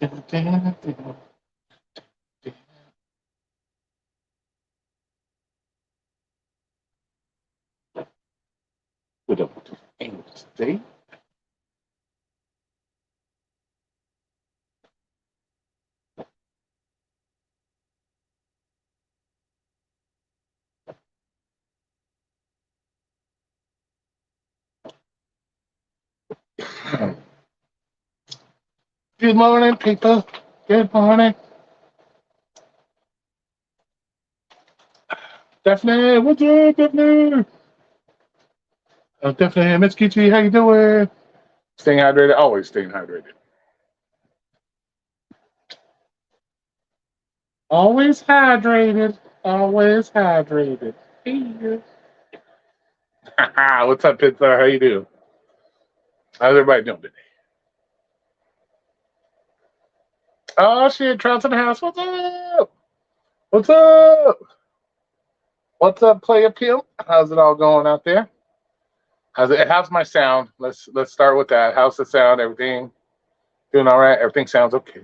With a English state. Good morning, people. Good morning. Daphne, what's up, Daphne? Daphne, Miss Kitty, how you doing? Staying hydrated, always staying hydrated. Always hydrated, always hydrated. Hey. What's up, Pizza? How you doing? How's everybody doing today? Oh shit, Trout's in the house. What's up? What's up? What's up, Player Pimp? How's it all going out there? How's my sound? Let's start with that. How's the sound? Everything doing all right? Everything sounds okay.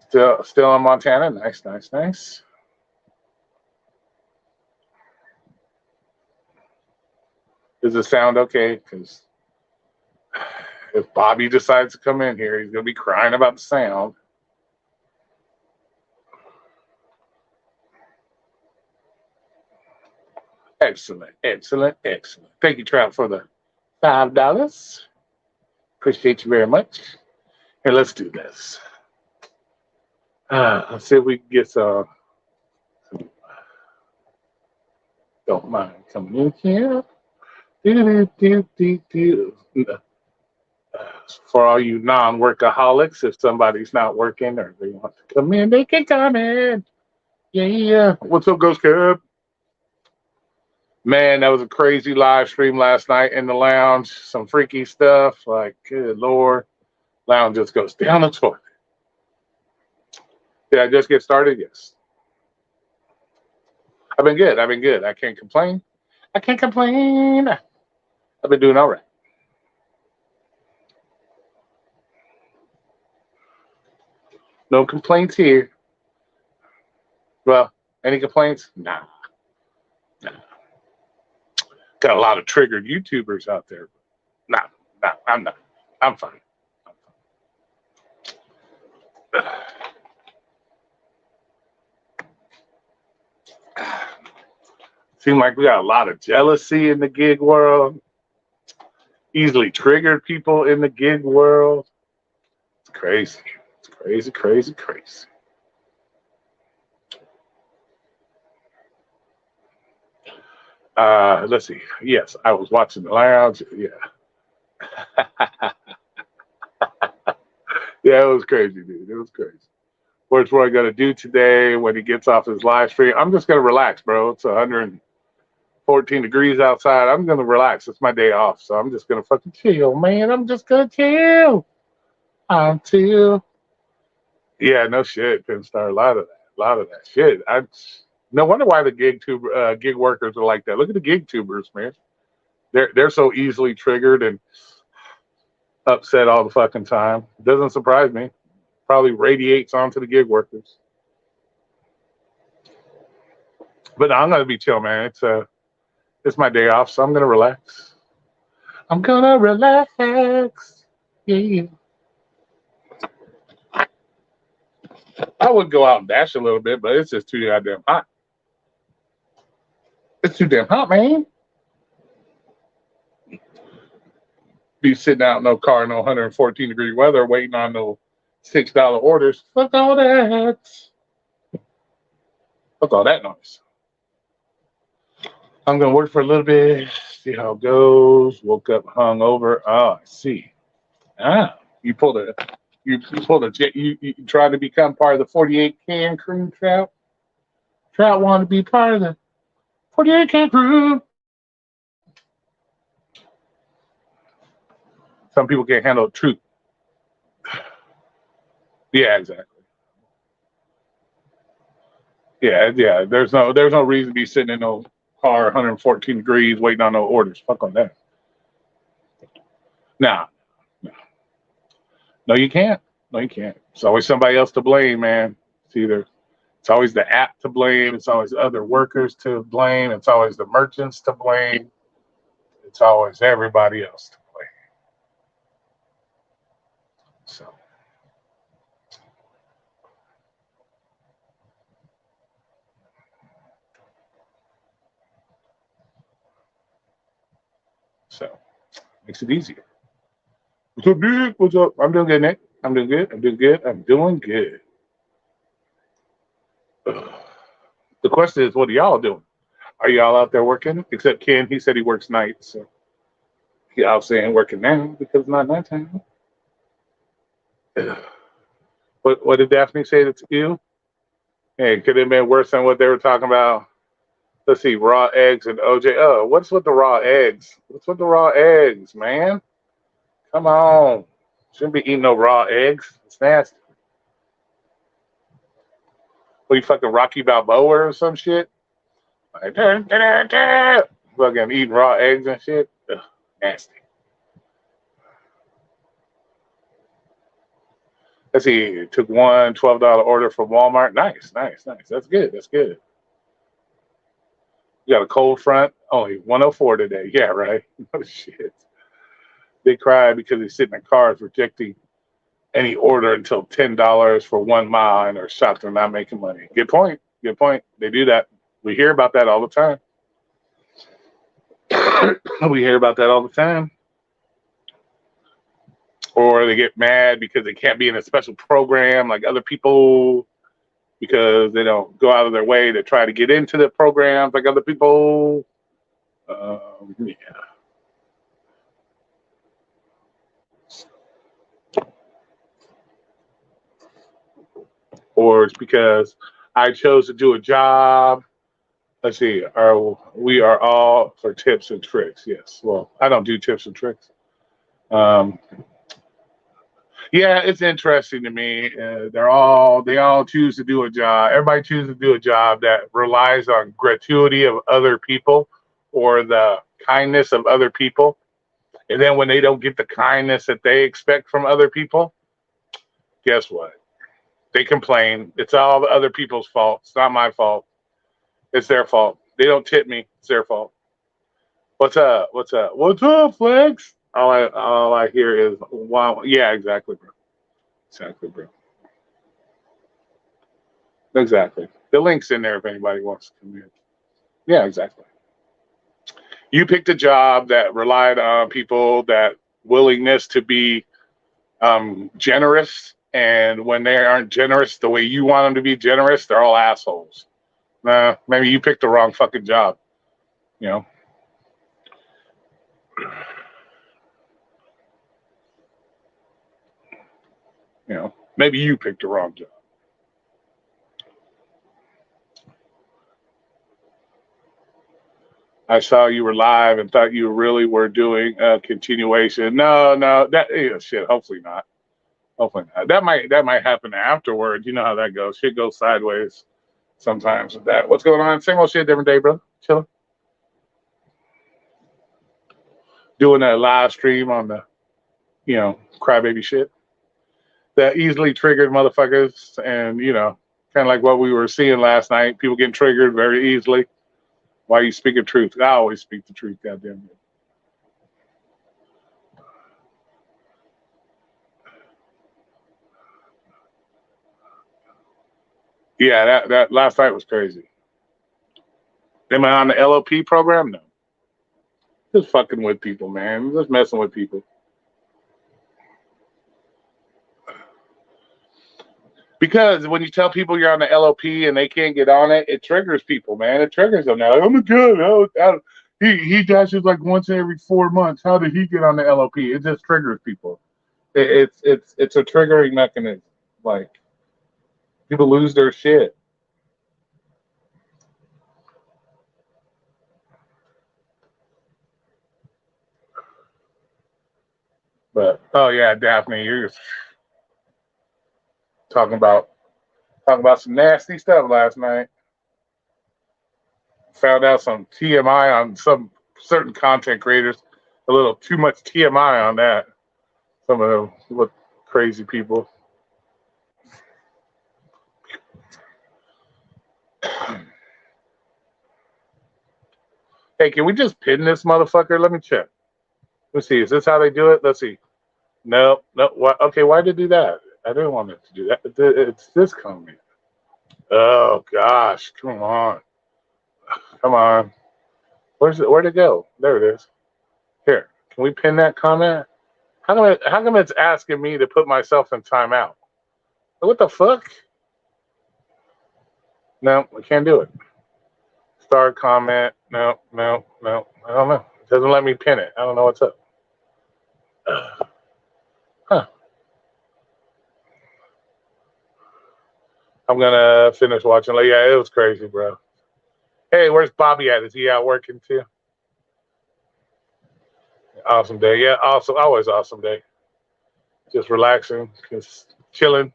Still in Montana. Nice, nice, nice. Does it sound okay? Because if Bobby decides to come in here, he's gonna be crying about the sound. Excellent, excellent, excellent. Thank you, Trout, for the $5. Appreciate you very much. Here, let's do this. Let's see if we can get some. Don't mind coming in here. For all you non-workaholics, if somebody's not working or they want to come in, they can come in. Yeah. What's up, Ghost Cub? Man, that was a crazy live stream last night in the lounge. Some freaky stuff. Like, good Lord. Lounge just goes down the toilet. Did I just get started? Yes. I've been good. I can't complain. I've been doing all right. No complaints here. Well, any complaints? Nah. Got a lot of triggered YouTubers out there. Nah, I'm not. I'm fine. Seems like we got a lot of jealousy in the gig world. Easily triggered people in the gig world. It's crazy. It's crazy, crazy, crazy. Let's see. Yes, I was watching the lounge. Yeah. Yeah, it was crazy, dude. It was crazy. What's Roy gonna do today when he gets off his live stream? I'm just gonna relax, bro. It's 114 degrees outside. I'm gonna relax. It's my day off, so I'm just gonna fucking chill, man. I'm just gonna chill until. Yeah, no shit. Pinstar, a lot of that shit. I no wonder why the gig workers are like that. Look at the gig tubers, man. They're so easily triggered and upset all the fucking time. It doesn't surprise me. Probably radiates onto the gig workers. But I'm gonna be chill, man. It's my day off, so I'm gonna relax. I'm gonna relax. Yeah. I would go out and dash a little bit, but it's just too goddamn hot. It's too damn hot, man. Be sitting out in no car, no 114-degree weather, waiting on no $6 orders. Fuck all that. Fuck all that noise. I'm gonna work for a little bit, see how it goes. Woke up hungover. Oh, I see. You pulled a jet. You tried to become part of the 48 can crew, Trout. Trout wanted to be part of the 48 can crew. Some people can't handle the truth. Yeah, exactly. Yeah. There's no reason to be sitting in no car 114 degrees waiting on no orders. Fuck on that. Nah. No, you can't. No, you can't. It's always somebody else to blame, man. It's always the app to blame. It's always other workers to blame. It's always the merchants to blame. It's always everybody else to blame. So, so makes it easier. What's up, dude? What's up? I'm doing good, Nick. I'm doing good. I'm doing good. I'm doing good. Ugh. The question is, what are y'all doing? Are y'all out there working? Except Ken, he said he works nights. So he out saying working now because it's not nighttime. Ugh. What did Daphne say to you? Hey, it could have been worse than what they were talking about. Let's see, raw eggs and OJ. Oh, what's with the raw eggs? What's with the raw eggs, man? Come on. Shouldn't be eating no raw eggs. It's nasty. What, you fucking Rocky Balboa or some shit? Like, fucking eating raw eggs and shit. Ugh, nasty. Let's see. Took one $12 order from Walmart. Nice, nice, nice. That's good. That's good. You got a cold front. Only 104 today. Yeah, right. Oh shit. They cried because they sit in the cars rejecting any order until $10 for 1 mile and are shocked they're not making money. Good point. Good point. They do that. We hear about that all the time. We hear about that all the time. Or they get mad because they can't be in a special program like other people because they don't go out of their way to try to get into the programs like other people. Yeah. Or it's because I chose to do a job. Let's see. We are all for tips and tricks? Yes. Well, I don't do tips and tricks. Um, yeah, it's interesting to me. They all choose to do a job. Everybody chooses to do a job that relies on gratuity of other people or the kindness of other people. And then when they don't get the kindness that they expect from other people, guess what? They complain. It's all the other people's fault. It's not my fault. It's their fault. They don't tip me. It's their fault. What's up? What's up? What's up, Flex? All I hear is wow. Yeah, exactly, bro. Exactly, bro. Exactly. The link's in there if anybody wants to come in. Yeah, exactly. You picked a job that relied on people that willingness to be generous, and when they aren't generous the way you want them to be generous, they're all assholes. Nah, maybe you picked the wrong fucking job. You know. You know. Maybe you picked the wrong job. I saw you were live and thought you really were doing a continuation. No, no, that shit. Hopefully not. Hopefully not. That might happen afterwards. You know how that goes. Shit goes sideways sometimes with that. What's going on? Same old shit, different day, bro. Chilling. Doing a live stream on the, crybaby shit. That easily triggered motherfuckers, and kind of like what we were seeing last night. People getting triggered very easily. Why are you speaking truth? I always speak the truth, goddamn it. Yeah, that last night was crazy. Am I on the LOP program? No. Just fucking with people, man. Just messing with people. Because when you tell people you're on the LOP and they can't get on it, it triggers people, man. It triggers them. Now, like, oh my god, he dashes like once every 4 months. How did he get on the LOP? It just triggers people. It's a triggering mechanism. Like people lose their shit. But oh yeah, Daphne, you're talking about some nasty stuff last night. Found out some TMI on some certain content creators. A little too much TMI on that. Some of them look crazy people. Hey, can we just pin this motherfucker? Let me check. Let's see. Is this how they do it? Let's see. No, no. What? Okay, why did it do that? I didn't want it to do that. It's this comment. Oh gosh, come on, come on. Where's it? Where'd it go? There it is. Here, can we pin that comment? How come it's asking me to put myself in timeout? What the fuck? No, we can't do it. Start comment. No, no, no. I don't know. It doesn't let me pin it. I don't know what's up. Huh. I'm gonna finish watching. Like, yeah, it was crazy, bro. Hey, where's Bobby at? Is he out working too? Awesome day. Yeah, awesome. Always awesome day. Just relaxing, just chilling.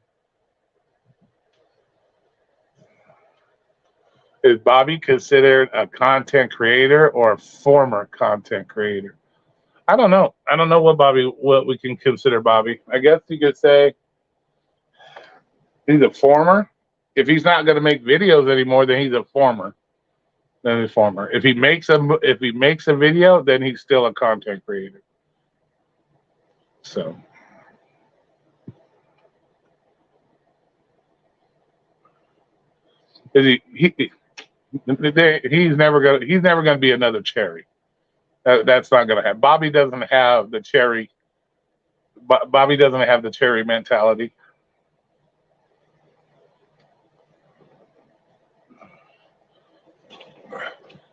Is Bobby considered a content creator or a former content creator? I don't know. I don't know what we can consider Bobby. I guess you could say he's a former. If he's not going to make videos anymore, then he's a former. Then he's former. If he makes a video, then he's still a content creator. So is he's never gonna be another Cherry. That's not gonna happen. Bobby doesn't have the Cherry. Bobby doesn't have the Cherry mentality.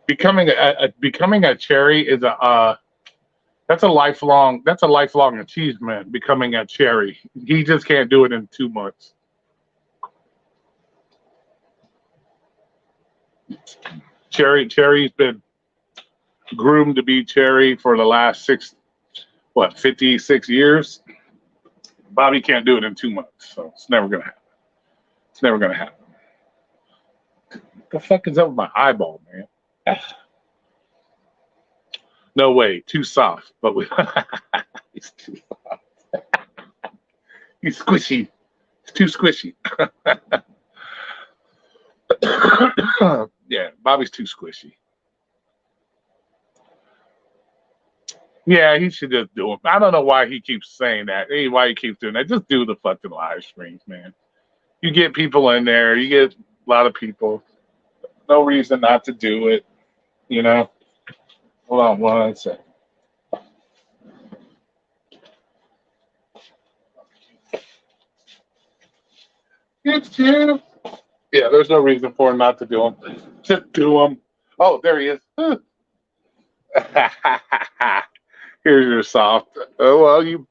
Becoming a Cherry is that's a lifelong achievement. Becoming a Cherry, he just can't do it in 2 months. Cherry's been groomed to be Cherry for the last 56 years. Bobby can't do it in 2 months, so it's never gonna happen. It's never gonna happen. What the fuck is up with my eyeball, man? No way, too soft. But he's too soft. He's squishy. It's too squishy. Yeah, Bobby's too squishy. Yeah, he should just do it. I don't know why he keeps saying that. Hey, why he keeps doing that? Just do the fucking live streams, man. You get people in there. You get a lot of people. No reason not to do it. You know. Hold on one second. It's you. Yeah, there's no reason for him not to do them. Just do them. Oh, there he is. Here's your soft. Oh, well, you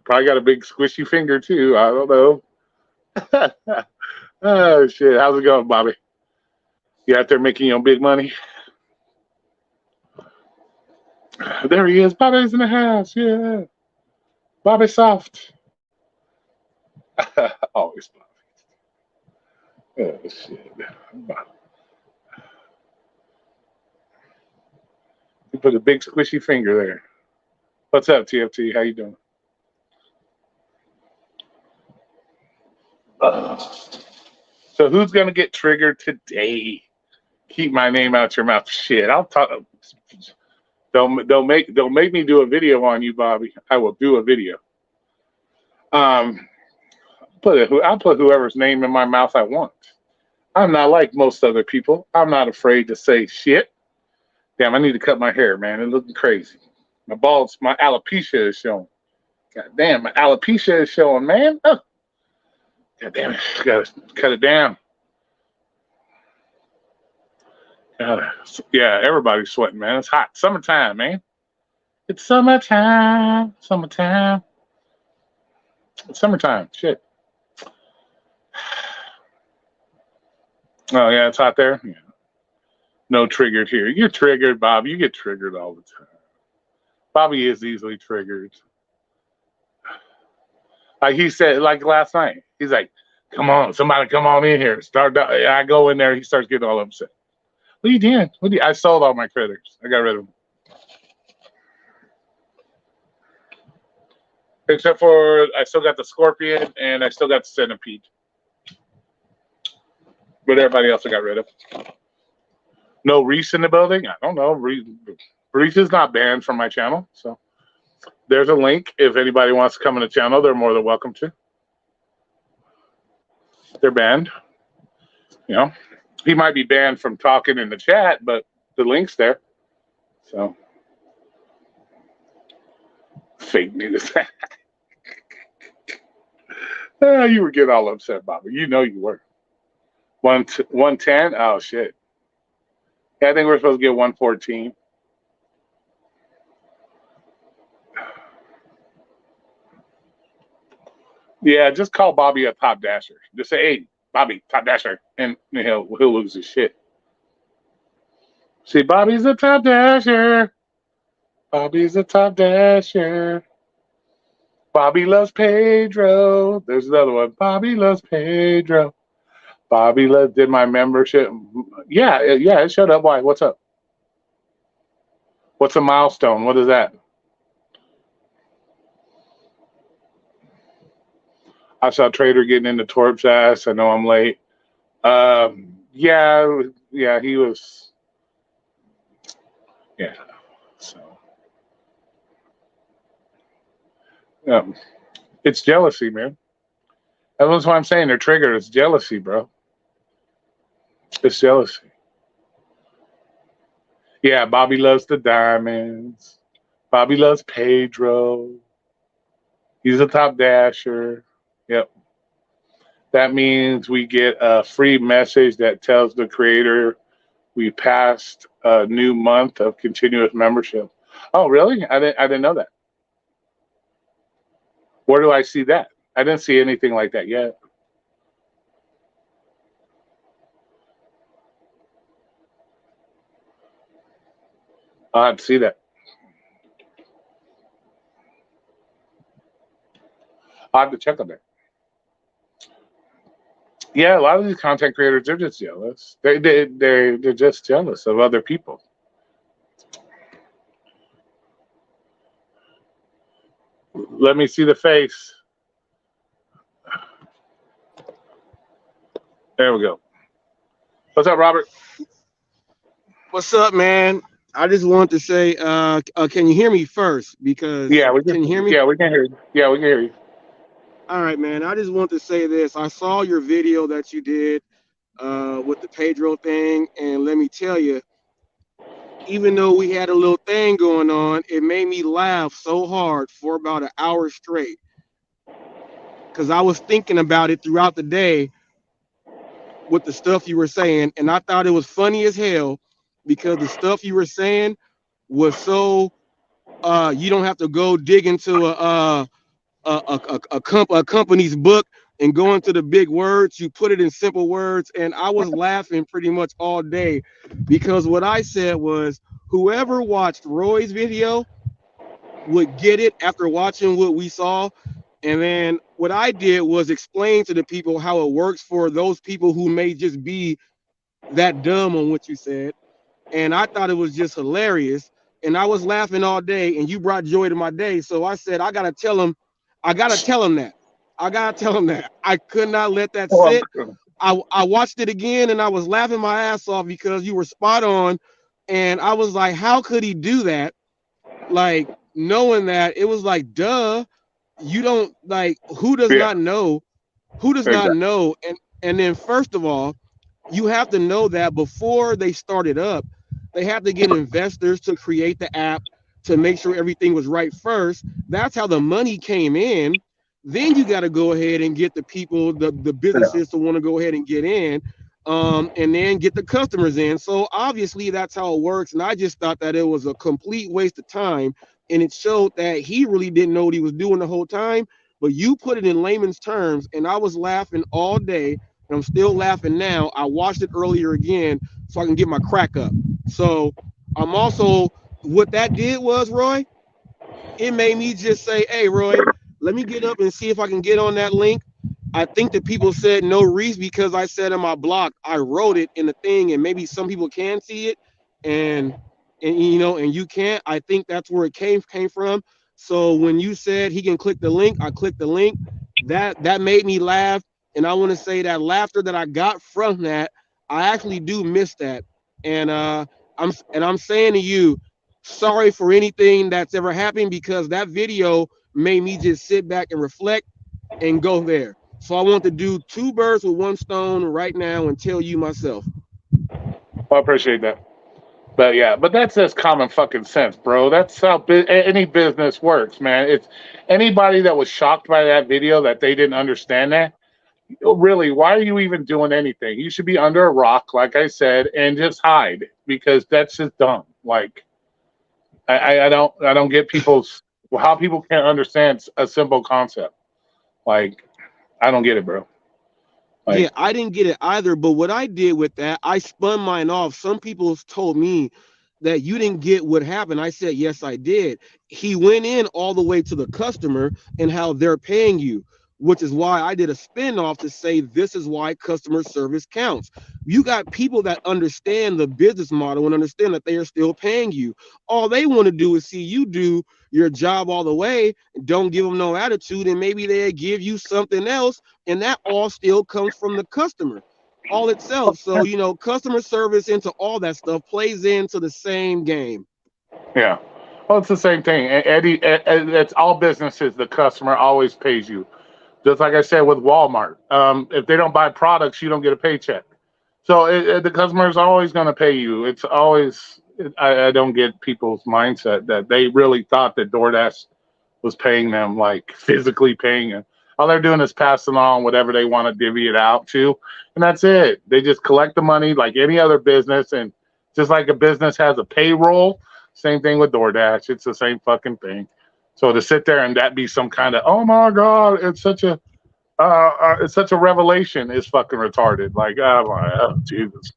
probably got a big squishy finger too. I don't know. Oh shit! How's it going, Bobby? You out there making your big money? There he is. Bobby's in the house. Yeah, Bobby Soft. Always Bobby. Oh shit! You put a big squishy finger there. What's up, TFT? How you doing? So who's gonna get triggered today? Keep my name out your mouth. Shit, I'll talk. Don't make me do a video on you, Bobby. I will do a video. I'll put whoever's name in my mouth I want. I'm not like most other people. I'm not afraid to say shit. Damn, I need to cut my hair, man. It's looking crazy. My alopecia is showing. God damn, my alopecia is showing, man. Oh. God damn it. Gotta cut it down. Yeah, everybody's sweating, man. It's hot. Summertime, man. It's summertime. Summertime. It's summertime. Shit. Oh, yeah, it's hot there. Yeah. No triggered here. You're triggered, Bob. You get triggered all the time. Bobby is easily triggered. Like he said, like last night, he's like, come on, somebody come on in here. I go in there, he starts getting all upset. What are you doing? I sold all my critters. I got rid of them. Except for I still got the scorpion and I still got the centipede. But everybody else I got rid of. No Reese in the building. I don't know. Reese is not banned from my channel, so there's a link. If anybody wants to come in the channel, they're more than welcome to. They're banned. You know, he might be banned from talking in the chat, but the link's there. So fake news. You were getting all upset, Bobby. You know you were. 110. Oh shit. Yeah, I think we're supposed to get 114. Yeah, just call Bobby a top dasher. Just say, "Hey, Bobby, top dasher," and he'll lose his shit. See, Bobby's a top dasher. Bobby's a top dasher. Bobby loves Pedro. There's another one. Bobby loves Pedro. Bobby did my membership. Yeah, it showed up. Why? What's up? What's a milestone? What is that? I saw Trader getting into Torp's ass. I know I'm late. Yeah, he was. Yeah, so it's jealousy, man. That's why I'm saying they're triggered. It's jealousy, bro. It's jealousy. Yeah, Bobby loves the diamonds. Bobby loves Pedro. He's a top dasher. Yep. That means we get a free message that tells the creator we passed a new month of continuous membership. Oh, really? I didn't know that. Where do I see that? I didn't see anything like that yet. I'll have to see that. I'll have to check on that. Yeah, a lot of these content creators, they're just jealous. They're just jealous of other people. Let me see the face. There we go. What's up, Robert? What's up, man? I just want to say, can you hear me first? Because Yeah, we can can. you hear me? Yeah, we can hear you. Yeah, we can hear you. All right, man. I just want to say this. I saw your video that you did with the Pedro thing, and let me tell you, even though we had a little thing going on, it made me laugh so hard for about an hour straight. Because I was thinking about it throughout the day with the stuff you were saying, and I thought it was funny as hell because the stuff you were saying was so you don't have to go dig into a company's book and go into the big words. You put it in simple words, and I was laughing pretty much all day because what I said was whoever watched Roy's video would get it after watching what we saw. And then what I did was explain to the people how it works for those people who may just be that dumb on what you said. And I thought it was just hilarious. And I was laughing all day, and you brought joy to my day. So I said, I gotta tell him that. I gotta tell him that. I could not let that Oh, sit. I watched it again and I was laughing my ass off because you were spot on. And I was like, how could he do that? Like, knowing that it was like, duh, you don't like who does yeah, not know? Who does not exactly. know? And then first of all, you have to know that before they started up, they have to get investors to create the app to make sure everything was right first. That's how the money came in. Then you got to go ahead and get the people, the Yeah, businesses to want to go ahead and get in, and then get the customers in. So obviously that's how it works. And I just thought that it was a complete waste of time. And it showed that he really didn't know what he was doing the whole time. But you put it in layman's terms, and I was laughing all day and I'm still laughing now. I watched it earlier again so I can get my crack up. So I'm also what that did was, Roy, it made me just say, hey, Roy, let me get up and see if I can get on that link. I think that people said no Reese because I said in my blog, I wrote it in the thing, and maybe some people can see it, and and you can't. I think that's where it came from. So when you said he can click the link, I clicked the link. That made me laugh, and I want to say that laughter that I got from that, I actually do miss that. And I'm saying to you, sorry for anything that's ever happened, because that video made me just sit back and reflect and go there. So I want to do two birds with one stone right now and tell you myself. I appreciate that. But yeah, but that's just common fucking sense, bro. That's how any business works, man. It's anybody that was shocked by that video that they didn't understand that. Really, why are you even doing anything? You should be under a rock, like I said, and just hide because that's just dumb. Like I don't get people's how people can't understand a simple concept. Like I don't get it, bro. Yeah, Like I didn't get it either. But what I did with that, I spun mine off. Some people told me that you didn't get what happened. I said, yes, I did. He went in all the way to the customer and how they're paying you, which is why I did a spin off to say this is why customer service counts. You got people that understand the business model and understand that they are still paying you. All they want to do is see you do your job all the way. Don't give them no attitude, and maybe they give you something else, and that all still comes from the customer all itself. So, customer service into all that stuff plays into the same game. yeah. Well, it's the same thing. Eddie, it's all businesses. The customer always pays you. Just like I said with Walmart, if they don't buy products, you don't get a paycheck. So the customer is always going to pay you. It's always. I don't get people's mindset that they really thought that DoorDash was paying them, like physically paying them. All they're doing is passing on whatever they want to divvy it out to, and that's it. They just collect the money like any other business, and just like a business has a payroll, same thing with DoorDash. It's the same fucking thing. So to sit there and that be some kind of oh my god, it's such a revelation is fucking retarded. Like oh Jesus.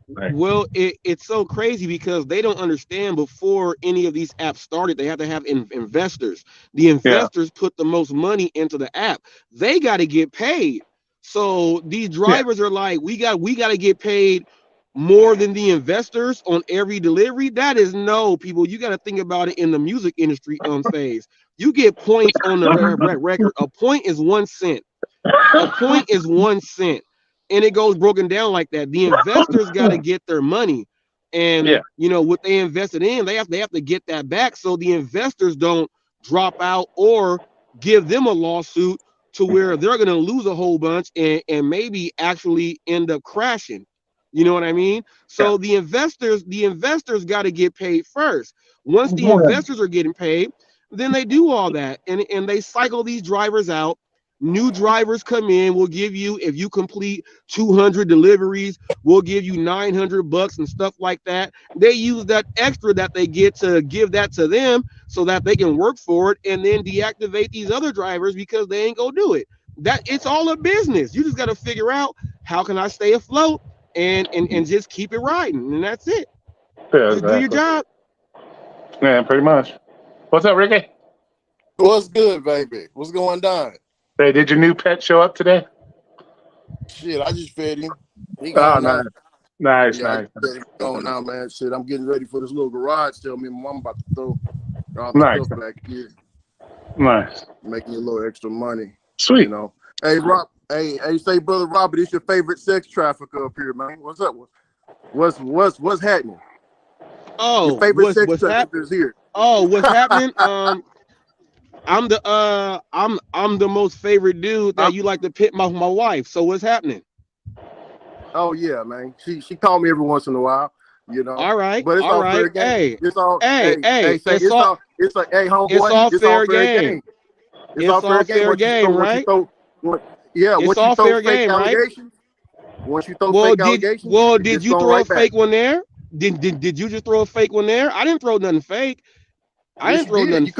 Right. Well, it's so crazy because they don't understand before any of these apps started, they have to have investors. The Yeah. investors put the most money into the app. They got to get paid. So these Yeah. drivers are like, we got to get paid more than the investors on every delivery. That is no, people. You got to think about it in the music industry phase. You get points on the record. A point is 1 cent. A point is 1 cent, and it goes broken down like that. The investors got to get their money, and Yeah. what they invested in, they have to get that back. So the investors don't drop out or give them a lawsuit to where they're going to lose a whole bunch and maybe actually end up crashing. You know what I mean? Yeah. So the investors got to get paid first. Once the investors are getting paid, then they do all that, and they cycle these drivers out. New drivers come in. We'll give you, if you complete 200 deliveries, we'll give you $900 and stuff like that. They use that extra that they get to give that to them so that they can work for it and then deactivate these other drivers because they ain't gonna do it. That it's all a business. You just got to figure out how can I stay afloat and just keep it riding, and that's it. Yeah. Just do your Exactly. job. Yeah. Pretty much. What's up, Ricky? What's good, baby? What's going down? Hey, did your new pet show up today? Shit, I just fed him. He Oh, gone nice, now. nice, Yeah, I nice, just fed him. Going now, man. Shit, I'm getting ready for this little garage sale. Me and my mom about to throw all the nice, stuff back here, nice. making a little extra money. Sweet. Hey, Rob. Hey, say, brother Robert, it's your favorite sex trafficker up here, man. What's up? What's happening? Your Oh, favorite sex what's trafficker is here. what's happening? I'm the most favorite dude that you like to pit my wife. So what's happening? Oh yeah, man. She called me every once in a while, All right, But it's all all right. fair game. Hey, It's all hey, say it's all it's like hey homeboy, it's all it's all fair fair game. game. It's all fair game, right? It's Once you all throw fair fake game, right? allegations, once you throw Well, fake did allegations, well it did gets you thrown throw a right back. fake one there? Did you just throw a fake one there? I didn't throw nothing fake. I Yes, didn't you throw did. nothing You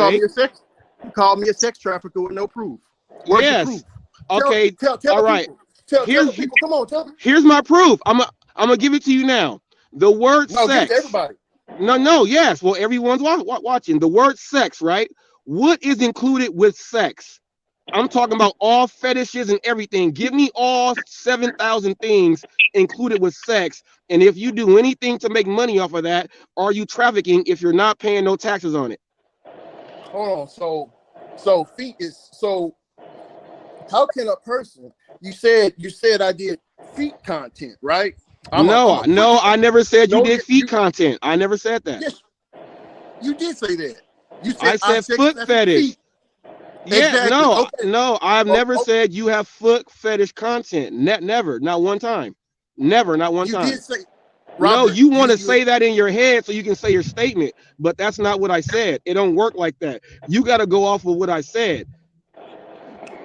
called me fake. a sex trafficker with no proof. Where's your Yes. proof? Okay. Tell All the right. people. Tell Here's the people. Come on, tell them. here's my proof. I'm gonna give it to you now. The word No, give it to sex. everybody. No, yes. Well, everyone's watching. The word sex, right? What is included with sex? I'm talking about all fetishes and everything. Give me all 7,000 things included with sex. And if you do anything to make money off of that, are you trafficking if you're not paying no taxes on it? Hold on. So feet is so. How can a person? You said I did feet content, right? No, I never said you No, did feet content. I never said that. Yes, you did say that. You said I said foot fetish. feet. Yeah, Exactly. no, I've never said you have foot fetish content. Never, not one time. Never, not one You time. did say, No, Robert, you want to say that in your head so you can say your statement, but that's not what I said. It don't work like that. You got to go off of what I said.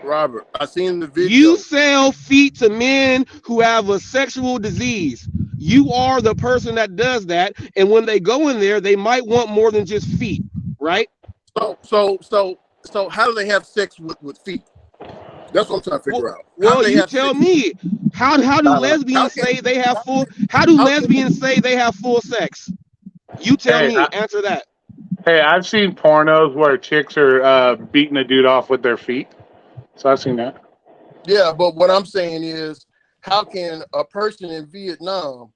Robert, I seen the video. You sell feet to men who have a sexual disease. You are the person that does that, and when they go in there, they might want more than just feet, right? So how do they have sex with feet? That's what I'm trying to figure out. Well, you tell me. How do lesbians say they have full? How do lesbians say they have full sex? You tell me. Answer that. Hey, I've seen pornos where chicks are beating a dude off with their feet. So I've seen that. Yeah, but what I'm saying is, how can a person in Vietnam,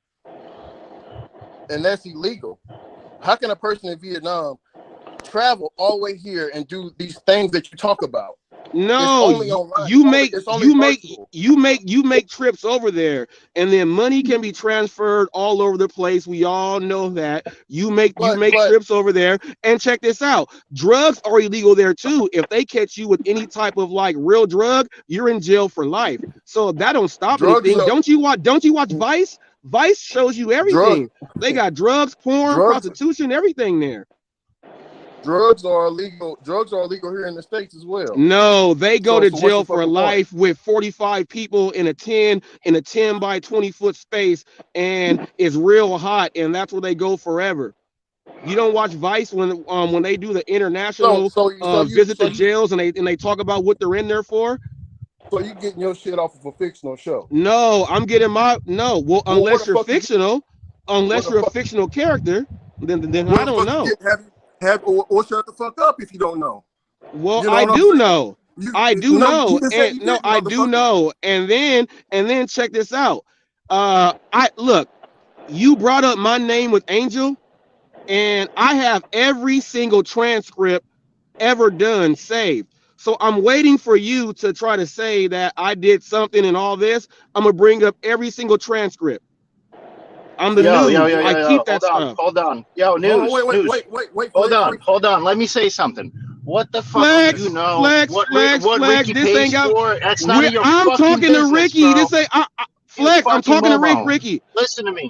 and that's illegal, how can a person in Vietnam travel all the way here and do these things that you talk about? No, you make trips over there, and then money can be transferred all over the place. We all know that. You make trips over there, and check this out. Drugs are illegal there too. If they catch you with any type of like real drug, you're in jail for life. So that don't stop anything. Don't you watch Vice? Vice shows you everything. They got drugs, porn, prostitution, everything there. Drugs are illegal. Drugs are illegal here in the States as well. No, they go to jail for life with 45 people in a 10 by 20 foot space, and it's real hot, and that's where they go forever. You don't watch Vice when they do the international visit the jails and they talk about what they're in there for. So you getting your shit off of a fictional show? No, I'm getting well, unless you're fictional, unless you're a fictional character, then I don't know. Or shut the fuck up if you don't know. Well, I do know. I do know. I do know. And then check this out. Look, you brought up my name with Angel, and I have every single transcript ever done saved. So I'm waiting for you to try to say that I did something and all this. I'm gonna bring up every single transcript. I'm the news. I keep that stuff. Hold on. Yo, news. Wait. Hold on. Let me say something. What the fuck do you know? What Ricky pays for? That's none of your I'm fucking talking business, to Ricky. bro. This ain't Flex. I'm talking to Ricky. Listen to me.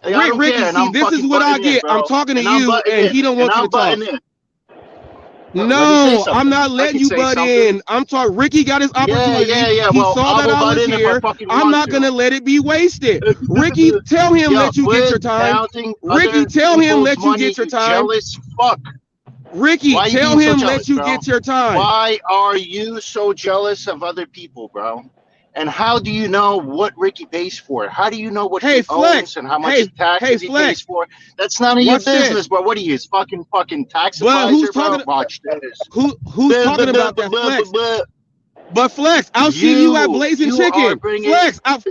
Ricky, see, this is what I get. I'm talking to you, and he don't want you to talk. No, I'm not letting you butt in. I'm talking. Ricky got his opportunity. Yeah. He saw that I was here. I'm not gonna let it be wasted. Ricky, tell him let you get your time. Ricky, tell him let you get your time. Jealous fuck. Ricky, tell him let you get your time. Why are you so jealous of other people, bro? And how do you know what Ricky pays for? How do you know what he owns and how much taxes he pays for? That's none of your business, bro. What are you, his fucking tax advisor, bro? Watch this. Who's talking about that, Flex? But Flex, I'll see you at Blazing Chicken. Flex, I'll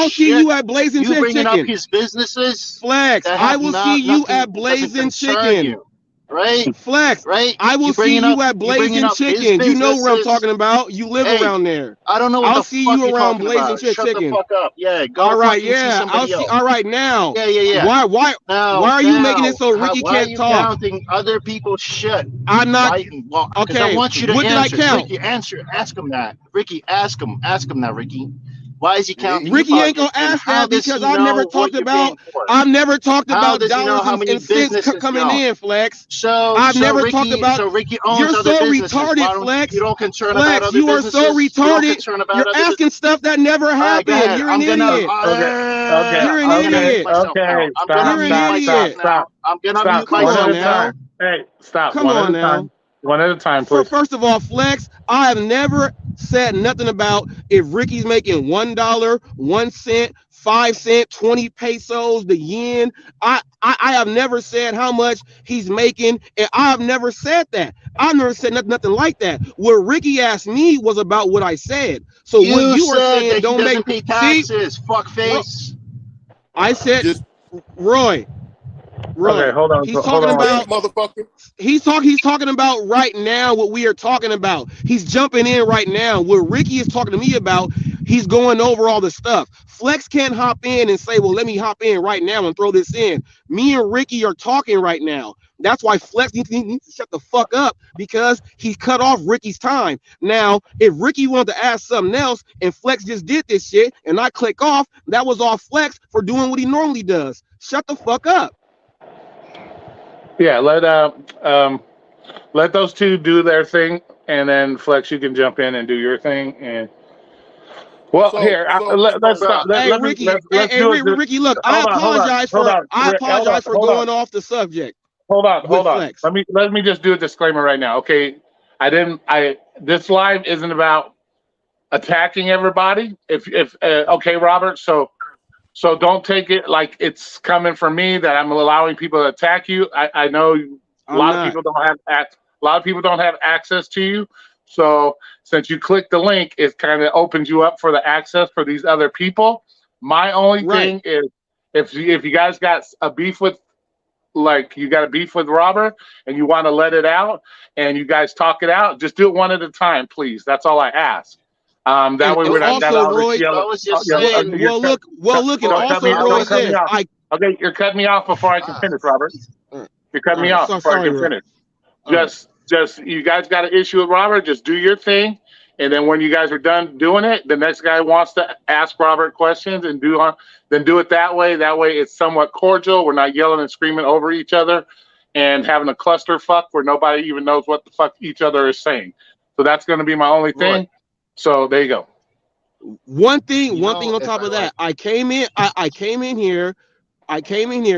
see you at Blazing Chicken. You bringing up his businesses? Flex, I will see you at Blazing Chicken. Right? Flex, right? I will see you at Blazing Chicken. You know where I'm talking about. You live around there. I don't know what I'll see you around Blazing Chicken. Shut the fuck up. Yeah, go. All right, yeah. I'll see. All right, now. Yeah. Why are you making it so Ricky can't talk? Why are you counting other people's shit? I'm not. Okay. I want you to what answer. Did I count? Ricky, answer. Ask him that. Ricky, ask him that, Ricky. Why is he counting? Ricky ain't gonna ask that because I've never talked about dollars and cents coming in, Flex. I've never talked about. So Ricky owns you're other so businesses. retarded, Flex. You don't concern Flex, about other you are businesses. so retarded. You're asking stuff that never happened. You're an idiot. You're an idiot. Okay. Stop. I'm gonna mute myself now. Hey, stop. Come on now. One at a time, please. First of all, Flex, I have never said nothing about if Ricky's making $1, 1 cent, 5 cent, 20 pesos, the yen. I have never said how much he's making, and I have never said that. I've never said nothing like that. What Ricky asked me was about what I said. So what you were saying don't make pay taxes, fuck face. I said, Roy. Okay, hold on. He's talking about right now what we are talking about. He's jumping in right now. What Ricky is talking to me about, He's going over all the stuff. Flex can't hop in and say, well, let me hop in right now and throw this in. Me and Ricky are talking right now. That's why Flex needs to shut the fuck up, because he cut off Ricky's time. Now, if Ricky wanted to ask something else and Flex just did this shit and I click off, that was all Flex for doing what he normally does. Shut the fuck up. Yeah, let those two do their thing, and then Flex, you can jump in and do your thing. And let's do it. Ricky, look, I apologize for going off the subject. Hold on. Flex. Let me just do a disclaimer right now. Okay, this live isn't about attacking everybody. Okay, Robert. So don't take it like it's coming from me that I'm allowing people to attack you. I know a lot of people don't have access to you. So since you click the link, it kind of opens you up for the access for these other people. My only thing is, if you guys got a beef with, like, you got a beef with Robert and you want to let it out and you guys talk it out, just do it one at a time, please. That's all I ask. That way we're not Roy, look, and also Roy said, okay, you're cutting me off before I can finish, Robert. You're cutting me off before I can finish. Just you guys got an issue with Robert, just do your thing. And then when you guys are done doing it, the next guy wants to ask Robert questions and do it that way. That way it's somewhat cordial. We're not yelling and screaming over each other and having a clusterfuck where nobody even knows what the fuck each other is saying. So that's going to be my only thing. Right. So there you go. One thing on top of that, I came in here.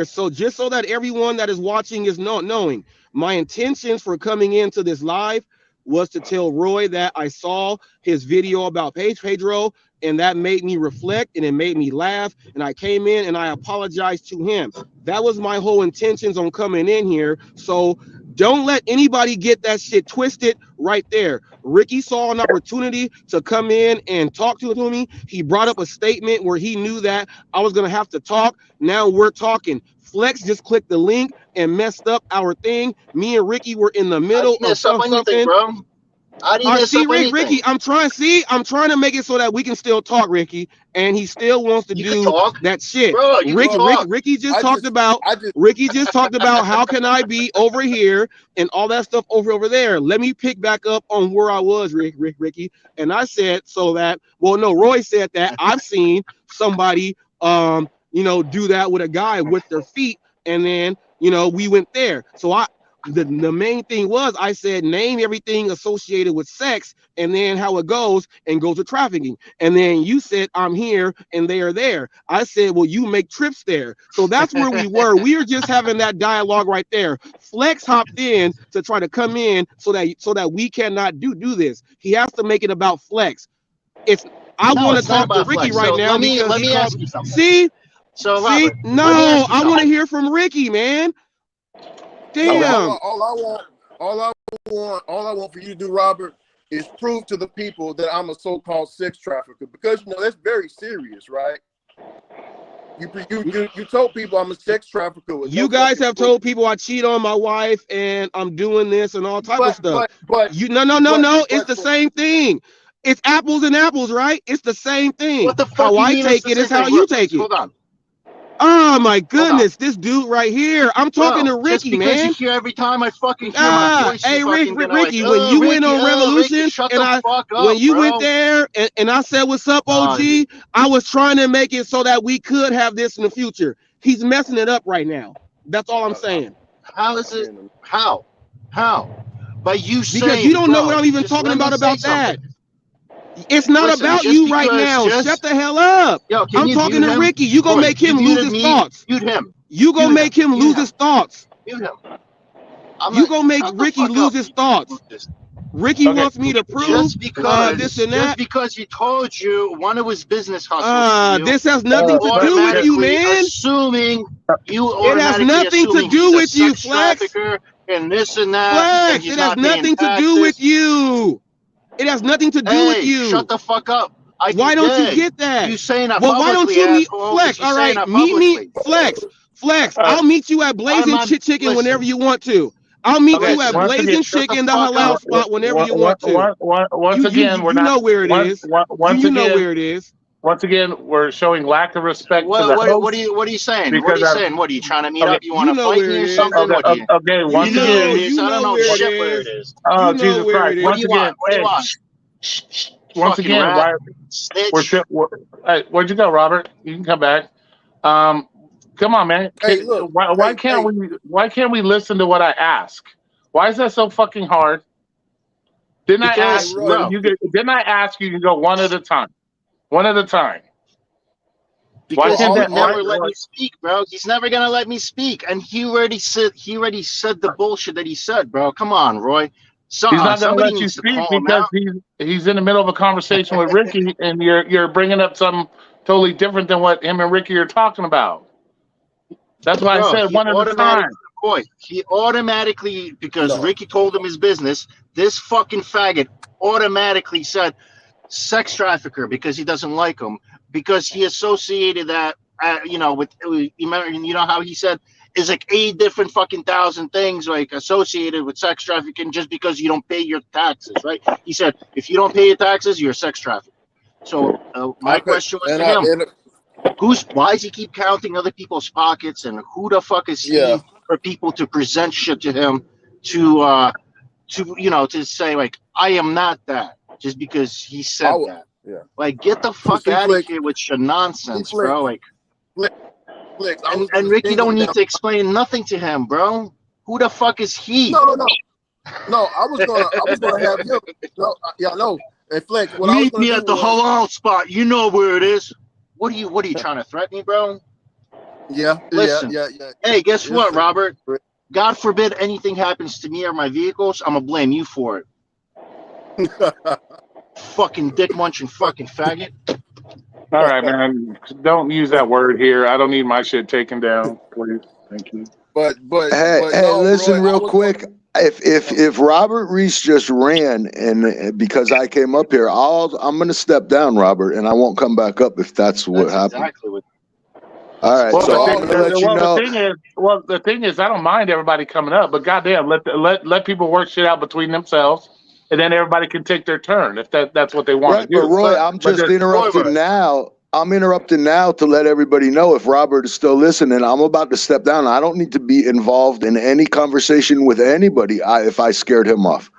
So just so that everyone that is watching is knowing, my intentions for coming into this live was to tell Roy that I saw his video about Pedro, and that made me reflect and it made me laugh. And I came in and I apologized to him. That was my whole intentions on coming in here. So don't let anybody get that shit twisted right there. Ricky saw an opportunity to come in and talk to me. He brought up a statement where he knew that I was going to have to talk. Now we're talking. Flex just clicked the link and messed up our thing. Me and Ricky were in the middle of something. Bro. Ricky, I'm trying to make it so that we can still talk, Ricky, and he still wants to do that shit. Bro, Ricky just talked about how can I be over here and all that stuff over there. Let me pick back up on where I was, Ricky, and I said Roy said that I've seen somebody do that with a guy with their feet, and then we went there. So the main thing was I said name everything associated with sex and then how it goes to trafficking. And then you said I'm here and they are there. I said, well, you make trips there. So that's where we were. We were just having that dialogue right there. Flex hopped in to try to come in so that we cannot do this. He has to make it about Flex. I want to talk to Ricky right now. Let me ask you something. See? I want to hear from Ricky, man. Damn. All I want for you to do, Robert, is prove to the people that I'm a so-called sex trafficker, because that's very serious, right? You told people I'm a sex trafficker. You guys have told people I cheat on my wife and I'm doing this and all type of stuff. But it's the same thing. It's apples and apples, right? It's the same thing. What the fuck how I take it is how you take it. Hold on. Oh my goodness, this dude right here. I'm talking to Ricky, man. Man. You hear every time I fucking hear my voice, hey, Ricky, when you went on Revolution when you went there and I said, what's up, OG? I was trying to make it so that we could have this in the future. He's messing it up right now. That's all I'm saying. How is it? How? By you saying, because you don't know what I'm even talking about that. It's not about you right now. Shut the hell up. I'm talking to Ricky. You gonna make him lose his thoughts. Mute him. You gonna make him lose his thoughts. Mute him. You gonna make Ricky lose his thoughts. Ricky wants me to prove this and that. Just because he told you one of his business hustles. This has nothing to do with you, man. Assuming you it has nothing to do with you, Flex. And this and that. Flex, it has nothing to do with you. It has nothing to do with you. Shut the fuck up. Why don't you get that? You saying that why don't you meet Flex? All right, meet me, Flex. I'll meet you at Blazing Chicken whenever you want to. I'll meet you at Blazing Chicken, the halal spot, whenever you want to. Once again, we're not. You know where it is. You know where it is. Once again, we're showing lack of respect to the host. What are you saying? What are you saying? What are you trying to meet up? You want to fight me or something? Okay, once again, I don't know shit where it is. Oh, Jesus Christ! Once again, what do you want? Once again, where'd you go, Robert? You can come back. Come on, man. Hey, look, why can't we listen to what I ask? Why is that so fucking hard? Didn't I ask you can go one at a time? One at a time. Because he would never let me speak, bro. He's never gonna let me speak, and he already said the bullshit that he said, bro. Come on, Roy. He's not gonna let you speak because he's in the middle of a conversation with Ricky, and you're bringing up something totally different than what him and Ricky are talking about. That's why I said one at a time. Boy, he automatically, because Ricky told him his business, this fucking faggot automatically said sex trafficker because he doesn't like him, because he associated that, with, you know how he said is like 8 different fucking thousand things like associated with sex trafficking just because you don't pay your taxes, right? He said, if you don't pay your taxes, you're a sex trafficker. So my question was to him, why does he keep counting other people's pockets, and who the fuck is he for people to present shit to him to say like, I am not that, just because he said that. Yeah. Like, get the fuck out of here with your nonsense, bro. Like, and Ricky don't need to explain nothing to him, bro. Who the fuck is he? No. I was gonna have him. No. And Flex, meet me at the halal spot. You know where it is. What are you trying to threaten me, bro? Yeah. Listen. Yeah. Hey, guess what, Robert? God forbid anything happens to me or my vehicles, I'm gonna blame you for it. Fucking dick munching fucking faggot. All right, man. Don't use that word here. I don't need my shit taken down, please. Thank you. But hey, listen, Roy, real quick. If Robert Reese just ran and because I came up here, I'm gonna step down, Robert, and I won't come back up if that's what happened. Exactly what. All right, the thing is, I don't mind everybody coming up, but goddamn, let people work shit out between themselves, and then everybody can take their turn if that's what they want to do. But Roy, I'm just interrupting now. I'm interrupting now to let everybody know, if Robert is still listening, I'm about to step down. I don't need to be involved in any conversation with anybody if I scared him off.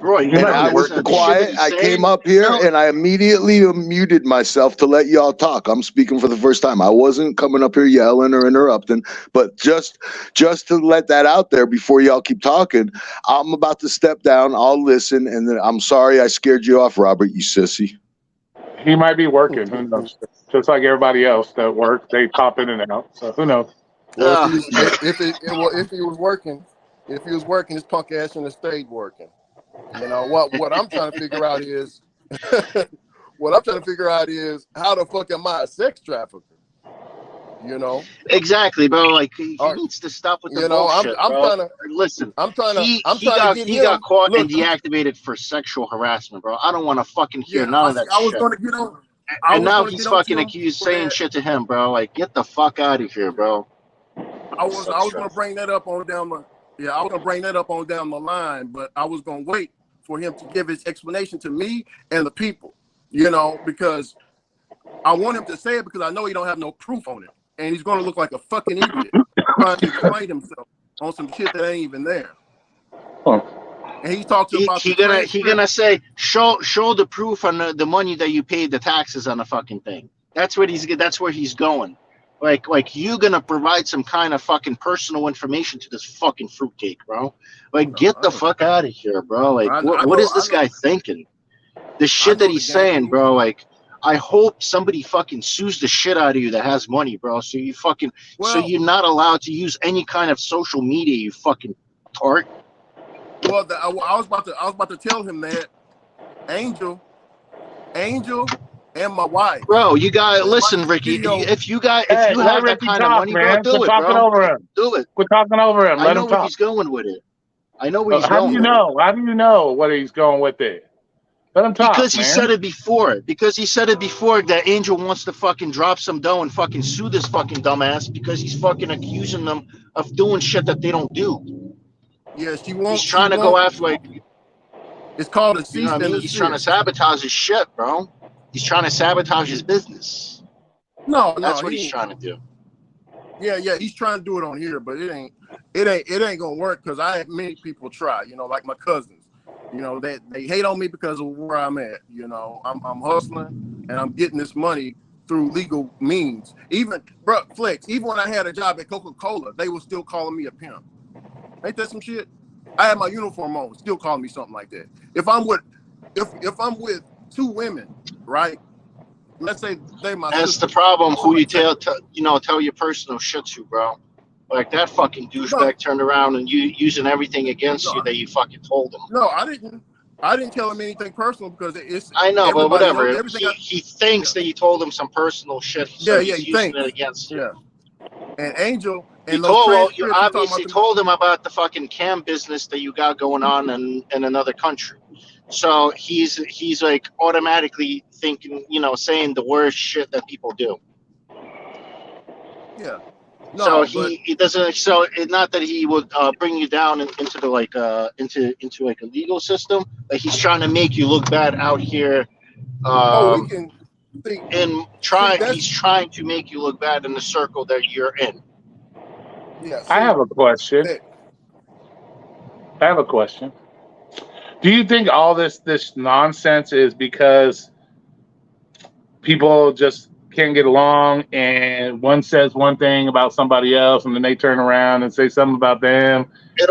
Roy, and I was quiet. I came up here and I immediately muted myself to let y'all talk. I'm speaking for the first time. I wasn't coming up here yelling or interrupting, but just to let that out there before y'all keep talking, I'm about to step down. I'll listen, and then I'm sorry I scared you off, Robert, you sissy. He might be working. Who knows? Just like everybody else that work, they pop in and out. So who knows? Well, if he was working, his punk ass in the stayed working. You know what I'm trying to figure out is how the fuck am I a sex trafficker? You know exactly, bro. Like he needs to stop with the bullshit. I'm trying to listen. He got caught and deactivated for sexual harassment, bro. I don't want to fucking hear none of that shit. Gonna get on. And now he's fucking accused saying shit to him, bro. Like, get the fuck out of here, bro. I was gonna bring that up on down the line, but I was gonna wait for him to give his explanation to me and the people, because I want him to say it, because I know he don't have no proof on it, and he's gonna look like a fucking idiot trying to explain himself on some shit that ain't even there. And he talked about he gonna say show the proof on the money that you paid the taxes on the fucking thing. That's where he's going. Like you gonna provide some kind of fucking personal information to this fucking fruitcake, bro? Like, get the fuck out of here, bro. Like, what is this guy thinking? The shit that he's saying, bro. Like, I hope somebody fucking sues the shit out of you that has money, bro. So you fucking so you're not allowed to use any kind of social media, you fucking tart. Well, I was about to tell him that Angel, and my wife. Bro, you gotta listen, Ricky. If you have that kind of money, bro, do it, bro. Do it. Quit talking over him. I know where he's going with it. I know where he's going. How do you know where he's going with it? Let him talk. Because he said it before. That Angel wants to fucking drop some dough and fucking sue this fucking dumbass because he's fucking accusing them of doing shit that they don't do. Yeah, she won't. He's trying to go after like. It's called a cease You know what I mean? He's trying to sabotage his shit, bro. He's trying to sabotage his business. No, that's what he's trying to do. Yeah, he's trying to do it on here, but it ain't gonna work because I have many people try. You know, like my cousins. You know, they hate on me because of where I'm at. You know, I'm hustling and I'm getting this money through legal means. Even, bro, Flex. Even when I had a job at Coca-Cola, they were still calling me a pimp. Ain't that some shit? I had my uniform on, still calling me something like that. If I'm with 2 women, right? Let's say they my. That's the problem. Who you tell your personal shit to, bro. Like that fucking douchebag turned around and you using everything against you that you fucking told him. No, I didn't tell him anything personal because it's. I know, but whatever. He thinks that you told him some personal shit. So he's using it against you. Yeah. And Angel. You obviously told him about the fucking cam business that you got going on in another country. So he's like automatically thinking, saying the worst shit that people do. Yeah. No, so he doesn't. So it's not that he would bring you down into the into like a legal system, but he's trying to make you look bad out here. We can think. He's trying to make you look bad in the circle that you're in. Yeah, I have a question. Do you think all this nonsense is because people just can't get along and one says one thing about somebody else and then they turn around and say something about them? It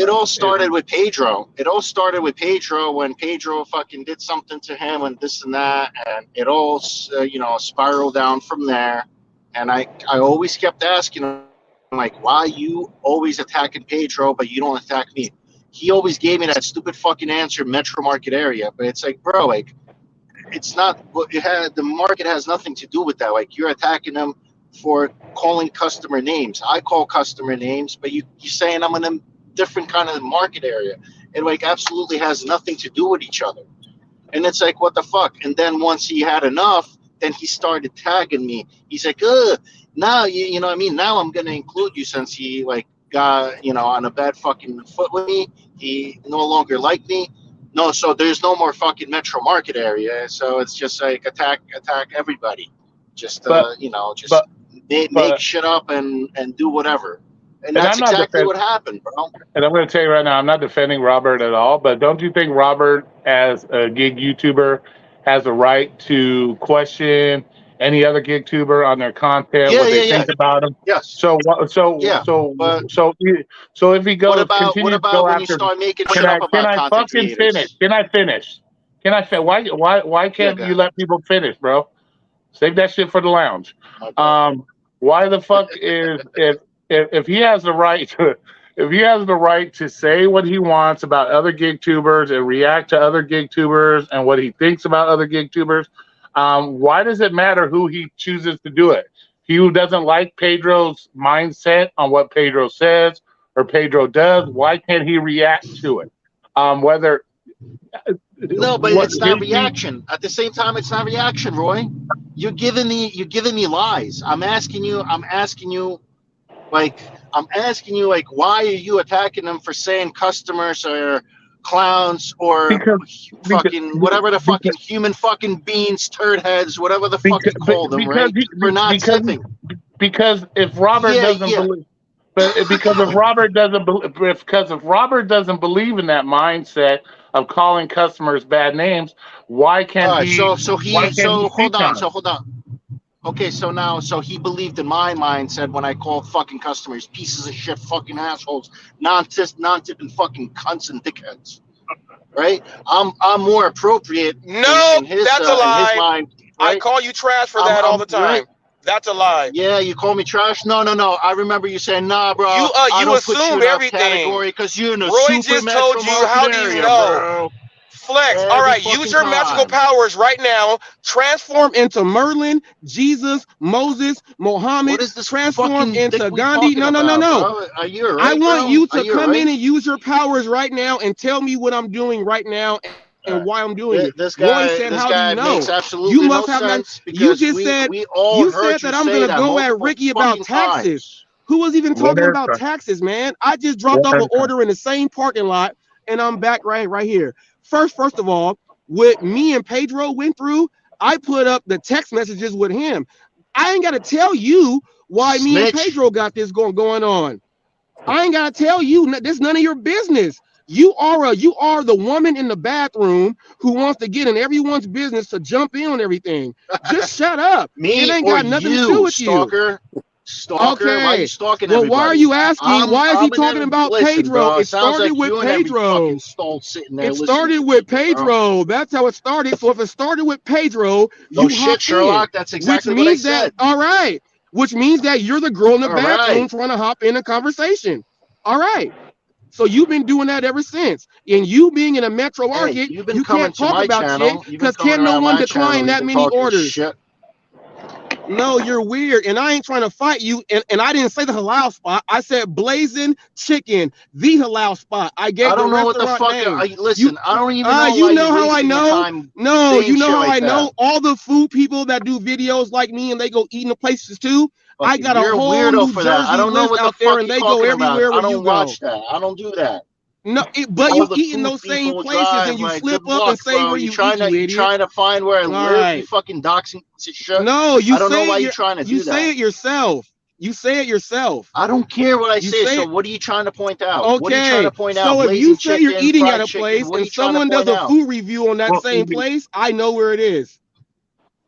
all started with Pedro. It all started with Pedro when Pedro fucking did something to him and this and that, and it all spiraled down from there. And I always kept asking him, like, why you always attacking Pedro, but you don't attack me? He always gave me that stupid fucking answer, metro market area. But it's like, bro, like, it's not. The market has nothing to do with that. Like, you're attacking them for calling customer names. I call customer names, but you're saying I'm in a different kind of market area. It like absolutely has nothing to do with each other. And it's like, what the fuck? And then once he had enough, then he started tagging me. He's like, now you know what I mean? Now I'm gonna include you since he like got on a bad fucking foot with me. He no longer liked me. No, so there's no more fucking metro market area. So it's just like attack everybody. Just make shit up and do whatever. And that's exactly what happened, bro. And I'm going to tell you right now, I'm not defending Robert at all, but don't you think Robert, as a gig YouTuber, has a right to question any other gig tuber on their content, what they think about them? Yes. So if he goes, what about when you start making shit up about content creators? Can I finish? Why can't you let people finish, bro? Save that shit for the lounge. Okay. Why the fuck is if he has the right to say what he wants about other gig tubers and react to other gig tubers and what he thinks about other gig tubers, why does it matter who he chooses to do it? He who doesn't like Pedro's mindset on what Pedro says or Pedro does, why can't he react to it? No, but it's not reaction. At the same time, it's not reaction, Roy. You're giving me lies. I'm asking you, like, why are you attacking them for saying customers are clowns or whatever the fucking human fucking beans, turd heads, whatever the fuck you call them, right? For not tipping. Because if Robert doesn't believe, because if Robert doesn't believe in that mindset of calling customers bad names, why can't he? Hold on. Okay, so he believed in my mindset when I called fucking customers pieces of shit, fucking assholes, non-tipping fucking cunts and dickheads, right? I'm more appropriate. No, that's a lie. In his mind, right? I call you trash for that all the time. Right? That's a lie. Yeah, you call me trash? No. I remember you saying, nah, bro. You assume everything. Because you're in a Roy just told you, how do you know? Bro. Flex. All right, use your magical powers right now. Transform into Merlin, Jesus, Moses, Muhammad. Transform into Gandhi. No. Are you right, I want you to come in and use your powers right now and tell me what I'm doing right now and why I'm doing it. This guy makes absolutely no sense. You just said that I'm going to go at Ricky about taxes. Who was even talking about taxes, man? I just dropped off an order in the same parking lot, and I'm back right here. First of all, what me and Pedro went through, I put up the text messages with him. I ain't got to tell you why me and Pedro got this going on. I ain't got to tell you. This is none of your business. You are the woman in the bathroom who wants to get in everyone's business to jump in on everything. Just shut up. Me it ain't got nothing to do with stalker. You. Stalker, okay. Why are you stalking well, everybody? why are you asking? Why is he talking about Pedro? Bro, it started with Pedro. It started with Pedro. That's how it started. So if it started with Pedro, you shit, Sherlock. In, that's exactly which means what I said. That all right. Which means that you're the girl in the bathroom trying to hop in a conversation. All right. So you've been doing that ever since. And you being in a metro market, you can't talk about shit because can't no one decline that many orders. Shit. No, you're weird. And I ain't trying to fight you. And I didn't say the halal spot. I said Blazing Chicken, the halal spot. I don't know what the fuck. Listen, I don't even know. You know how I know? No, you know how I know? All the food people that do videos like me and they go eat in the places too. I got a whole New Jersey list out there and they go everywhere where you go. Watch that. I don't do that. No, but you eat in those same places and you slip up and say where you eat, you idiot. You're trying to find where I live, you fucking doxing shit. No, I don't know why you're trying to do that. You say it yourself. You say it yourself. I don't care what I say. So what are you trying to point out? Okay. What are you trying to point out? So if you say you're eating at a place and someone does a food review on that same place, I know where it is.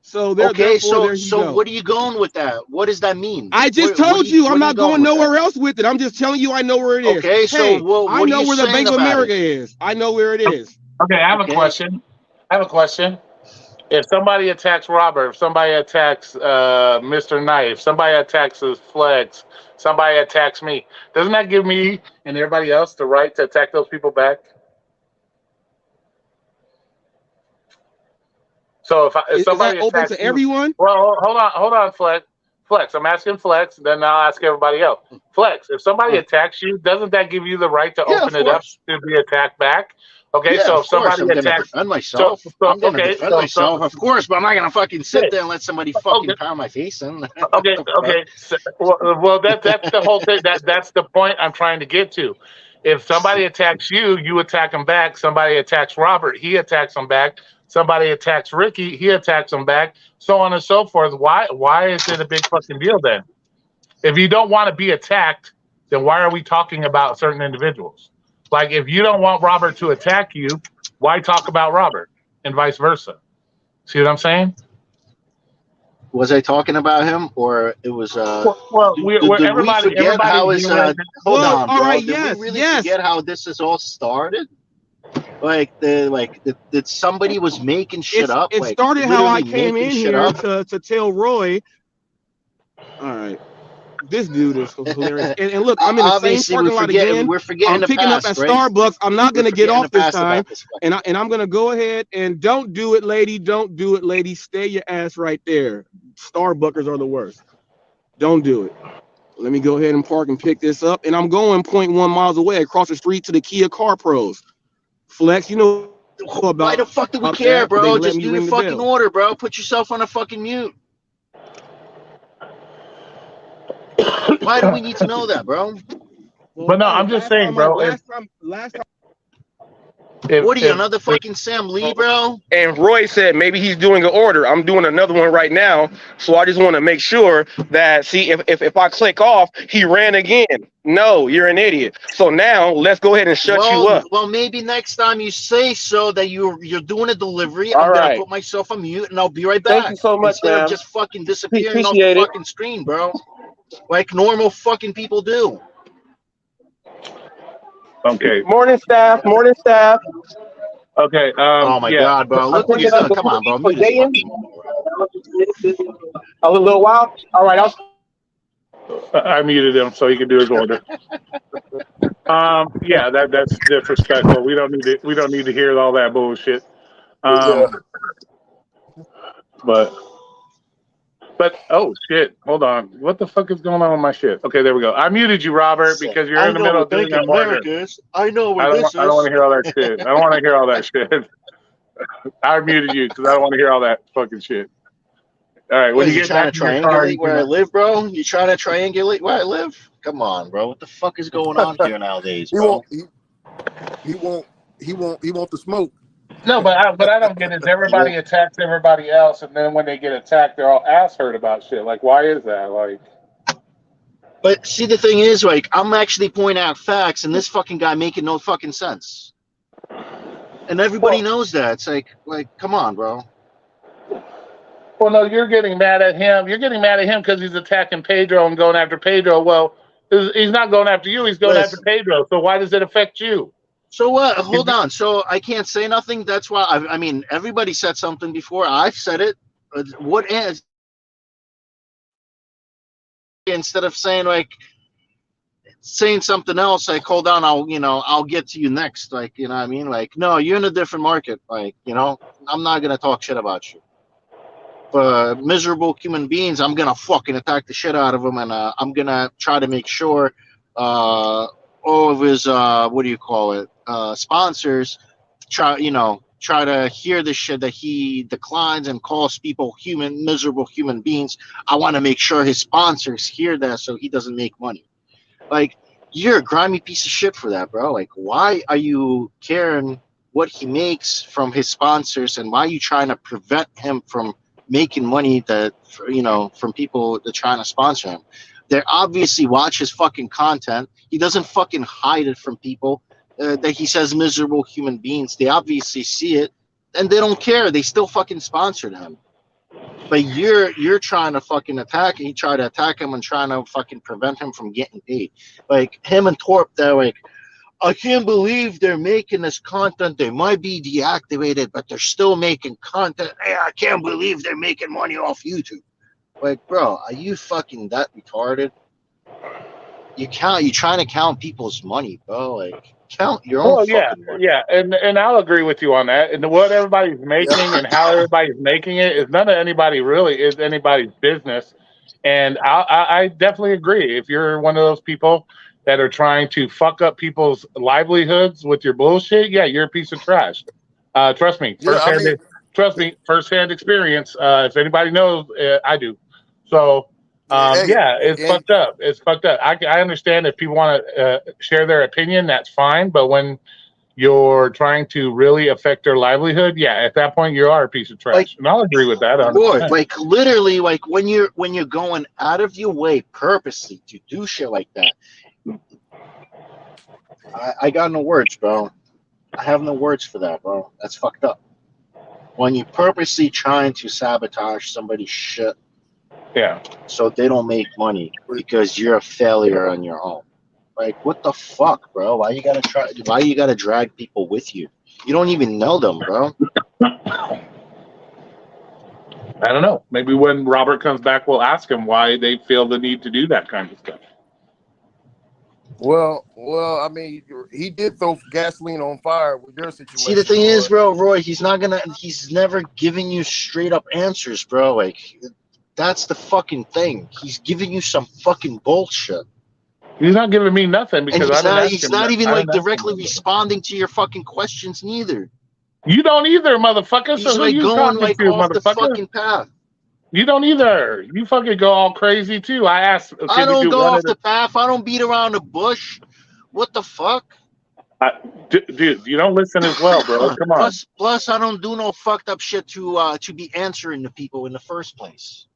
So so what are you going with that? What does that mean? I just told you I'm not going nowhere else with it. I'm just telling you I know where it is. Okay, so I know where the Bank of America is. I know where it is. Okay, I have a question. If somebody attacks Robert, if somebody attacks Mr. Knife, somebody attacks Flex, somebody attacks me, doesn't that give me and everybody else the right to attack those people back? So if somebody is that open to everyone? Well, hold on, Flex. I'm asking Flex, then I'll ask everybody else. Flex, if somebody attacks you, doesn't that give you the right to open it up to be attacked back? Okay, so if somebody attacks, defend myself. I'm gonna defend myself, of course, but I'm not gonna fucking sit there and let somebody fucking pound my face in. Okay. So, well, that's the whole thing. That's the point I'm trying to get to. If somebody attacks you, you attack them back. Somebody attacks Robert, he attacks them back. Somebody attacks Ricky, he attacks them back, so on and so forth. Why is it a big fucking deal then? If you don't want to be attacked, then why are we talking about certain individuals? Like, if you don't want Robert to attack you, why talk about Robert and vice versa? See what I'm saying? Was I talking about him, or it was? Everybody. How is? Hold on, bro. All right. Did we really forget how this is all started? That somebody was making shit up. It started how I came in here to tell Roy. All right, this dude is hilarious. And look, I'm in the same parking lot again. We're forgetting I'm picking up at Starbucks. I'm not going to get off this time, and I'm going to go ahead and don't do it, lady. Don't do it, lady. Stay your ass right there. Starbuckers are the worst. Don't do it. Let me go ahead and park and pick this up, and I'm going 0.1 miles away across the street to the Kia Car Pros. Flex, you know about. Why the fuck do we care, bro? Just do the fucking order, bro. Put yourself on a fucking mute. Why do we need to know that, bro? But no, I'm just saying, bro. Last time. What are you, another fucking Sam Lee, bro? And Roy said maybe he's doing an order. I'm doing another one right now, so I just want to make sure that if I click off, he ran again. No, you're an idiot. So now let's go ahead and shut you up. Well, maybe next time you say so that you're doing a delivery, I'm gonna put myself on mute and I'll be right back. Thank you so much, instead of just fucking disappearing off the fucking screen, bro, like normal fucking people do. Okay. Morning, staff. Okay. Oh my God, bro! Look what you're doing. Come on, bro. A little while. All right. I muted him so he could do his order. Yeah, that's disrespectful. We don't need to hear all that bullshit. But oh shit, hold on. What the fuck is going on with my shit? Okay, there we go. I muted you, Robert, because you're in the middle of doing an order. I know where this is. I don't want to hear all that shit. I don't want to hear all that shit. I muted you because I don't want to hear all that fucking shit. All right, when you get trying to triangulate where I live, bro? You trying to triangulate where I live? come on, bro. What the fuck is going on here nowadays, bro? He won't the smoke. No, but I don't get it. Everybody attacks everybody else, and then when they get attacked, they're all ass hurt about shit. Like, why is that? Like, but see, the thing is, like, I'm actually pointing out facts, and this fucking guy making no fucking sense, and everybody knows that. It's like, come on, bro. Well, no, you're getting mad at him. You're getting mad at him because he's attacking Pedro and going after Pedro. Well, he's not going after you. He's going after Pedro. So why does it affect you? So what? Hold on. So I can't say nothing. That's why. I mean, everybody said something before. I've said it. What is? Instead of saying something else, like, hold on, I'll get to you next. Like, you know what I mean? Like, no, you're in a different market. Like, I'm not gonna talk shit about you. But miserable human beings, I'm gonna fucking attack the shit out of them, and I'm gonna try to make sure all of his sponsors try to hear the shit that he declines and calls people miserable human beings. I want to make sure his sponsors hear that so he doesn't make money. Like, you're a grimy piece of shit for that, bro. Like, why are you caring what he makes from his sponsors, and why are you trying to prevent him from making money from people that are trying to sponsor him? They obviously watch his fucking content. He doesn't fucking hide it from people that he says miserable human beings. They obviously see it, and they don't care. They still fucking sponsored him. But you're trying to fucking attack. He tried to attack him and trying to fucking prevent him from getting paid. Like, him and Torp, they're like, I can't believe they're making this content. They might be deactivated, but they're still making content. Hey, I can't believe they're making money off YouTube. Like, bro, are you fucking that retarded? You're trying to count people's money, bro. Like, count your own fucking money. Yeah, and I'll agree with you on that. And what everybody's making and how everybody's making it is none of anybody's business. And I definitely agree. If you're one of those people that are trying to fuck up people's livelihoods with your bullshit, yeah, you're a piece of trash. Trust me, firsthand experience. If anybody knows, I do. So, it's fucked up. It's fucked up. I understand if people want to share their opinion, that's fine. But when you're trying to really affect their livelihood, yeah, at that point you are a piece of trash. And I'll agree with that. Boy, like, literally, like, when you're going out of your way purposely to do shit like that, I got no words, bro. I have no words for that, bro. That's fucked up. When you purposely trying to sabotage somebody's shit, so they don't make money because you're a failure on your own. Like, what the fuck, bro? Why you gotta drag people with you? You don't even know them, bro. I don't know. Maybe when Robert comes back, we'll ask him why they feel the need to do that kind of stuff. Well, I mean, he did throw gasoline on fire with your situation. See, the thing is, bro, Roy, he's never giving you straight up answers, bro. Like, that's the fucking thing. He's giving you some fucking bullshit. He's not giving me nothing because he's not even like directly responding to your fucking questions neither. You don't either, motherfucker. He's like going like off the fucking path. You don't either. You fucking go all crazy too. I asked. I don't go off the path. I don't beat around the bush. What the fuck? Dude, you don't listen as well, bro. Come on. Plus, I don't do no fucked up shit to be answering to people in the first place.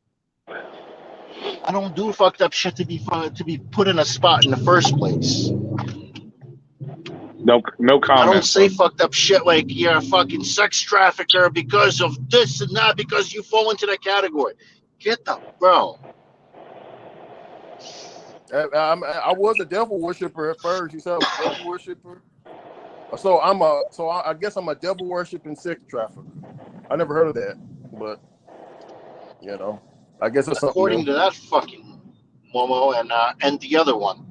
I don't do fucked up shit to be put in a spot in the first place. No comment. I don't say fucked up shit like you're a fucking sex trafficker because of this and that, because you fall into that category. Get the bro. I was a devil worshiper at first. You said I was a devil worshiper. So I guess I'm a devil worshiping sex trafficker. I never heard of that, but I guess it's according to that fucking Momo and the other one.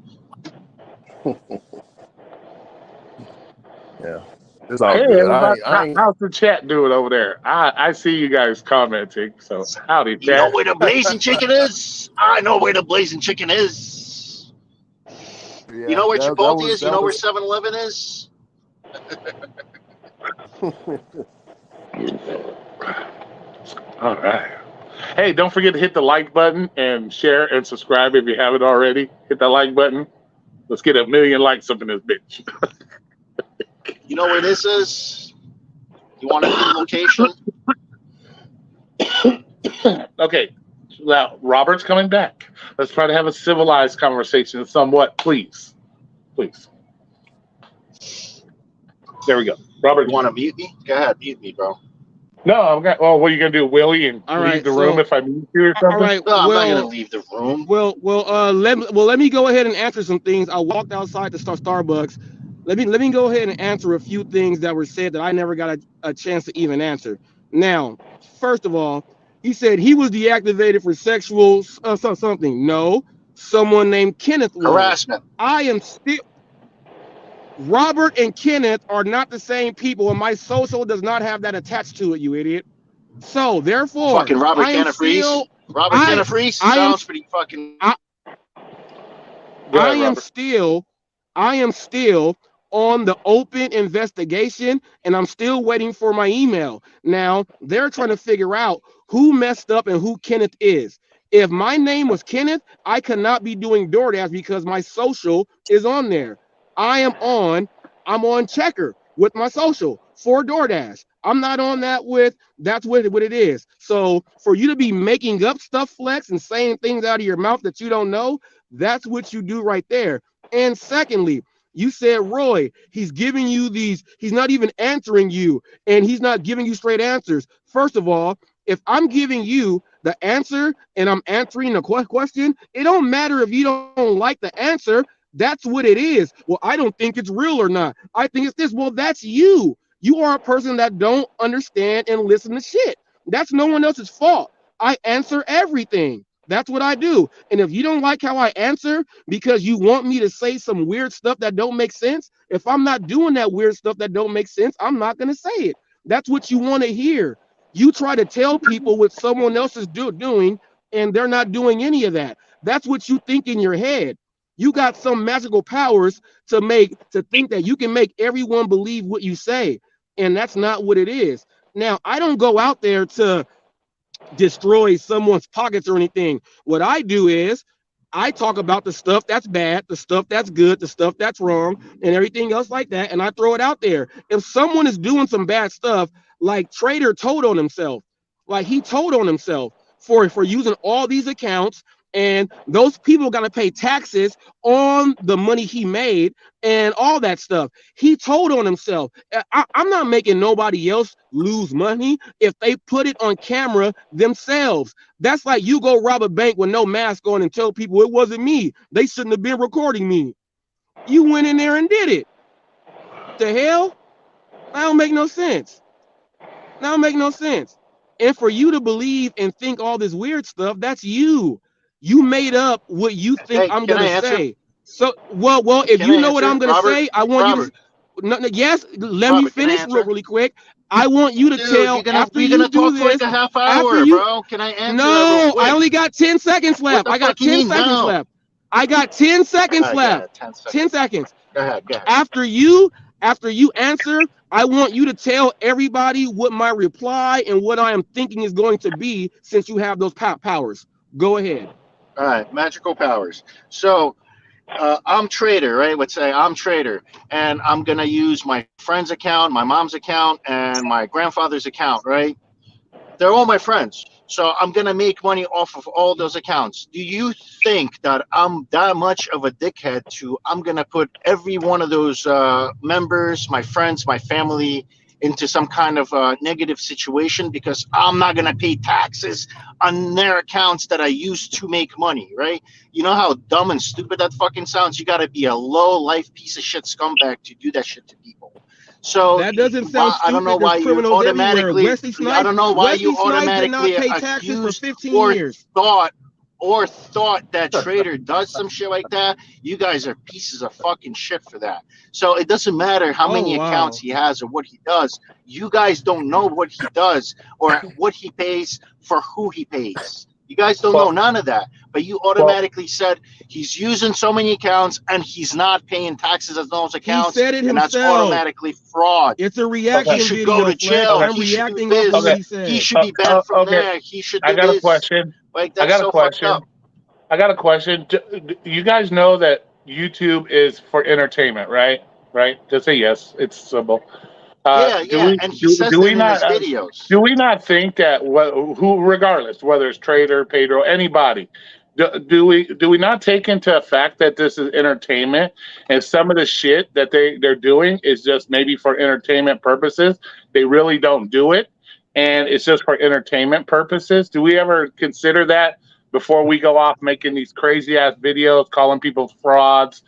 Yeah. It's all good. How's the chat doing over there? I see you guys commenting. So howdy, chat. You know where the blazing chicken is? I know where the blazing chicken is. Yeah, you know where Chipotle is? You know where 7-Eleven is? All right. Hey, don't forget to hit the like button and share and subscribe if you haven't already. Hit that like button. Let's get 1 million likes up in this bitch. You know where this is? You want a new location? Okay. Now, Robert's coming back. Let's try to have a civilized conversation somewhat, please. Please. There we go. Robert. You want to mute me? Go ahead, mute me, bro. No, I'm gonna. Oh, what are you gonna do, Willie, and leave the room if I mute you or something? All right. No, I'm not gonna leave the room. Let me go ahead and answer some things. I walked outside to Starbucks. Let me go ahead and answer a few things that were said that I never got a chance to even answer. Now, first of all, he said he was deactivated for sexual something. No, someone named Kenneth was. Harassment. I am still. Robert and Kenneth are not the same people, and my social does not have that attached to it, you idiot. So, therefore, fucking Robert Kenneth Reese. Robert Kenneth Reese sounds pretty fucking. I am still on the open investigation, and I'm still waiting for my email. Now, they're trying to figure out who messed up and who Kenneth is. If my name was Kenneth, I could not be doing DoorDash because my social is on there. I'm on Checker with my social for DoorDash. I'm not on that that's what it is. So for you to be making up stuff, Flex, and saying things out of your mouth that you don't know, that's what you do right there. And secondly, you said, Roy, he's giving you he's not even answering you, and he's not giving you straight answers. First of all, if I'm giving you the answer and I'm answering the question, it don't matter if you don't like the answer. That's what it is. Well, I don't think it's real or not. I think it's this. Well, that's you. You are a person that don't understand and listen to shit. That's no one else's fault. I answer everything. That's what I do. And if you don't like how I answer because you want me to say some weird stuff that don't make sense, if I'm not doing that weird stuff that don't make sense, I'm not going to say it. That's what you want to hear. You try to tell people what someone else is doing, and they're not doing any of that. That's what you think in your head. You got some magical powers to think that you can make everyone believe what you say, and that's not what it is. Now, I don't go out there to destroy someone's pockets or anything. What I do is I talk about the stuff that's bad, the stuff that's good, the stuff that's wrong, and everything else like that, and I throw it out there. If someone is doing some bad stuff, like Trader told on himself, like he told on himself for using all these accounts, and those people got to pay taxes on the money he made and all that stuff. He told on himself. I'm not making nobody else lose money if they put it on camera themselves. That's like you go rob a bank with no mask on and tell people it wasn't me. They shouldn't have been recording me. You went in there and did it. The hell? That don't make no sense. That don't make no sense. And for you to believe and think all this weird stuff, that's you. You made up what you think I'm going to say. So, well, if you know what I'm going to say, I want you to, yes, let me finish really quick. I want you to tell after you do this. For like a half hour, bro. Can I answer? No, I only got 10 seconds left. I got 10 seconds left. I got 10 seconds left. 10 seconds. Go ahead. After you answer, I want you to tell everybody what my reply and what I am thinking is going to be since you have those powers. Go ahead. All right, magical powers. So I'm Trader, right? Let's say I'm Trader, and I'm going to use my friend's account, my mom's account, and my grandfather's account, right? They're all my friends. So I'm going to make money off of all those accounts. Do you think that I'm that much of a dickhead I'm going to put every one of those members, my friends, my family, into some kind of negative situation because I'm not going to pay taxes on their accounts that I used to make money, right? You know how dumb and stupid that fucking sounds? You got to be a low-life piece of shit scumbag to do that shit to people. So that doesn't sound stupid. I don't know why you automatically. I don't know why you automatically accused or thought that Trader does some shit like that. You guys are pieces of fucking shit for that. So it doesn't matter how many accounts he has or what he does. You guys don't know what he does or what he pays for who he pays. You guys don't know none of that, but you automatically said he's using so many accounts and he's not paying taxes on those accounts. He said it himself. And that's automatically fraud. It's a reaction He should video. go to jail. I'm reacting off of what he said. He should be banned from there. He should do I got this. a question. Like, that's so fucked up. I got a question. You guys know that YouTube is for entertainment, right? Right? Just say yes. It's simple. And he says that in his videos. Do we not think that who, regardless, whether it's Trader, Pedro, anybody, do we not take into effect that this is entertainment and some of the shit that they're doing is just maybe for entertainment purposes? They really don't do it, and it's just for entertainment purposes. Do we ever consider that before we go off making these crazy ass videos, calling people frauds?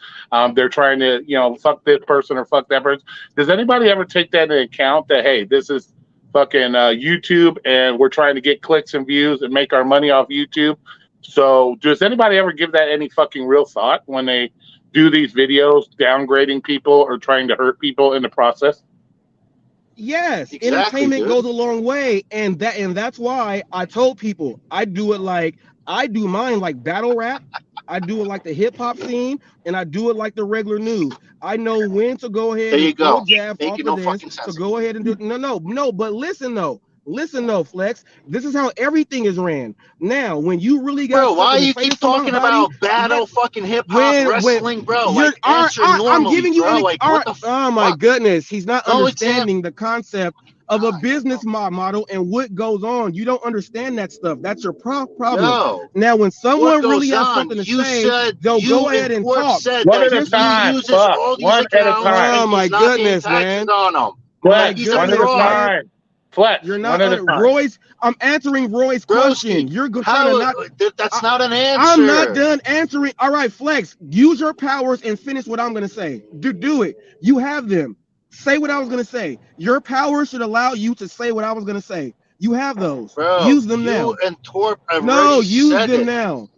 They're trying to, fuck this person or fuck that person. Does anybody ever take that into account that, hey, this is fucking YouTube and we're trying to get clicks and views and make our money off YouTube? So does anybody ever give that any fucking real thought when they do these videos, downgrading people or trying to hurt people in the process? Yes, exactly, entertainment goes a long way, and that's why I told people I do mine like battle rap, I do it like the hip hop scene, and I do it like the regular news. I know when to go ahead and go jab off of this. So go ahead and do it. No. But listen though, Flex. This is how everything is ran. Now, when you really got why you keep talking about battle fucking hip hop wrestling, bro? I'm giving you oh my goodness, he's not understanding the concept of a business model and what goes on. You don't understand that stuff. That's your problem. No. Now, when someone really has something to say, they'll go ahead and talk. One at a time. One at a time. Oh my goodness, man. Flex, one at a time. Flex, you're not Roy's. I'm answering Roy's question. You're trying to that's not an answer. I'm not done answering. All right, Flex, use your powers and finish what I'm gonna say. Do it. You have them. Say what I was gonna say. Your powers should allow you to say what I was gonna say. You have those. Bro, use them now. And Torp use them now.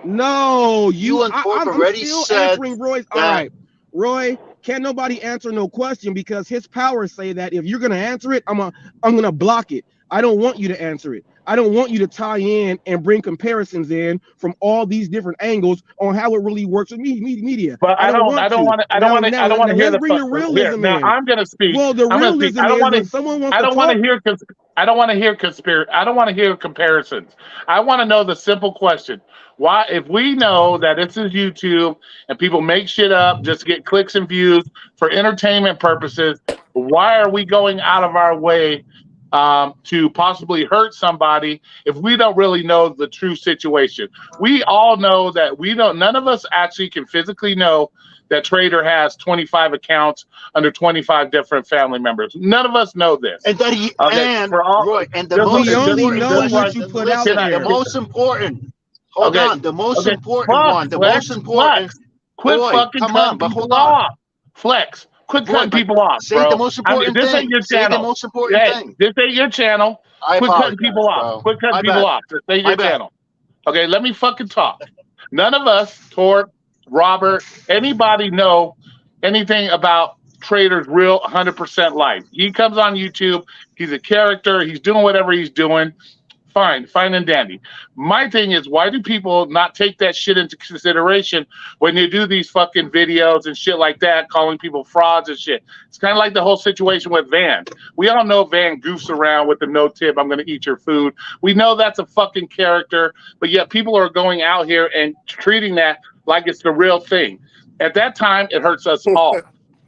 No, you and Torp already still said answering Roy's. All right, Roy. Can't nobody answer no question because his powers say that if you're gonna answer it, I'm gonna block it. I don't want you to answer it. I don't want you to tie in and bring comparisons in from all these different angles on how it really works with media. But I don't want to hear the realism. Now I'm gonna speak. Well, the realism I don't want to hear comparisons. I want to know the simple question. Why, if we know that this is YouTube and people make shit up just to get clicks and views for entertainment purposes, why are we going out of our way to possibly hurt somebody if we don't really know the true situation? We all know that none of us actually can physically know that Trader has 25 accounts under 25 different family members. None of us know this. And that he Roy, and the most important. Hold on, the most important one. The most important. Quit fucking cutting people off. Flex. Quit cutting people off, bro. Say the most important thing. This ain't your channel. The most important thing. This ain't your channel. Quit cutting people off. Quit cutting people off. This ain't your channel. Okay, let me fucking talk. None of us, Torp, Robert, anybody know anything about Trader's real 100% life. He comes on YouTube. He's a character. He's doing whatever he's doing. Fine and dandy. My thing is, why do people not take that shit into consideration when you do these fucking videos and shit like that, calling people frauds and shit? It's kind of like the whole situation with Van. We all know Van goofs around with the no tip, I'm going to eat your food. We know that's a fucking character, but yet people are going out here and treating that like it's the real thing. At that time, it hurts us all.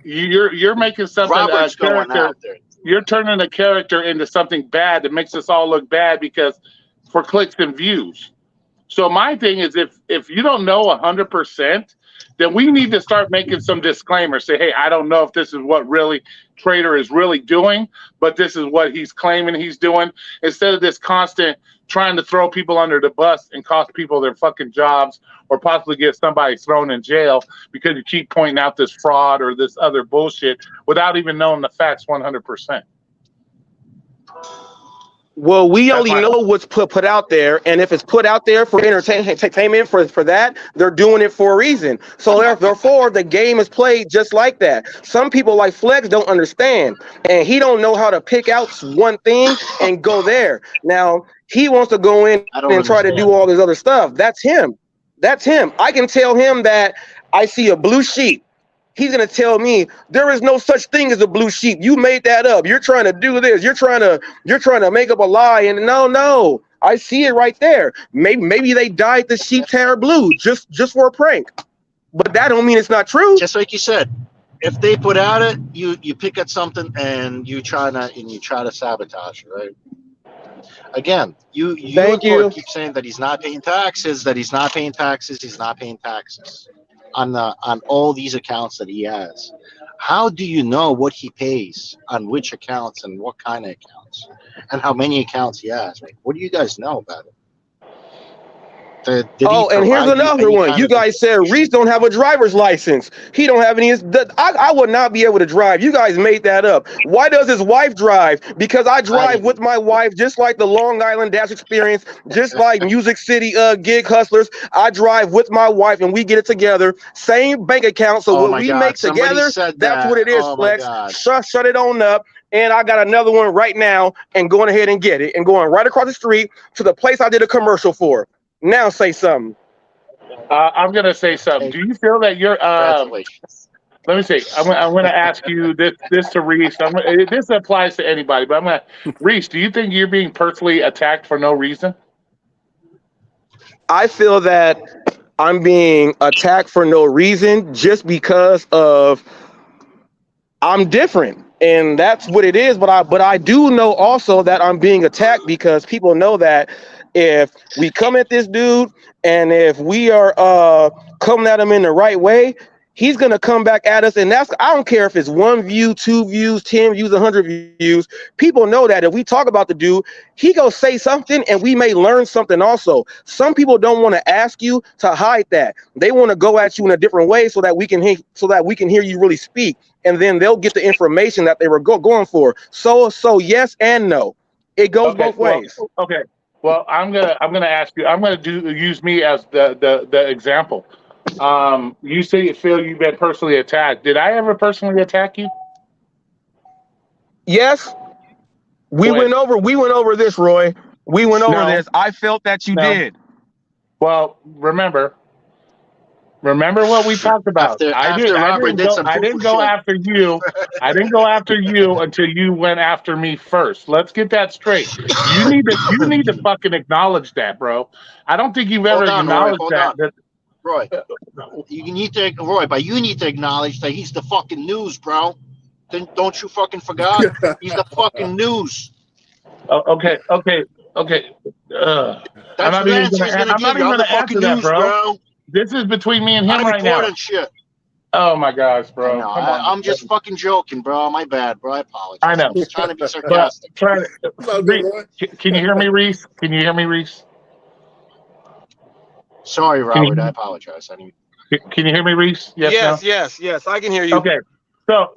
You're making something Robert's going out there. You're turning a character into something bad that makes us all look bad because for clicks and views. So my thing is, if you don't know 100%, then we need to start making some disclaimers. Say, hey, I don't know if this is what really Trader is really doing, but this is what he's claiming he's doing. Instead of this constant trying to throw people under the bus and cost people their fucking jobs or possibly get somebody thrown in jail because you keep pointing out this fraud or this other bullshit without even knowing the facts 100%. Well, we only know what's put out there, and if it's put out there for entertainment for that, they're doing it for a reason. So therefore, the game is played just like that. Some people like Flex don't understand, and he don't know how to pick out one thing and go there. Now he wants to go in and try to do all this other stuff. That's him. That's him. I can tell him that I see a blue sheep. He's gonna tell me there is no such thing as a blue sheep. You made that up. You're trying to do this. You're trying to make up a lie. And no, I see it right there. Maybe they dyed the sheep's hair blue just for a prank, but that don't mean it's not true. Just like you said, if they put out it, you pick at something and you try to sabotage it, right? Again, you keep saying that he's not paying taxes. On all these accounts that he has. How do you know what he pays on which accounts and what kind of accounts and how many accounts he has? Like, what do you guys know about it? And here's another one. You guys said Reese don't have a driver's license. He don't have any. I would not be able to drive. You guys made that up. Why does his wife drive? Because I drive with my wife, just like the Long Island Dash Experience, just like Music City Gig Hustlers. I drive with my wife and we get it together. Same bank account. So what we make together, that's what it is, Flex. Shut it on up. And I got another one right now and going ahead and get it and going right across the street to the place I did a commercial for. Now say something. I'm gonna say something. Do you feel that you're? Let me see. I'm gonna ask you this to Reese. This applies to anybody, but Reese. Do you think you're being personally attacked for no reason? I feel that I'm being attacked for no reason, just because of I'm different, and that's what it is. But I do know also that I'm being attacked because people know that. If we come at this dude and if we are coming at him in the right way, he's going to come back at us. And I don't care if it's 1 view, 2 views, 10 views, 100 views. People know that if we talk about the dude, he go say something and we may learn something also. Some people don't want to ask you to hide that. They want to go at you in a different way so that we can hear you really speak. And then they'll get the information that they were going for. So yes and no. It goes both ways. Okay. Well, I'm gonna ask you. I'm gonna use me as the example. You say you feel you've been personally attacked. Did I ever personally attack you? Yes. We went over this, Roy. We went over this. I felt that you did. Well, remember what we talked about. I didn't go after you. I didn't go after you until you went after me first. Let's get that straight. You need to fucking acknowledge that, bro. I don't think you've ever acknowledged that. Roy, you need to acknowledge that he's the fucking news, bro. Then don't you fucking forget? He's the fucking news. Okay. I'm not even gonna answer that, bro. This is between me and him right now. Shit. Oh my gosh, bro! I'm just fucking joking, bro. My bad, bro. I apologize. I know. I'm just trying to be sarcastic. Can you hear me, Reese? Can you hear me, Reese? Sorry, Robert. I apologize. Can you hear me, Reese? Yes. I can hear you. Okay.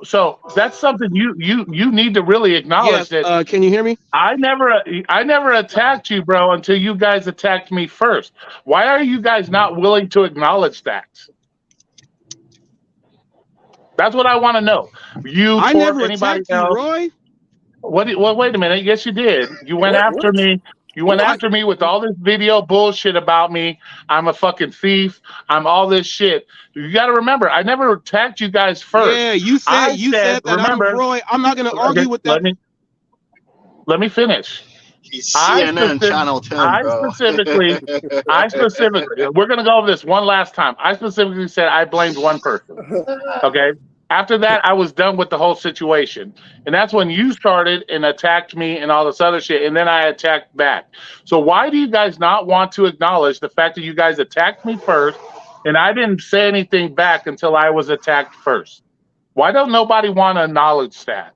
So that's something you need to really acknowledge. That can you hear me? I never attacked you, bro, until you guys attacked me first. Why are you guys not willing to acknowledge that? That's what I want to know. I never attacked you, Roy. Well, wait a minute. Yes, you did. You went after me. You went after me with all this video bullshit about me. I'm a fucking thief. I'm all this shit. You got to remember, I never attacked you guys first. Yeah, you said that. Remember, Roy, I'm not going to argue with that. Let me finish. CNN Channel 10, I specifically, we're going to go over this one last time. I specifically said I blamed one person. Okay? After that, I was done with the whole situation. And that's when you started and attacked me and all this other shit. And then I attacked back. So why do you guys not want to acknowledge the fact that you guys attacked me first and I didn't say anything back until I was attacked first? Why don't nobody want to acknowledge that?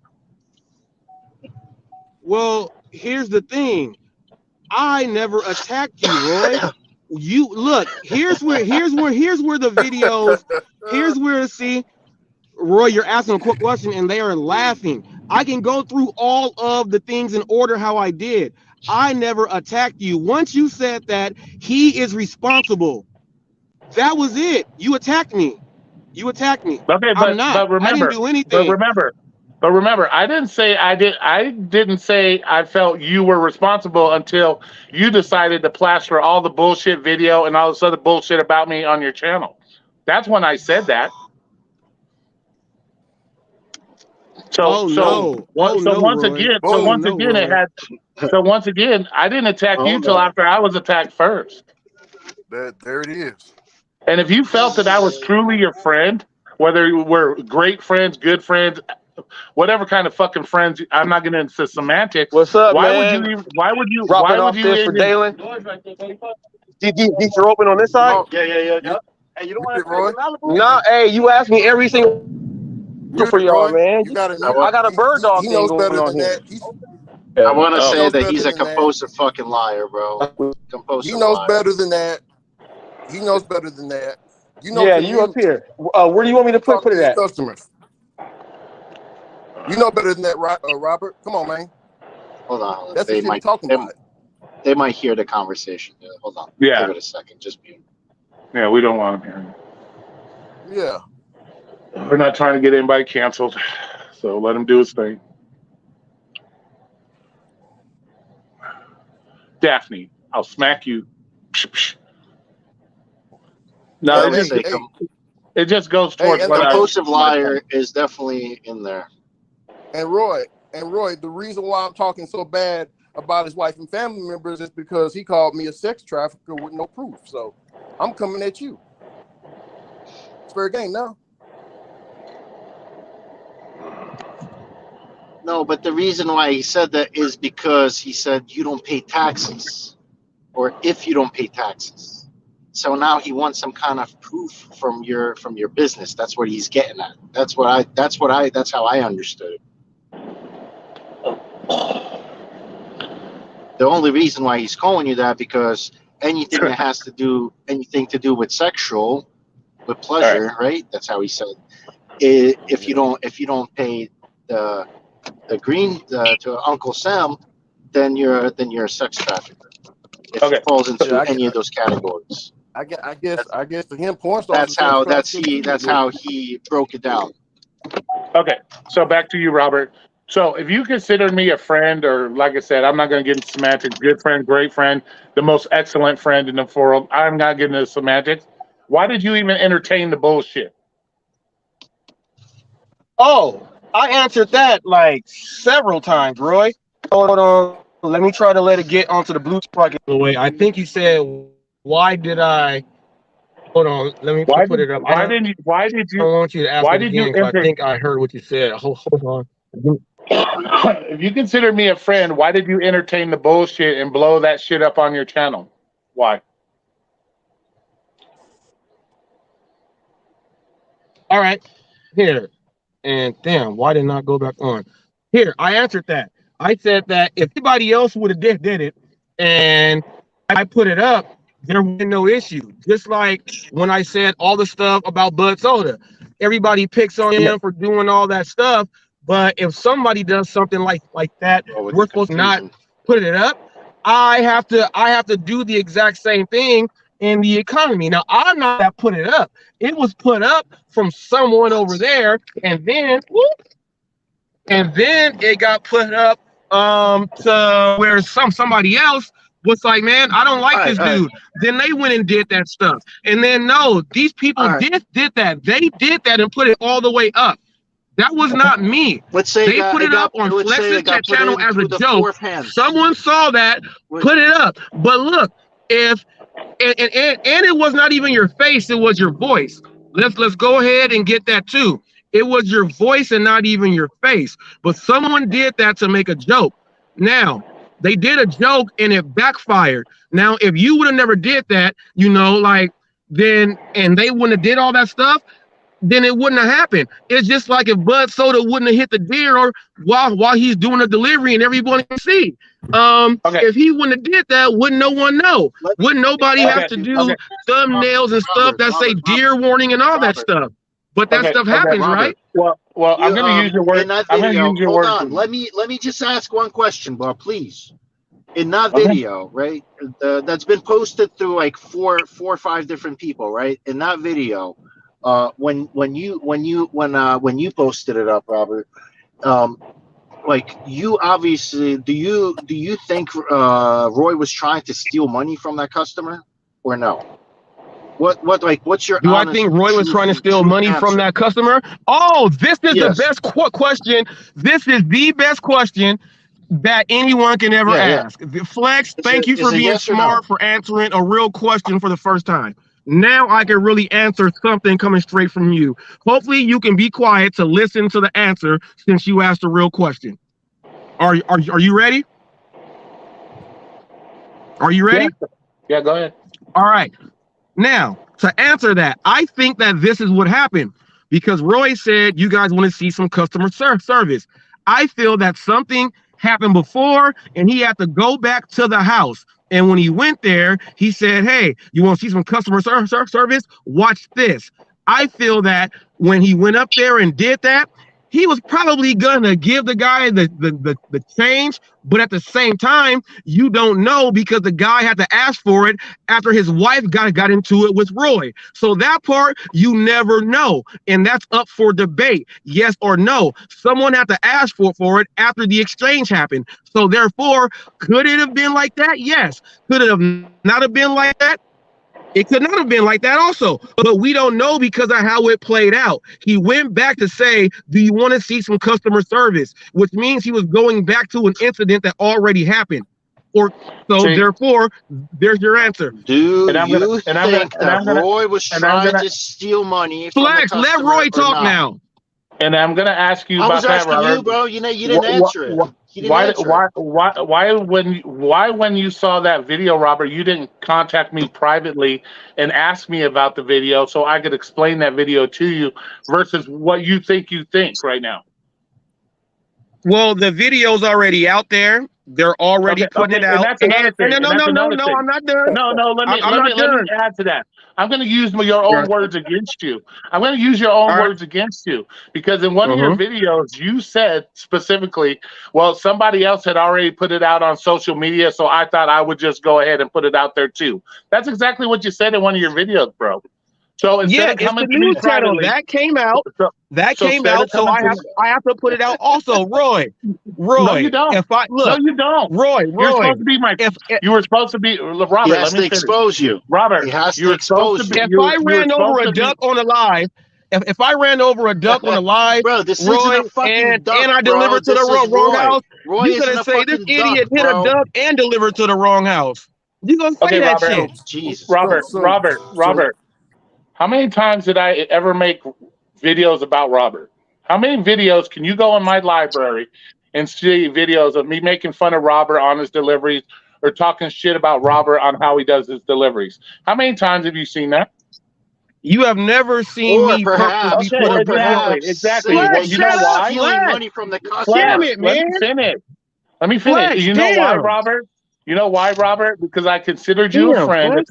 Well, here's the thing. I never attacked you, Roy. You look, here's where the videos, see, Roy, you're asking a quick question and they are laughing. I can go through all of the things in order how I did. I never attacked you. Once you said that he is responsible, that was it. You attacked me. You attacked me. Okay, I'm not. But remember, I didn't do anything. But remember, I didn't say I felt you were responsible until you decided to plaster all the bullshit video and all this other bullshit about me on your channel. That's when I said that. Once again, I didn't attack you till after I was attacked first. There it is. And if you felt that I was truly your friend, whether we're great friends, good friends, whatever kind of fucking friends, I'm not going to insist semantics. What's up, man? Why would you for Dalen? These are open on this side? Oh, yeah. Hey, you don't want to No, hey, you asked me every single for y'all, man. I got a bird dog. He knows better than that. I want to say that he's a compulsive fucking liar, bro. He knows better than that. He knows better than that. You know, you up here. Where do you want me to put it at? Customers. You know better than that, Robert. Come on, man. Hold on. That's what you're talking about. They might hear the conversation. Hold on. Yeah. Give it a second. Just mute. Yeah, we don't want them hearing. Yeah. We're not trying to get anybody canceled, so let him do his thing. Daphne, I'll smack you. No, it just goes towards what the compulsive liar is definitely in there. And Roy, the reason why I'm talking so bad about his wife and family members is because he called me a sex trafficker with no proof. So I'm coming at you. It's fair game now. No, but the reason why he said that is because he said you don't pay taxes, or if you don't pay taxes. So now he wants some kind of proof from your business. That's what he's getting at. That's how I understood it. The only reason why he's calling you that because anything that has to do with sexual, with pleasure, right? That's how he said. If you don't pay the green to Uncle Sam, then you're a sex trafficker. If it falls into any of those categories. I guess to him, porn That's stars. how he broke it down. Okay, so back to you, Robert. So if you consider me a friend, or like I said, I'm not going to get into semantics. Good friend, great friend, the most excellent friend in the world. I'm not getting into semantics. Why did you even entertain the bullshit? Oh, I answered that like several times, Roy. Hold on. Let me try to let it get onto the blue sprocket. I think you said, why did I? Hold on. Let me put it up. Why did you? I want you to ask me again. I think I heard what you said. Hold on. If you consider me a friend, why did you entertain the bullshit and blow that shit up on your channel? Why? All right. Here. And damn, why didn't I go back on? Here, I answered that. I said that if anybody else would have did it and I put it up, there would be no issue. Just like when I said all the stuff about Bud Soda. Everybody picks on him for doing all that stuff. But if somebody does something like that, we're supposed to not put it up. I have to do the exact same thing in the economy. Now I'm not that put it up. It was put up from someone over there, and then it got put up to where somebody else was like, man, I don't like this dude. Then they went and did that stuff. And then no, these people did that. They did that and put it all the way up. That was not me. Let's say they put it up on Flex's channel as a joke. Someone saw that, put it up. But look, if and it was not even your face, it was your voice. Let's go ahead and get that too. It was your voice and not even your face. But someone did that to make a joke. Now, they did a joke and it backfired. Now, if you would have never did that, then and they wouldn't have did all that stuff, then it wouldn't have happened. It's just like if Bud Soda wouldn't have hit the deer or while he's doing a delivery and everyone can see. If he wouldn't have did that, wouldn't no one know? Wouldn't nobody have to do thumbnails and stuff that say deer warning and all that stuff? But that stuff happens, right? Well, Well, I'm going to use your word. In that I'm going to video, use your hold word. on. Let me just ask one question, bro, please. In that video, right, that's been posted through like four or five different people, right? In that video, when you posted it up, Robert, like you obviously do you think Roy was trying to steal money from that customer or no? What's your do I think Roy was trying to steal money from that customer? Oh, this is the best question. This is the best question that anyone can ever ask. Flex, thank you for being smart for answering a real question for the first time. Now I can really answer something coming straight from you. Hopefully you can be quiet to listen to the answer since you asked a real question. Are you ready? Are you ready? Yeah, go ahead. All right. Now, to answer that, I think that this is what happened because Roy said you guys want to see some customer service. I feel that something happened before and he had to go back to the house. And when he went there, he said, hey, you want to see some customer service? Watch this. I feel that when he went up there and did that, he was probably gonna give the guy the change, but at the same time, you don't know because the guy had to ask for it after his wife got into it with Roy. So that part you never know, and that's up for debate, yes or no. Someone had to ask for it after the exchange happened. So therefore, could it have been like that? Yes. Could it have not have been like that? It could not have been like that also, but we don't know because of how it played out. He went back to say, do you want to see some customer service? Which means he was going back to an incident that already happened. Therefore, there's your answer. Do you think that Roy was trying to steal money from the customer? Let Roy talk now. And I'm going to ask you about that, Robert. I was asking you, bro. You didn't answer it. Why when you saw that video, Robert, you didn't contact me privately and ask me about the video so I could explain that video to you versus what you think right now? Well, the video's already out there. They're already putting it out. That's another thing. No, I'm not done. No, let me add to that. I'm going to use your own words against you. I'm going to use your own words against you because in one of your videos, you said specifically, well, somebody else had already put it out on social media, so I thought I would just go ahead and put it out there too. That's exactly what you said in one of your videos, bro. So instead of coming to me privately, that came out. So I have to put it out also, Roy. No, you don't. No, you don't. Roy. You're supposed to be you were supposed to be Robert. He has to expose you, Robert. He has to expose you. If I ran over a duck on a live, if I ran over a duck on a live, bro, this Roy, isn't a fucking duck, and I delivered to the wrong house, you're gonna say this idiot hit a duck and delivered to the wrong house. You gonna say that Robert, shit? Jesus, Robert. How many times did I ever make videos about Robert? How many videos can you go in my library and see videos of me making fun of Robert on his deliveries or talking shit about Robert on how he does his deliveries? How many times have you seen that? You have never seen me perhaps exactly. You know why? Stealing money from the customer. Damn it, man. Let me finish. You know why, Robert? You know why, Robert? Because I considered you a friend.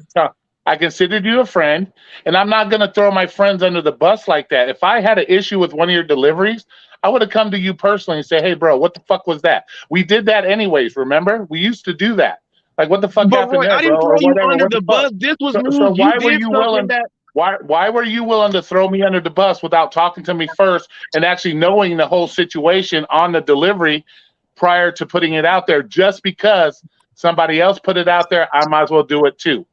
I considered you a friend, and I'm not going to throw my friends under the bus like that. If I had an issue with one of your deliveries, I would have come to you personally and say, hey, bro, what the fuck was that? We did that anyways, remember? We used to do that. Like, what the fuck happened there, I didn't throw you under the bus. This was news. So why were you willing why were you willing to throw me under the bus without talking to me first and actually knowing the whole situation on the delivery prior to putting it out there? Just because somebody else put it out there, I might as well do it too.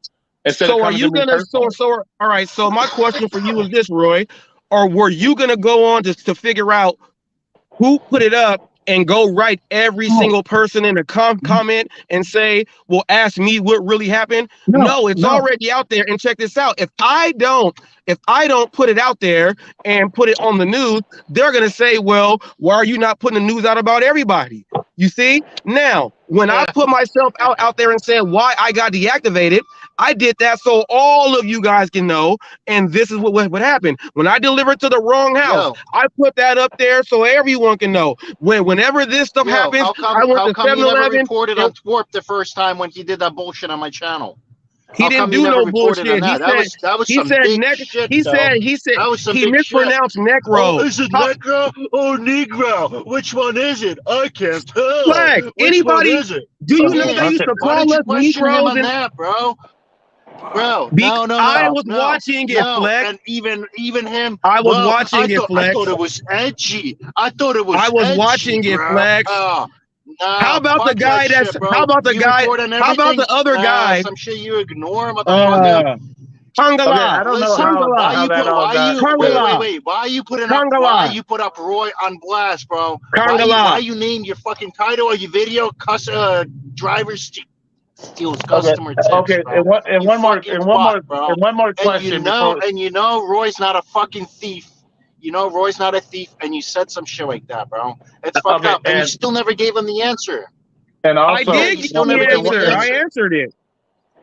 So are you gonna all right, so my question for you is this, Roy, or were you gonna go on to figure out who put it up and go write every single person in a comment and say, well, ask me what really happened? No, it's already out there. And check this out. If I don't put it out there and put it on the news, they're gonna say, well, why are you not putting the news out about everybody? You see? Now, when I put myself out there and said why I got deactivated, I did that so all of you guys can know, and this is what happened. When I delivered to the wrong house, I put that up there so everyone can know. Whenever this stuff happens, I went to 7-Eleven. You reported on Twerp the first time when he did that bullshit on my channel? He didn't do no bullshit. He mispronounced Necro. Is it Necro or Negro? Which one is it? I can't tell. Flag. Anybody? Do you know they used to call us Negroes and that, bro? Bro, I was watching it, Flex. And even him. I was watching it, Flex. I thought it was edgy. I was watching it, Flex. How about the guy that's? How about the guy? How about the other guy? Some shit you ignore, motherfucker. Tangala. I don't know why are you putting up? Why you put up Roy on blast, bro? Why you name your fucking title or your video? Drivers steals customer tips. Okay, and one more question. And you know, Roy's not a fucking thief. You know, Roy's not a thief, and you said some shit like that, bro. It's fucked up, and you still never gave him the answer. And also, I did give him the answer. I answered it.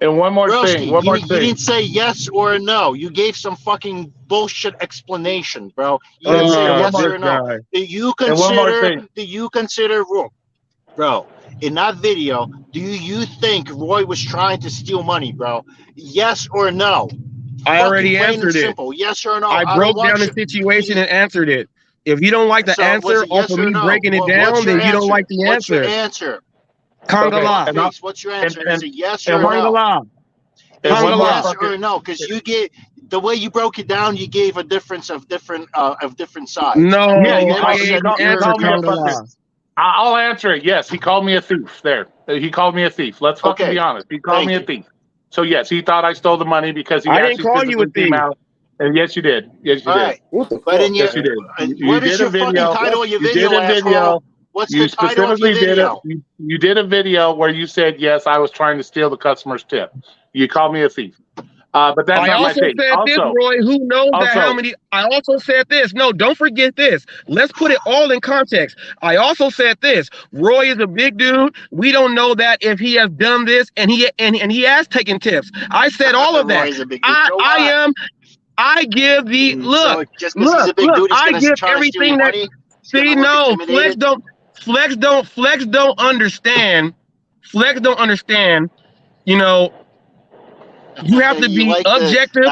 And one more thing. You didn't say yes or no. You gave some fucking bullshit explanation, bro. You didn't say yes or no. Do you consider bro? In that video, do you think Roy was trying to steal money, bro? Yes or no? I already answered it. Simple. Yes or no? I broke down the situation and answered it. If you don't like the answer off of me breaking it down, then you don't like the answer. What's your answer? Kangala. What's your answer? Is it yes or no? Yes or no? Because you get the way you broke it down, you gave a difference of different sides. No, I'll answer it. Yes, he called me a thief. There, he called me a thief. Let's fucking be honest. He called me a thief. So yes, he thought I stole the money because I didn't call you a thief. And yes, you did. Yes, you did. But in your, yes, you did. What is your fucking title of your video? What's the title of your video? You did a video where you said yes, I was trying to steal the customer's tip. You called me a thief. But that's not my thing. I also said this, Roy. Who knows how many? I also said this. No, don't forget this. Let's put it all in context. I also said this. Roy is a big dude. We don't know that if he has done this and he has taken tips. I said all of that. I give the look. I give everything that. See, no, Flex don't understand. Flex don't understand. You know. You have to be objective,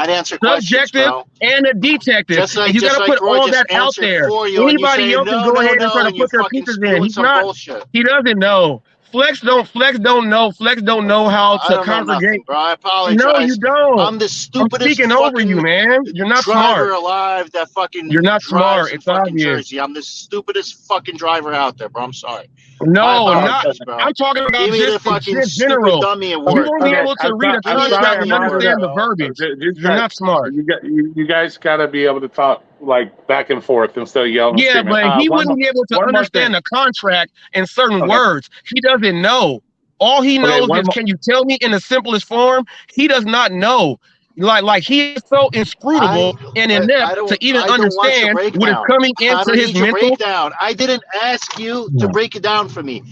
subjective, and a detective. You got to put all that out there. Anybody else can go ahead and try to put their pieces in. He's not. He doesn't know. Flex don't know. Flex don't know how to congregate. Bro, I apologize. No, you don't. I'm the stupidest. I'm speaking over you, man. You're not driver smart. Alive that fucking. You're not smart. It's obvious. Jersey. I'm the stupidest fucking driver out there, bro. I'm sorry. No, not. Bro. I'm talking about just in general. You won't be able to read a contract and understand the verbiage. You're not smart. You guys got to be able to talk like back and forth instead of yelling. Yeah, but he wouldn't be able to understand the contract in certain words. He doesn't know. All he knows is, can you tell me in the simplest form? He does not know. Like he is so inscrutable and inept to even understand what is coming into his mental. I didn't ask you to break it down for me.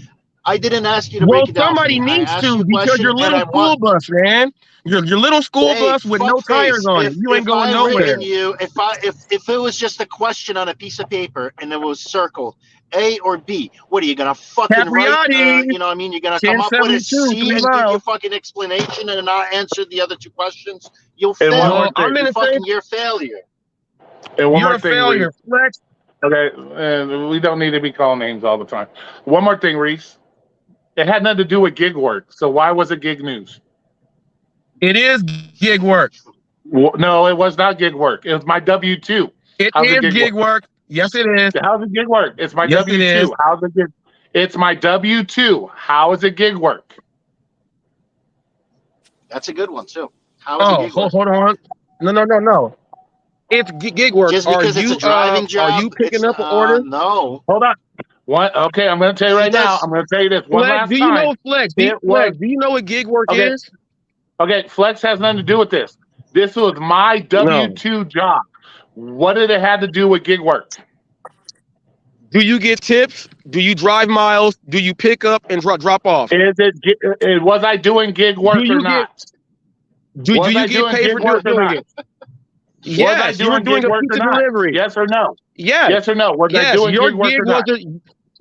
I didn't ask you to break it down. Well, somebody needs to, because your little school bus, man. Your little school bus with no tires on it. You ain't going nowhere. If it was just a question on a piece of paper and it was circled A or B, what are you gonna fucking write? You know what I mean? You're gonna come up with a C and give your fucking explanation and not answer the other two questions. You'll fail. You're a failure. And one you're more a failure, Flex. Okay, we don't need to be calling names all the time. One more thing, Reese. It had nothing to do with gig work. So why was it gig news? It is gig work. Well, no, it was not gig work. It was my W-2. It is gig work. Yes, it is. How's it gig work? It's my W-2. How's it gig? It's my W-2. How is it gig work? That's a good one too. How is it gig work? Hold on. No. It's gig work. Just because it's a driving job. Are you picking up an order? No. Hold on. What? Okay, I'm going to tell you right now. I'm going to tell you this one last time. Do you know Flex? Do you know what gig work is? Okay, Flex has nothing to do with this. This was my W-2 job. What did it have to do with gig work? Do you get tips? Do you drive miles? Do you pick up and drop off? Was I doing gig work or not? Do you get paid for doing it? Yes, you were doing a pizza delivery. Yes or no? Yes. Yes or no? Was I doing gig work or not?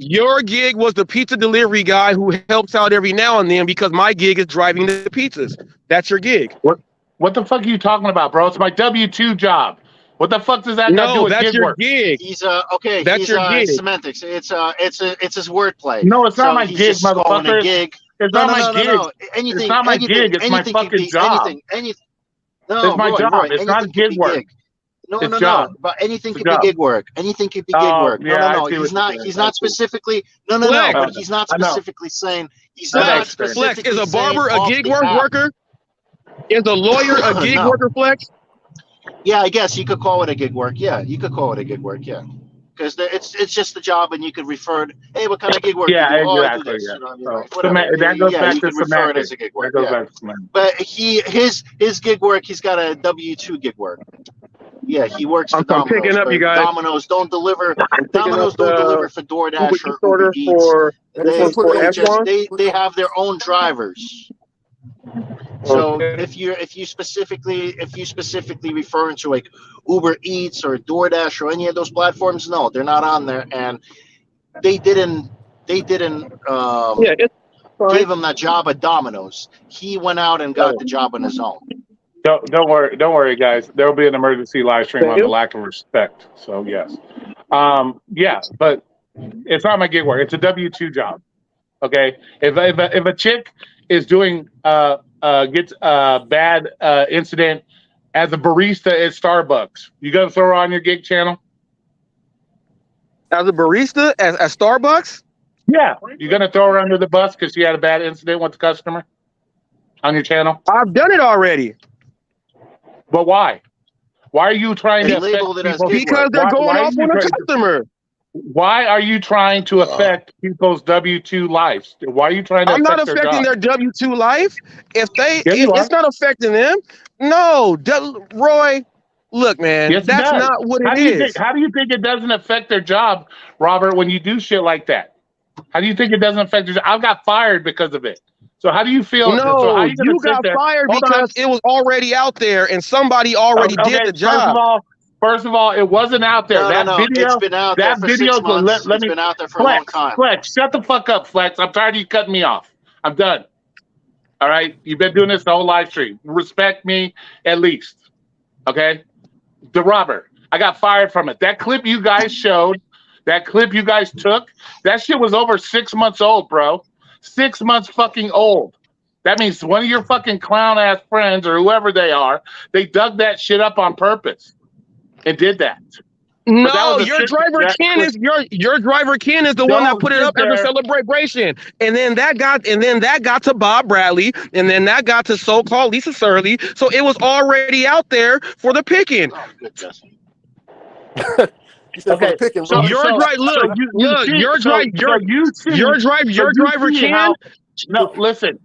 Your gig was the pizza delivery guy who helps out every now and then, because my gig is driving the pizzas. That's your gig. What the fuck are you talking about, bro? It's my W-2 job. What the fuck does that got to do with that's gig your work? gig. He's okay. That's your gig. Semantics. It's his wordplay. No, it's not So my he's gig, just calling motherfucker. a gig. It's No, not no, my no, gig. no, no. Anything. It's not my anything, gig. It's my anything could fucking be job. anything. No, It's my Roy, job. Roy, It's anything not could gig be work. gig. No, It's no, job. no. But anything It's could be job. gig work. Anything could be gig Oh, work. No, yeah, I no, see no. what He's you're not. saying. He's not specifically. No, no, no. Flex. But he's not I know. specifically saying. He's I not know. specifically Flex, is a saying barber a off gig the work app. worker? Is a lawyer a gig No. worker, Flex? Yeah, I guess you could call it a gig work. Yeah, you could call it a gig work. Yeah, because it's just a job, and you could refer to, hey, what kind of gig work Yeah, you do? Oh, I do exactly. this. Yeah. You know, So, like, whatever. that goes Yeah, back you to could refer it semantics. as a gig work. That goes Yeah. back to semantics. But his gig work, he's got a W-2 gig work. Yeah, he works for I'm Domino's. picking up, but you guys. Domino's don't deliver. I'm picking Domino's up don't the deliver for DoorDash Uber or Eats order Uber Eats. for this one's for Echelon. They have their own drivers. So Okay. if you specifically referring to like Uber Eats or DoorDash or any of those platforms, no, they're not on there, and they didn't Yeah, it's fine. give him that job at Domino's. He went out and got the job on his own. Don't worry, guys. There will be an emergency live stream on the lack of respect. So yes, yeah, but it's not my gig work. It's a W-2 job. Okay, if a chick is doing gets a bad incident as a barista at Starbucks, you gonna throw her on your gig channel? As a barista at Starbucks? Yeah, you're gonna throw her under the bus because she had a bad incident with the customer on your channel? I've done it already. But why? Why are you trying They to labeled affect it as people? gig Because they're going off on a customer. Why are you trying to affect people's W-2 lives? Why are you trying to I'm not affect affecting their their W-2 life. If they, Yeah, you it's are. not affecting them. No, Roy, look, man, Yes, it that's does. not what How it do you is. think, how do you think it doesn't affect their job, Robert, when you do shit like that? How do you think it doesn't affect your job? I got fired because of it. So how do you feel? So No, how you gonna you sit got there? fired Hold on. because it was already out there and somebody already did the job. First of all, it wasn't out there. No, Video, it's been out there for 6 months. It's been out there for a long time. Flex, shut the fuck up, Flex. I'm tired of you cutting me off. I'm done. All right? You've been doing this the whole live stream. Respect me at least. Okay? The Robert, I got fired from it. That clip you guys showed, that clip you guys took, that shit was over 6 months old, bro. 6 months fucking old. That means one of your fucking clown ass friends or whoever they are, they dug that shit up on purpose and did that. No, your driver Ken is your driver Ken is the one that put it up as a celebration, and then that got to Bob Bradley, and then that got to so-called Lisa Surley. So it was already out there for the picking. Oh, goodness. Okay, so your driver Ken. No, listen,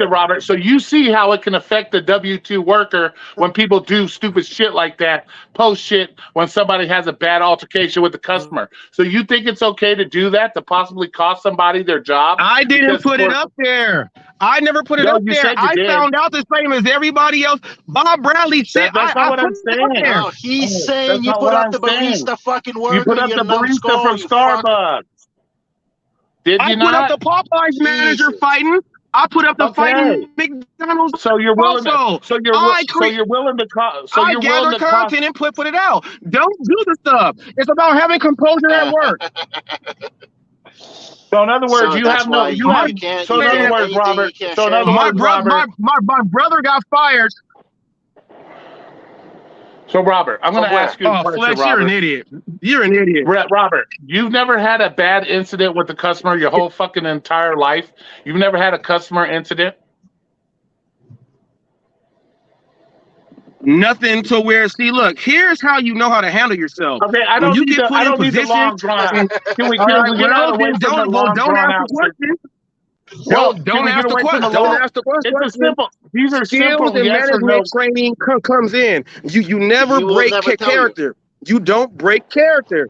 Robert. So you see how it can affect the W-2 worker when people do stupid shit like that, post shit when somebody has a bad altercation with the customer. So you think it's okay to do that, to possibly cost somebody their job? I didn't put it up there. I never put it up there. I found out the same as everybody else. Bob Bradley said, that's not what I'm saying. No, he's saying you put up the barista fucking work. You put up the barista from Starbucks. Did you not? I put up the Popeyes manager fighting. I put up the fighting McDonald's. So you're willing also. So you're willing to I gather content and put it out. Don't do the stuff. It's about having composure at work. So in other words, you have no. You can't. So in other words, Robert. So in other words, Robert. My brother got fired. So Robert, I'm going to ask you a question, Flex, Robert. you're an idiot. You're an idiot. Robert, you've never had a bad incident with the customer your whole fucking entire life? You've never had a customer incident? Nothing to where, see, look, here's how you know how to handle yourself. Okay, I don't need the long drawn. Can we get out away from the long drawn out? Don't ask the question. Don't ask the question. It's a simple. These are skills simple and yes or no. management training comes in. You never break character. You don't break character.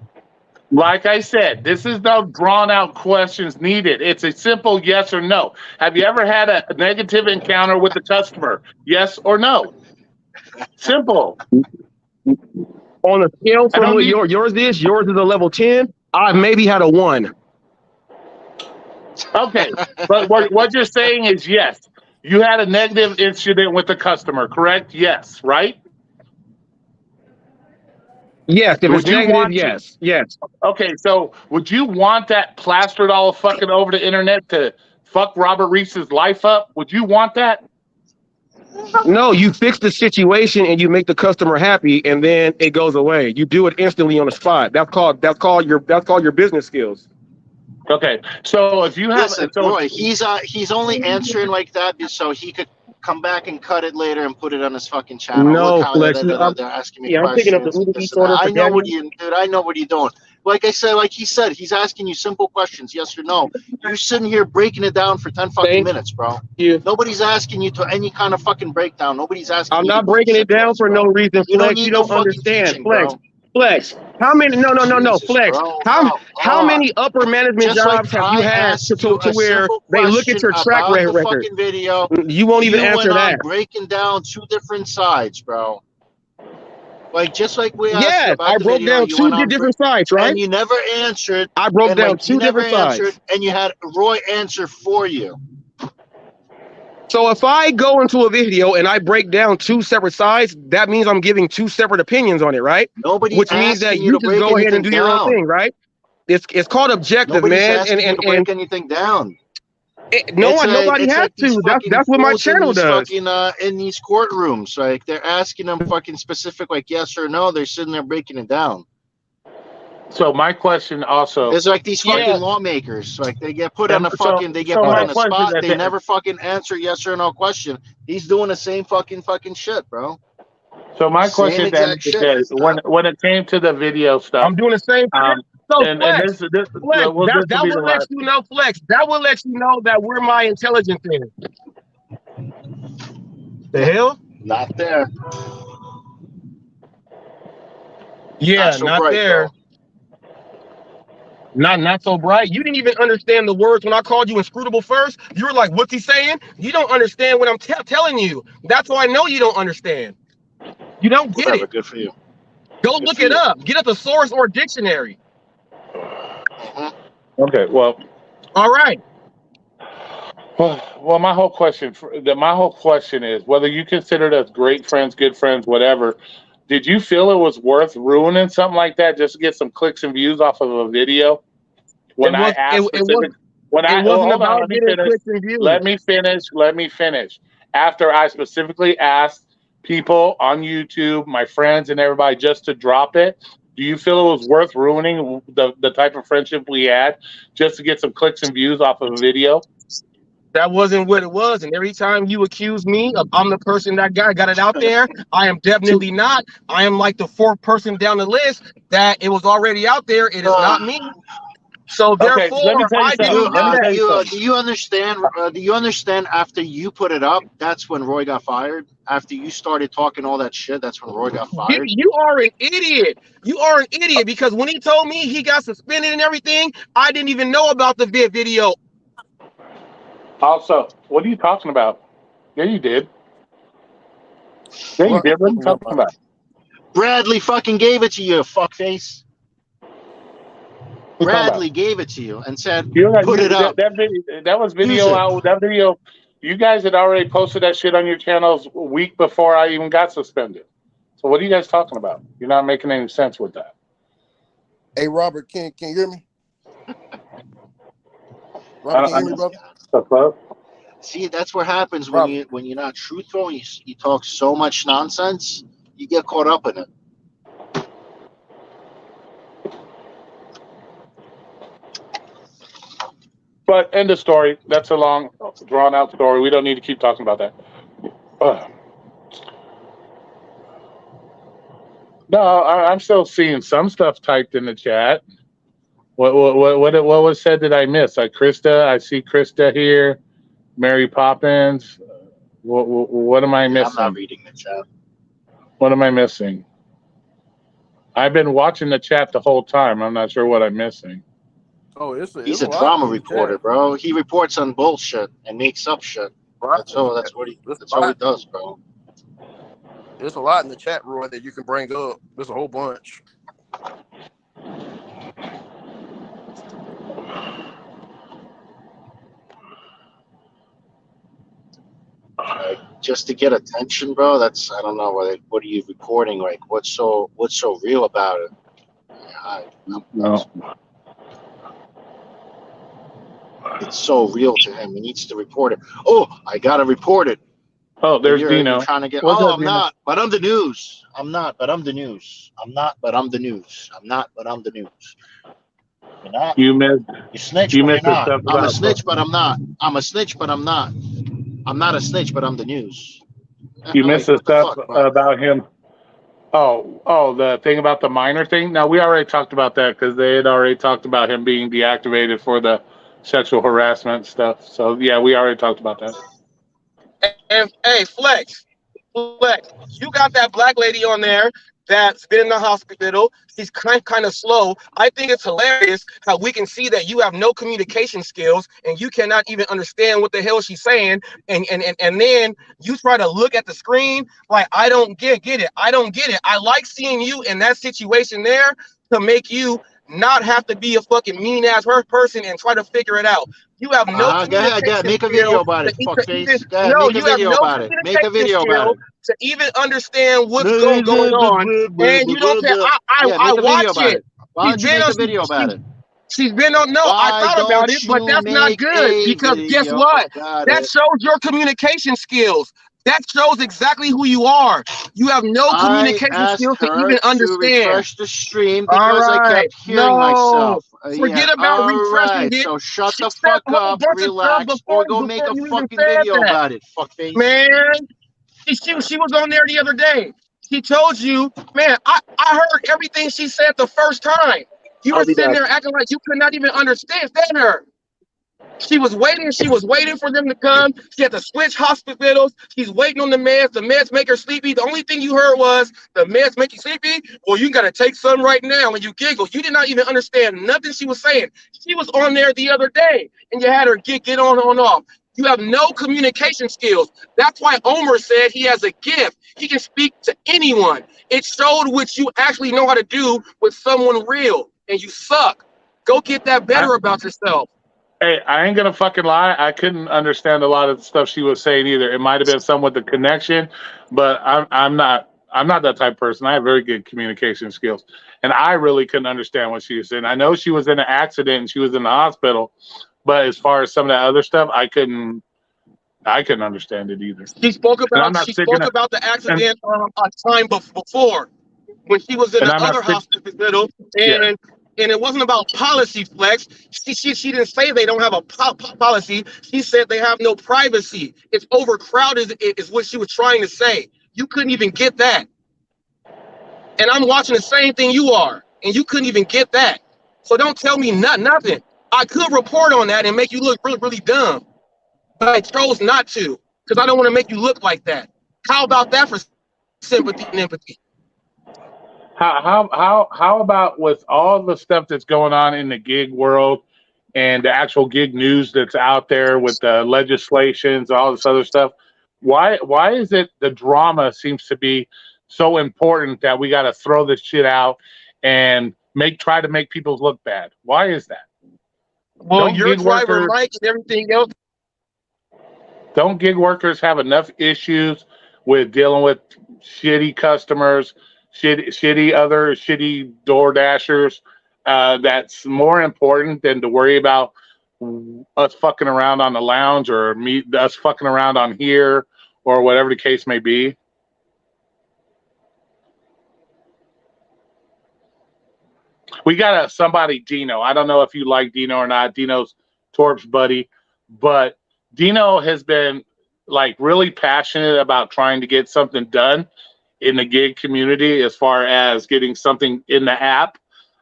Like I said, this is no drawn out questions needed. It's a simple yes or no. Have you ever had a negative encounter with the customer? Yes or no? Simple. On a scale from what yours is a level 10. I've maybe had a 1. Okay, but what you're saying is yes. You had a negative incident with the customer, correct? Yes, right? Yes, if it's negative, yes. Yes. Okay, so would you want that plastered all fucking over the internet to fuck Robert Reese's life up? Would you want that? No, you fix the situation and you make the customer happy, and then it goes away. You do it instantly on the spot. That's called your business skills. Okay, so if you have, listen, Roy, he's only answering like that so he could come back and cut it later and put it on his fucking channel. No, Look how Flex. they're asking me I'm picking up the questions. Uber Eats order for I know Daniel. I know what you're doing. Like I said, like he said, he's asking you simple questions, yes or no. You're sitting here breaking it down for 10 fucking minutes, bro. Nobody's asking you to any kind of fucking breakdown. Nobody's asking. I'm not breaking it down for no reason, Flex. You don't understand, Flex. Flex. How many? No, Flex. How many upper management jobs have you had to where they look at your track record? Video, you won't even answer that. Breaking down two different sides, bro. Like just like we asked. Yeah, about I the broke video, down two different sides, right? And you never answered. I broke down two different sides. And you had Roy answer for you. So if I go into a video and I break down two separate sides, that means I'm giving two separate opinions on it, right? Which means that you just go ahead and do your own thing, right? It's called objective, man. And break anything down. Nobody has to. That's what my channel does. In these courtrooms, like they're asking them fucking specific, like yes or no. They're sitting there breaking it down. So my question also is like these fucking lawmakers, like they get put on the fucking, they get put on the spot. They never fucking answer yes or no question. He's doing the same fucking shit, bro. So my question then is, when it came to the video stuff, I'm doing the same thing. So Flex, that will let you know, Flex. That will let you know that we're my intelligence there. The hell? Not there. Yeah, not bright, there. Bro. Not so bright. You didn't even understand the words when I called you inscrutable first. You were like, "What's he saying?" You don't understand what I'm telling you. That's why I know you don't understand. You don't get it. Good for you. Go look it up. Get a thesaurus or dictionary. Okay. Well. All right. Well, my whole question is whether you considered us great friends, good friends, whatever. Did you feel it was worth ruining something like that just to get some clicks and views off of a video? When I asked, let me finish. After I specifically asked people on YouTube, my friends and everybody, just to drop it, do you feel it was worth ruining the type of friendship we had just to get some clicks and views off of a video? That wasn't what it was. And every time you accuse me of I'm the person that got it out there, I am definitely not. I am like the fourth person down the list that it was already out there. It is not me. So therefore, do you understand? Do you understand? After you put it up, that's when Roy got fired. After you started talking all that shit, that's when Roy got fired. You are an idiot. You are an idiot because when he told me he got suspended and everything, I didn't even know about the video. Also, what are you talking about? Yeah, you did. Yeah, you did. What are you talking about? Bradley fucking gave it to you, fuckface. Bradley gave it to you and said, put it up. That was video out. That video, you guys had already posted that shit on your channels a week before I even got suspended. So what are you guys talking about? You're not making any sense with that. Hey, Robert, can you hear me? Robert, can you hear me, brother? See, that's what happens when you're not truthful. You talk so much nonsense, you get caught up in it. But end of story. That's a long, drawn-out story. We don't need to keep talking about that. No, I'm still seeing some stuff typed in the chat. What was said that I missed? Krista, I see Krista here. Mary Poppins. What am I missing? I'm not reading the chat. What am I missing? I've been watching the chat the whole time. I'm not sure what I'm missing. Oh, he's a drama reporter, bro. He reports on bullshit and makes up shit. That's all he does, bro. There's a lot in the chat, Roy, that you can bring up. There's a whole bunch. just to get attention, bro. That's, I don't know, what are you recording? Like, what's so real about it? No. It's so real to him. He needs to report it. Oh, I gotta report it. Oh, there's Dino. You're trying to get. What's Oh, up, I'm Dino? not, but I'm the news. I'm not, but I'm the news. I'm not, but I'm the news. I'm not, but I'm the news. You're not. You missed. You snitch, You but you're missed the not. stuff I'm a about snitch, but I'm not. I'm a snitch, but I'm not. I'm not a snitch, but I'm the news. You missed Like, the what stuff fuck, bro? about him. Oh, the thing about the minor thing. Now we already talked about that because they had already talked about him being deactivated for the sexual harassment stuff. So yeah, we already talked about that. And hey, Flex, you got that black lady on there that's been in the hospital. She's kind of slow. I think it's hilarious how we can see that you have no communication skills and you cannot even understand what the hell she's saying. And then you try to look at the screen like, I don't get it. I don't get it. I like seeing you in that situation there to make you not have to be a fucking mean ass person and try to figure it out. You have no communication Go ahead. Make a video about it, fuckface. Go ahead, make a video about it. Make a video about it. To even understand what's going on, and you don't care. I watch it. Why don't you make a video about it? She's been on. No, I thought about it, but that's not good because guess what? That shows your communication skills. That shows exactly who you are. You have no communication skills to even understand. Refresh the stream because I kept hearing myself. Forget about refreshing it. So shut the fuck up, relax, or go make a fucking video about it, fuckface. Man, she was on there the other day. She told you, man, I heard everything she said the first time. You were sitting there acting like you could not even understand her. She was waiting for them to come. She had to switch hospitals. She's waiting on the meds. The meds make her sleepy. The only thing you heard was, the meds make you sleepy? Well, you got to take some right now. And you giggle. You did not even understand nothing she was saying. She was on there the other day, and you had her get on off. You have no communication skills. That's why Omer said he has a gift. He can speak to anyone. It showed what you actually know how to do with someone real, and you suck. Go get that better about yourself. Hey, I ain't gonna fucking lie. I couldn't understand a lot of the stuff she was saying either. It might have been some with the connection, but I'm not that type of person. I have very good communication skills, and I really couldn't understand what she was saying. I know she was in an accident and she was in the hospital, but as far as some of that other stuff, I couldn't understand it either. She spoke about the accident a time before when she was in the other hospital, and it wasn't about policy, Flex. She didn't say they don't have a policy. She said they have no privacy. It's overcrowded is what she was trying to say. You couldn't even get that. And I'm watching the same thing you are, and you couldn't even get that. So don't tell me nothing. I could report on that and make you look really, really dumb. But I chose not to because I don't want to make you look like that. How about that for sympathy and empathy? How about with all the stuff that's going on in the gig world and the actual gig news that's out there with the legislations, all this other stuff? Why is it the drama seems to be so important that we got to throw this shit out and try to make people look bad? Why is that? Well, your driver, Mike, and everything else. Don't gig workers have enough issues with dealing with shitty customers, shitty door dashers? That's more important than to worry about us fucking around on the lounge or us fucking around on here or whatever the case may be. We got somebody, Dino. I don't know if you like Dino or not. Dino's Torp's buddy, but Dino has been like really passionate about trying to get something done in the gig community as far as getting something in the app.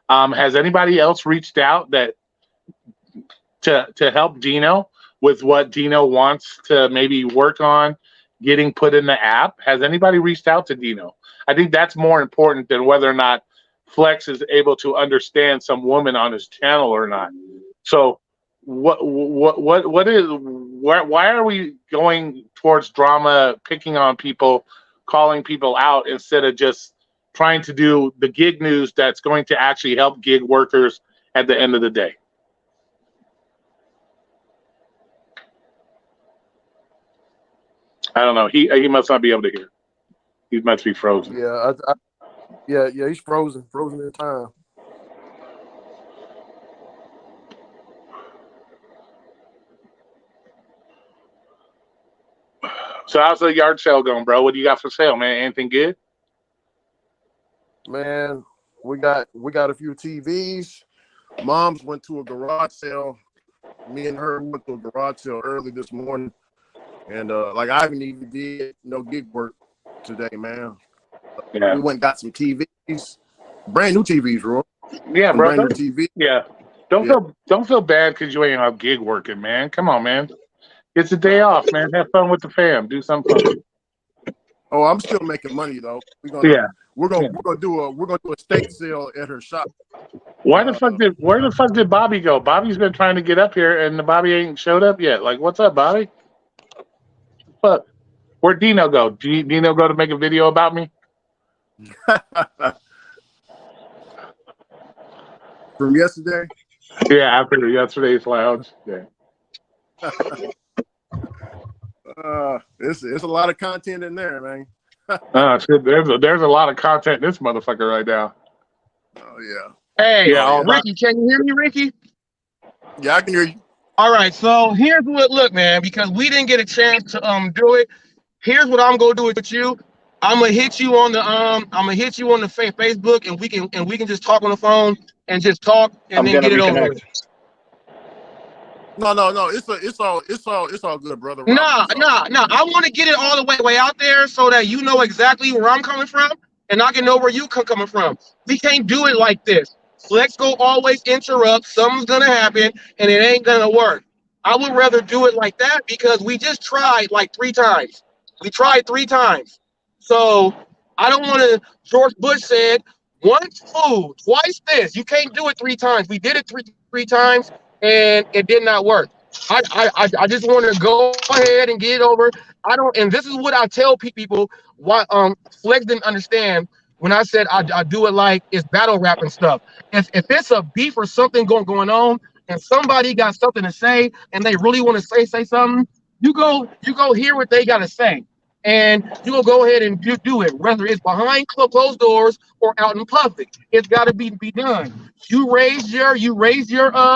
Has anybody else reached out to help Dino with what Dino wants to maybe work on getting put in the app? Has anybody reached out to Dino? I think that's more important than whether or not Flex is able to understand some woman on his channel or not. So why are we going towards drama, picking on people, calling people out instead of just trying to do the gig news that's going to actually help gig workers at the end of the day? I don't know. He must not be able to hear. He must be frozen. Yeah, yeah, he's frozen in time. So how's the yard sale going, bro? What do you got for sale, man? Anything good? Man, we got a few TVs. Mom's went to a garage sale. Me and her went to a garage sale early this morning, and like I haven't even did no gig work today, man. Yeah. We went and got some TVs, brand new TVs, Roy. Yeah, bro. Brand new TV. Yeah. Don't feel bad because you ain't out gig working, man. Come on, man. It's a day off, man. Have fun with the fam. Do something fun. Oh, I'm still making money though. We're gonna do a estate sale at her shop. Where the fuck did Bobby go? Bobby's been trying to get up here and the Bobby ain't showed up yet. Like, what's up, Bobby? Fuck. Where'd Dino go? Did Dino go to make a video about me? From yesterday? Yeah, after yesterday's lounge. Yeah. It's a lot of content in there, man. Shit, there's a lot of content in this motherfucker right now. Oh yeah. Hey, Ricky, can you hear me, Ricky? Yeah, I can hear you. All right, so here's what. Look, man, because we didn't get a chance to do it. Here's what I'm gonna do with you. I'm gonna hit you on the Facebook, and we can just talk on the phone and just talk and then get it over with. No. It's all good, brother. Nah. I want to get it all the way out there so that you know exactly where I'm coming from, and I can know where you coming from. We can't do it like this. Flex go always interrupt. Something's gonna happen, and it ain't gonna work. I would rather do it like that because we just tried like 3 times. We tried 3 times. So I don't want to. George Bush said, once food, twice this. You can't do it 3 times. We did it three times, and it did not work. I just want to go ahead and get it over. And this is what I tell people. Why Flex didn't understand when I said I do it like it's battle rap and stuff. If it's a beef or something going on, and somebody got something to say, and they really want to say something, you go hear what they got to say. And you will go ahead and do it, whether it's behind closed doors or out in public. It's got to be done. You raised your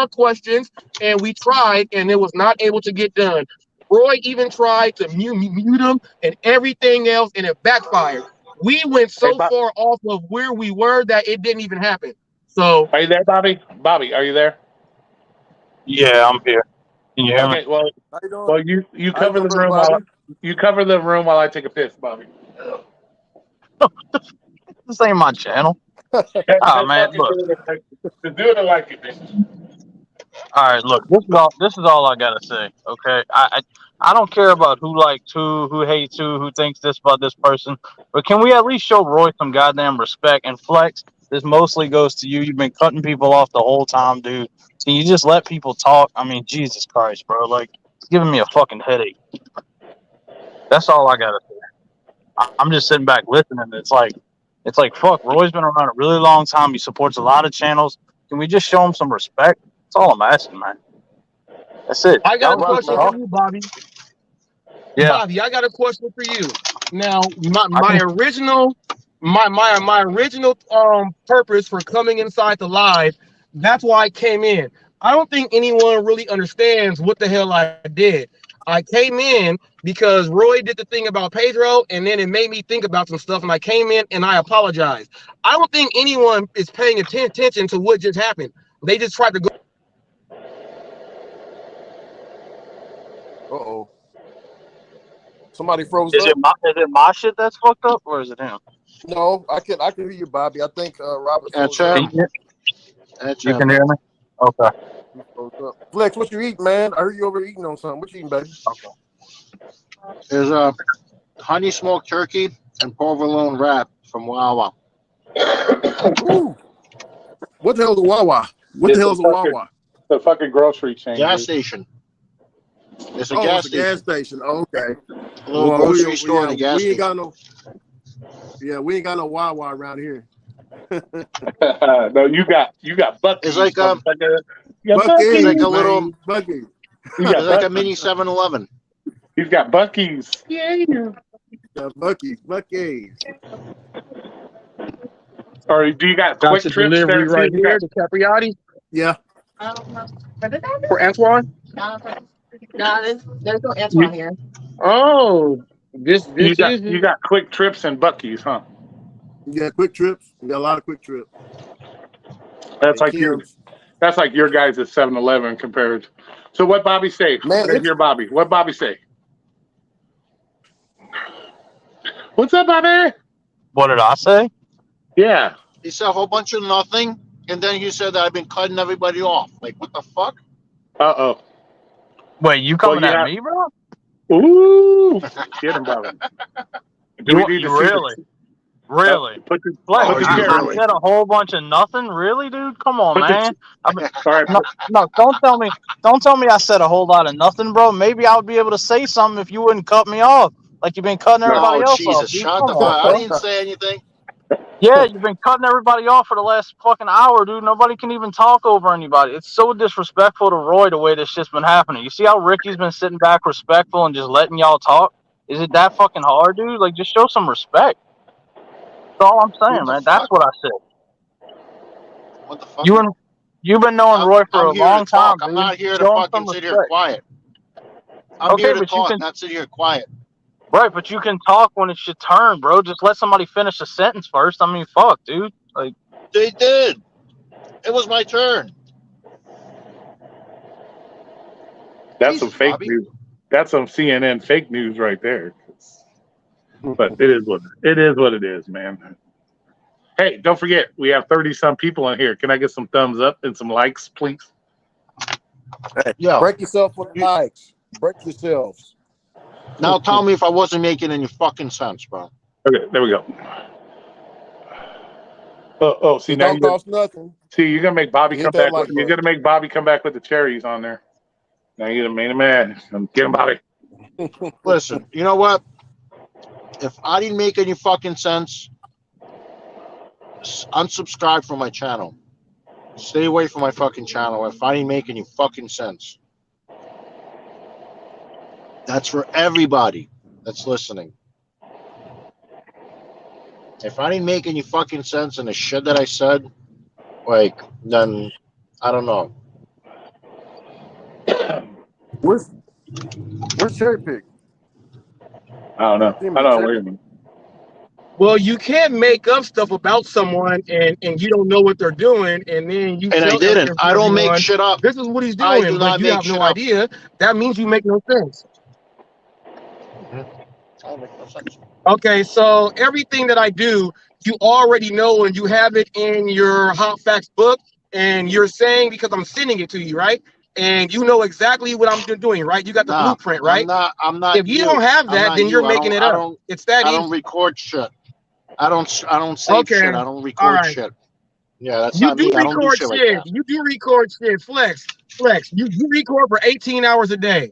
questions, and we tried, and it was not able to get done. Roy even tried to mute him and everything else, and it backfired. We went so far off of where we were that it didn't even happen. So, are you there, Bobby? Bobby, are you there? Yeah, I'm here. Can you hear me? Well, you cover the room you cover the room while I take a piss, Bobby. This ain't my channel. Oh man, look. Do it like it, man. All right, look. This is all I gotta say. Okay, I don't care about who likes who hates who thinks this about this person. But can we at least show Roy some goddamn respect? And Flex, this mostly goes to you. You've been cutting people off the whole time, dude. Can you just let people talk? I mean, Jesus Christ, bro. Like, it's giving me a fucking headache. That's all I gotta say. I'm just sitting back listening. It's like, fuck. Roy's been around a really long time. He supports a lot of channels. Can we just show him some respect? That's all I'm asking, man. That's it. I got a question for you, Bobby. Yeah, Bobby, I got a question for you. Now, my original purpose for coming inside the live, that's why I came in. I don't think anyone really understands what the hell I did. I came in because Roy did the thing about Pedro, and then it made me think about some stuff, and I came in and I apologized. I don't think anyone is paying attention to what just happened. They just tried to go. Uh-oh. Somebody froze up. Is it my shit that's fucked up, or is it him? No, I can hear you, Bobby. I think Robert. That's him. You can hear me? Okay. Flex, what you eating, man? I heard you over eating on something. What you eating, baby? Okay. There's a honey smoked turkey and provolone wrap from Wawa. Ooh. What the hell is a Wawa? What the hell is a Wawa? The fucking grocery chain. Gas station. It's a gas station. Oh, okay. A little grocery store and a gas station. We ain't got no Wawa around here. No, you got Buc-ee's. It's like Buc-ee's. It's like a little Buc-ee's. It's like a mini 7-Eleven. He's got Buc-ee's. Yeah, Buc-ee's. Or do you got quick trips delivery there right too? here to Capriati Yeah. for Antoine? No, there's no Antoine here. Oh, this You is got quick trips and Buc-ee's, huh? You got quick trips. You got a lot of quick trips. That's like your guys' 7-Eleven compared. So what Bobby say? Man, Let's hear Bobby. What Bobby say? What's up, Bobby? What did I say? Yeah. He said a whole bunch of nothing, and then you said that I've been cutting everybody off. Like, what the fuck? Uh-oh. Wait, you coming at me, bro? Ooh. Get him, Bobby. Do we need to really? Really? I said a whole bunch of nothing. Really, dude? Come on, man. No, don't tell me I said a whole lot of nothing, bro. Maybe I would be able to say something if you wouldn't cut me off, like you've been cutting everybody else Jesus, off. Shut the fuck! I didn't say anything. Yeah, you've been cutting everybody off for the last fucking hour, dude. Nobody can even talk over anybody. It's so disrespectful to Roy the way this shit's been happening. You see how Ricky's been sitting back respectful and just letting y'all talk? Is it that fucking hard, dude? Like, just show some respect. That's all I'm saying, man. That's what I said. What the fuck? You've been knowing Roy for a long time. I'm not here to fucking sit here quiet. I'm here to talk, not sit here quiet. Right, but you can talk when it's your turn, bro. Just let somebody finish a sentence first. I mean, fuck, dude. Like, they did. It was my turn. That's some fake news. That's some CNN fake news right there. But it is what it is, man. Hey, don't forget, we have 30-some people in here. Can I get some thumbs up and some likes, please? Hey, break yourself with likes. Break yourselves. Now tell me if I wasn't making any fucking sense, bro. Okay, there we go. Oh, see, now don't cost nothing. See, you're gonna make Bobby come back. Like You're gonna make Bobby come back with the cherries on there. Now you're the main man. Get him, Bobby. Listen, you know what? If I didn't make any fucking sense, unsubscribe from my channel. Stay away from my fucking channel if I didn't make any fucking sense. That's for everybody that's listening. If I didn't make any fucking sense in the shit that I said, like, then I don't know. Where's Cherry Pick? I don't know. Wait a minute. Well, you can't make up stuff about someone and you don't know what they're doing, and then you. And I didn't. I don't make shit up. This is what he's doing, but you have no idea. That means you make no sense. Okay, so everything that I do, you already know, and you have it in your Hot Facts book, and you're saying because I'm sending it to you, right? And you know exactly what I'm doing, right? You got the blueprint, right? I'm not. If you don't have that, then you're making it up. It's that easy. I don't record shit. I don't save shit. I don't record shit. Yeah, that's not me. I don't do shit like that. You do record shit. Flex. You record for 18 hours a day.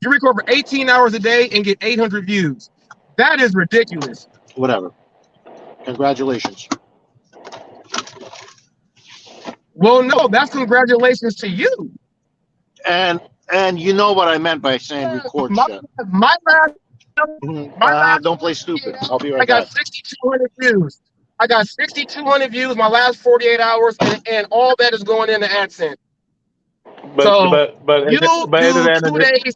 You record for 18 hours a day and get 800 views. That is ridiculous. Whatever. Congratulations. Well, no, that's congratulations to you. And you know what I meant by saying record shit. My last, don't play stupid. I'll be right back. I got 6,200 views. I got 6,200 views my last 48 hours, and all that is going into AdSense. But you do 2 days.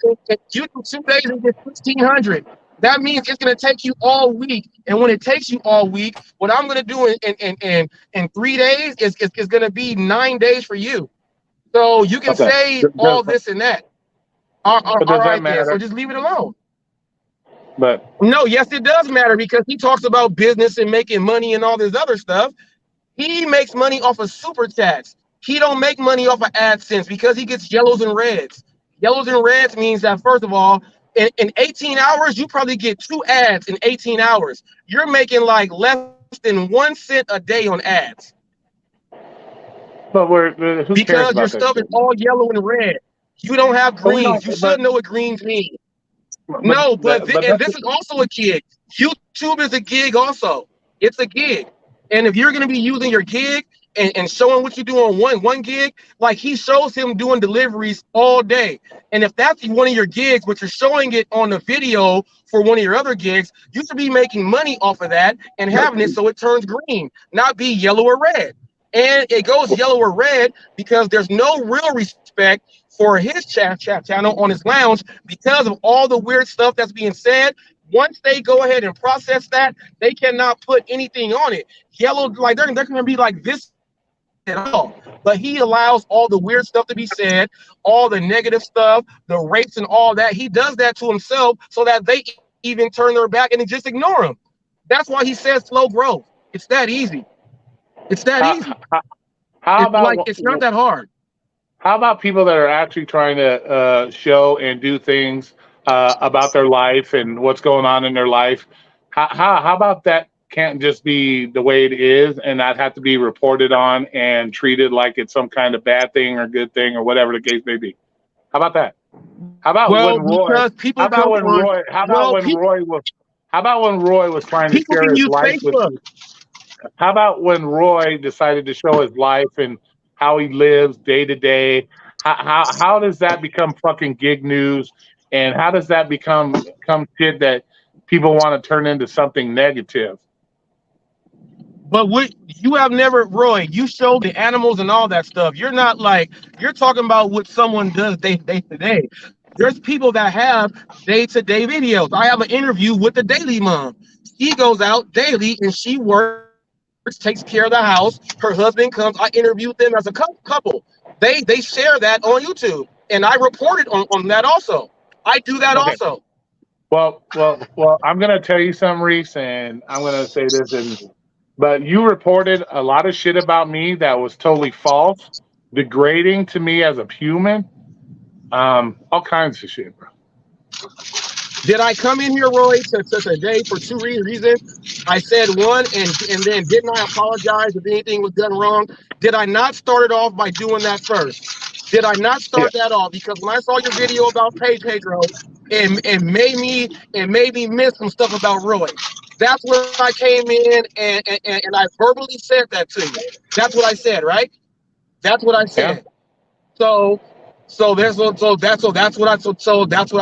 You do 2 days and get 1,600. That means it's going to take you all week. And when it takes you all week, what I'm going to do in 3 days is going to be 9 days for you. So you can say all this and that. All right, then. So just leave it alone. But no, yes, it does matter because he talks about business and making money and all this other stuff. He makes money off of super chats. He don't make money off of AdSense because he gets yellows and reds. Yellows and reds means that, first of all, in 18 hours, you probably get 2 ads in 18 hours. You're making like less than 1 cent a day on ads. But because your stuff is all yellow and red. You don't have greens. You should know what greens mean. But this is also a gig. YouTube is a gig also. It's a gig. And if you're going to be using your gig and showing what you do on one gig, like he shows him doing deliveries all day. And if that's one of your gigs, but you're showing it on the video for one of your other gigs, you should be making money off of that and having it so it turns green, not be yellow or red. And it goes yellow or red because there's no real respect for his chat channel on his lounge because of all the weird stuff that's being said. Once they go ahead and process that, they cannot put anything on it. Yellow, like they're going to be like this at all. But he allows all the weird stuff to be said, all the negative stuff, the rapes and all that. He does that to himself so that they even turn their back and just ignore him. That's why he says slow growth. It's that easy. It's that easy. How about like it's not that hard. How about people that are actually trying to show and do things about their life and what's going on in their life? How about that can't just be the way it is and not have to be reported on and treated like it's some kind of bad thing or good thing or whatever the case may be? How about that? How about when Roy was trying to share his life with you? How about when Roy decided to show his life and how he lives day to day? How does that become fucking gig news? And how does that become shit that people want to turn into something negative? But you have never, Roy, you show the animals and all that stuff. You're not like, you're talking about what someone does day to day. There's people that have day-to-day videos. I have an interview with the Daily Mom. She goes out daily and she works, takes care of the house. Her husband comes. I interviewed them as a couple. They share that on YouTube, and I reported on that also. I do that also. Well, I'm gonna tell you something, Reese, and I'm gonna say this, but you reported a lot of shit about me that was totally false, degrading to me as a human, all kinds of shit, bro. Did I come in here, Roy, today for two reasons? I said one, and then didn't I apologize if anything was done wrong? Did I not start it off by doing that first? Did I not start that off? Because when I saw your video about Pedro, it made me miss some stuff about Roy. That's when I came in and I verbally said that to you. That's what I said, right? That's what I said. Yeah. So that's what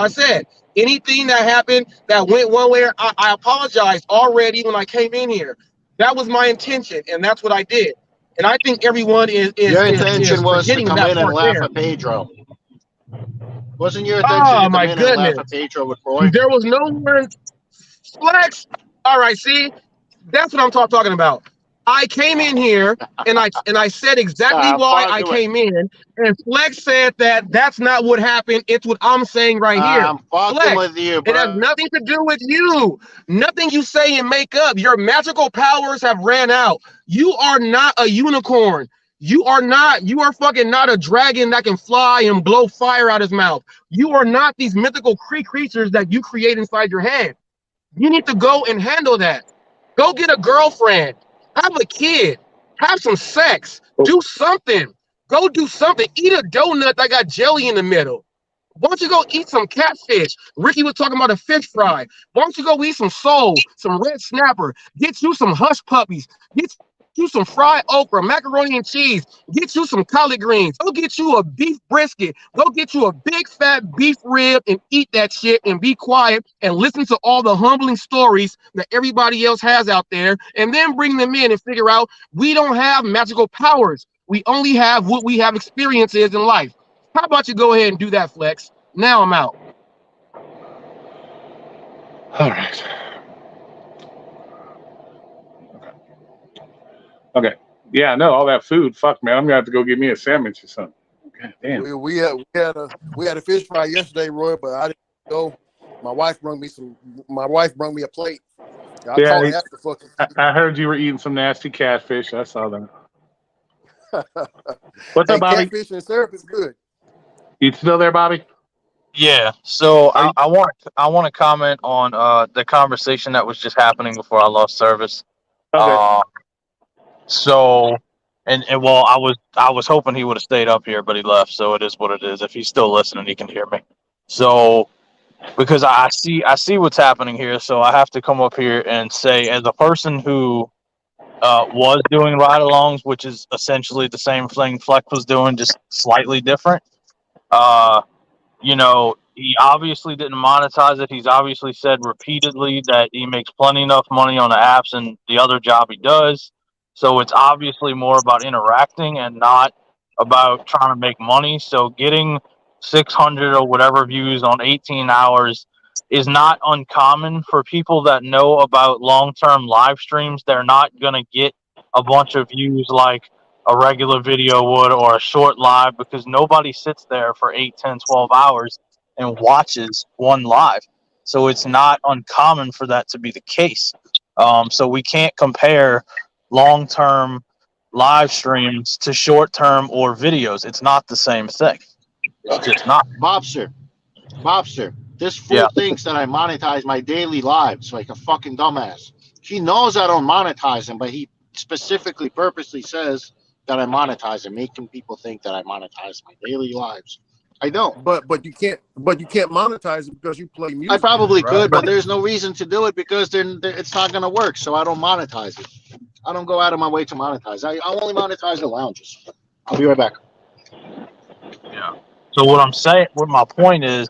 I said. Anything that happened that went one way, I apologized already when I came in here. That was my intention, and that's what I did. And I think everyone is. Your intention was to come in and laugh at Pedro. Wasn't your intention to come in and laugh at Pedro with Roy? There was no word. Flex. All right, see, that's what I'm talking about. I came in here and I said exactly why I came in, and Flex said that that's not what happened. It's what I'm saying right here. I'm fucking with you, bro. It has nothing to do with you. Nothing you say and make up. Your magical powers have ran out. You are not a unicorn. You are not. You are fucking not a dragon that can fly and blow fire out his mouth. You are not these mythical creatures that you create inside your head. You need to go and handle that. Go get a girlfriend. Have a kid. Have some sex. Do something. Go do something. Eat a donut that got jelly in the middle. Why don't you go eat some catfish? Ricky was talking about a fish fry. Why don't you go eat some sole, some red snapper? Get you some hush puppies. Get you some fried okra, macaroni and cheese. Get you some collard greens. Go get you a beef brisket. Go get you a big fat beef rib and eat that shit and be quiet and listen to all the humbling stories that everybody else has out there, and then bring them in and figure out we don't have magical powers. We only have what we have experiences in life. How about you go ahead and do that, Flex? Now I'm out. All right. Okay. Yeah, no, all that food. Fuck, man. I'm gonna have to go get me a sandwich or something. God damn. We had a fish fry yesterday, Roy, but I didn't go. My wife brought me a plate. I heard you were eating some nasty catfish. I saw that. What's up, Bobby? Catfish and syrup is good. You still there, Bobby? Yeah. So I want to comment on the conversation that was just happening before I lost service. Okay. So, well, I was hoping he would have stayed up here, but he left. So it is what it is. If he's still listening, he can hear me. So, because I see what's happening here, so I have to come up here and say, as a person who was doing ride-alongs, which is essentially the same thing Flex was doing, just slightly different. You know, he obviously didn't monetize it. He's obviously said repeatedly that he makes plenty enough money on the apps and the other job he does. So it's obviously more about interacting and not about trying to make money. So getting 600 or whatever views on 18 hours is not uncommon for people that know about long-term live streams. They're not going to get a bunch of views like a regular video would or a short live, because nobody sits there for 8, 10, 12 hours and watches one live. So it's not uncommon for that to be the case. So we can't compare long-term live streams to short-term or videos. It's not the same thing. It's just not. Mobster, this fool thinks that I monetize my daily lives like a fucking dumbass. He knows I don't monetize them, but he specifically, purposely says that I monetize them, making people think that I monetize my daily lives. I don't. But you can't monetize it because you play music. I probably could, but there's no reason to do it because it's not going to work. So I don't monetize it. I don't go out of my way to monetize. I only monetize the lounges. I'll be right back. Yeah. So what I'm saying, what my point is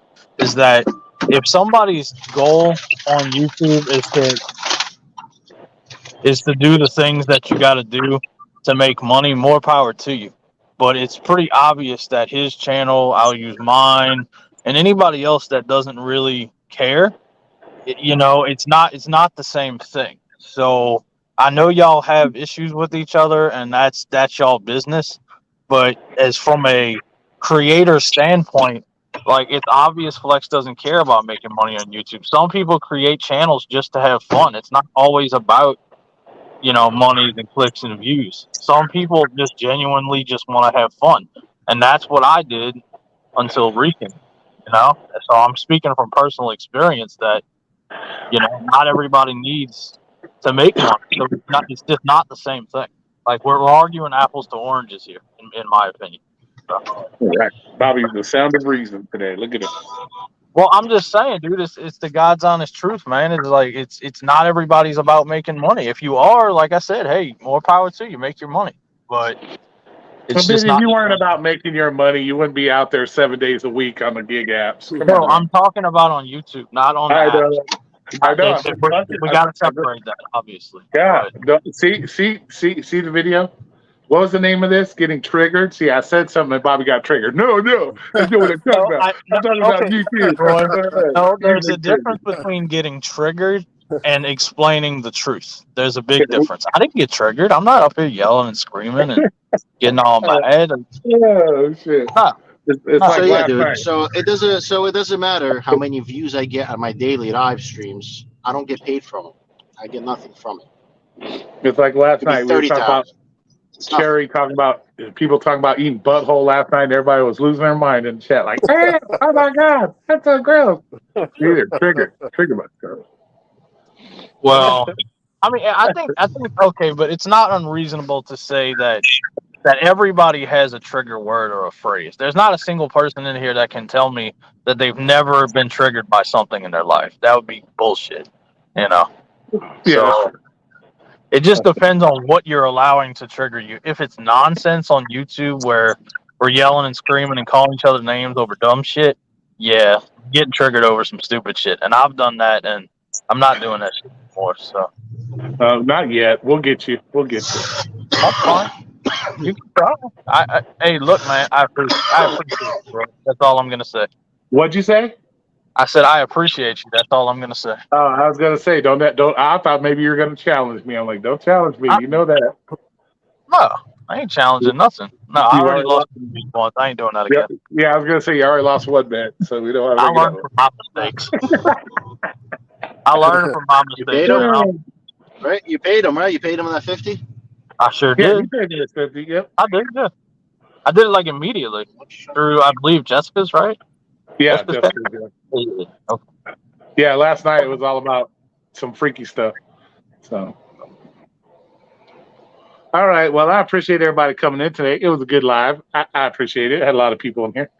that if somebody's goal on YouTube is to do the things that you got to do to make money, more power to you. But it's pretty obvious that his channel, I'll use mine, and anybody else that doesn't really care, it's not the same thing. So I know y'all have issues with each other, and that's y'all business. But as from a creator standpoint, like, it's obvious Flex doesn't care about making money on YouTube. Some people create channels just to have fun. It's not always about money and clicks and views. Some people just genuinely just want to have fun, and that's what I did until recent. So I'm speaking from personal experience that not everybody needs to make money. So it's just not the same thing. Like, we're arguing apples to oranges here, in my opinion. So. Right. Bobby's the sound of reason today. Look at him. Well, I'm just saying, dude, it's the God's honest truth, man. It's like it's not everybody's about making money. If you are, like I said, hey, more power to you, make your money. But it's just if you weren't about making your money, you wouldn't be out there 7 days a week on the gig apps. No, I'm talking about on YouTube, not on the apps. I know. We got to separate that, obviously. Yeah. See the video? What was the name of this? Getting triggered? See, I said something and Bobby got triggered. No. That's what I'm talking about. I'm talking about YouTube. No, there's a difference between getting triggered and explaining the truth. There's a big difference. I didn't get triggered. I'm not up here yelling and screaming and getting all mad. Oh, shit. Nah. It's like yeah, dude. Night. So it doesn't matter how many views I get on my daily live streams. I don't get paid from it. I get nothing from it. It's like last night. We were talking about Cherry people talking about eating butthole last night. And everybody was losing their mind in the chat. Like, hey, oh my God, that's so gross. Trigger myself. Well, I mean, I think okay, but it's not unreasonable to say that everybody has a trigger word or a phrase. There's not a single person in here that can tell me that they've never been triggered by something in their life. That would be bullshit, Yeah. So it just depends on what you're allowing to trigger you. If it's nonsense on YouTube where we're yelling and screaming and calling each other names over dumb shit, yeah, getting triggered over some stupid shit. And I've done that, and I'm not doing that shit anymore. So not yet. We'll get you. That's fine. You can try. Hey, look, man, I appreciate you, bro. That's all I'm gonna say. What'd you say? I said I appreciate you. That's all I'm gonna say. Oh, I was gonna say, don't. I thought maybe you were gonna challenge me. I'm like, don't challenge me. You know that. No, I ain't challenging nothing. No, I already lost once. I ain't doing that again. Yeah, I was gonna say you already lost one bet, so we don't have. I learned from my mistakes. I learned from my mistakes. Right? You paid him, right? You paid him that 50. I sure did. Yeah, you paid me 50. Yep. I did. Yeah. I did it like immediately through, I believe, Jessica's, right? Yeah. Yeah. Last night it was all about some freaky stuff. So. All right. Well, I appreciate everybody coming in today. It was a good live. I appreciate it. I had a lot of people in here.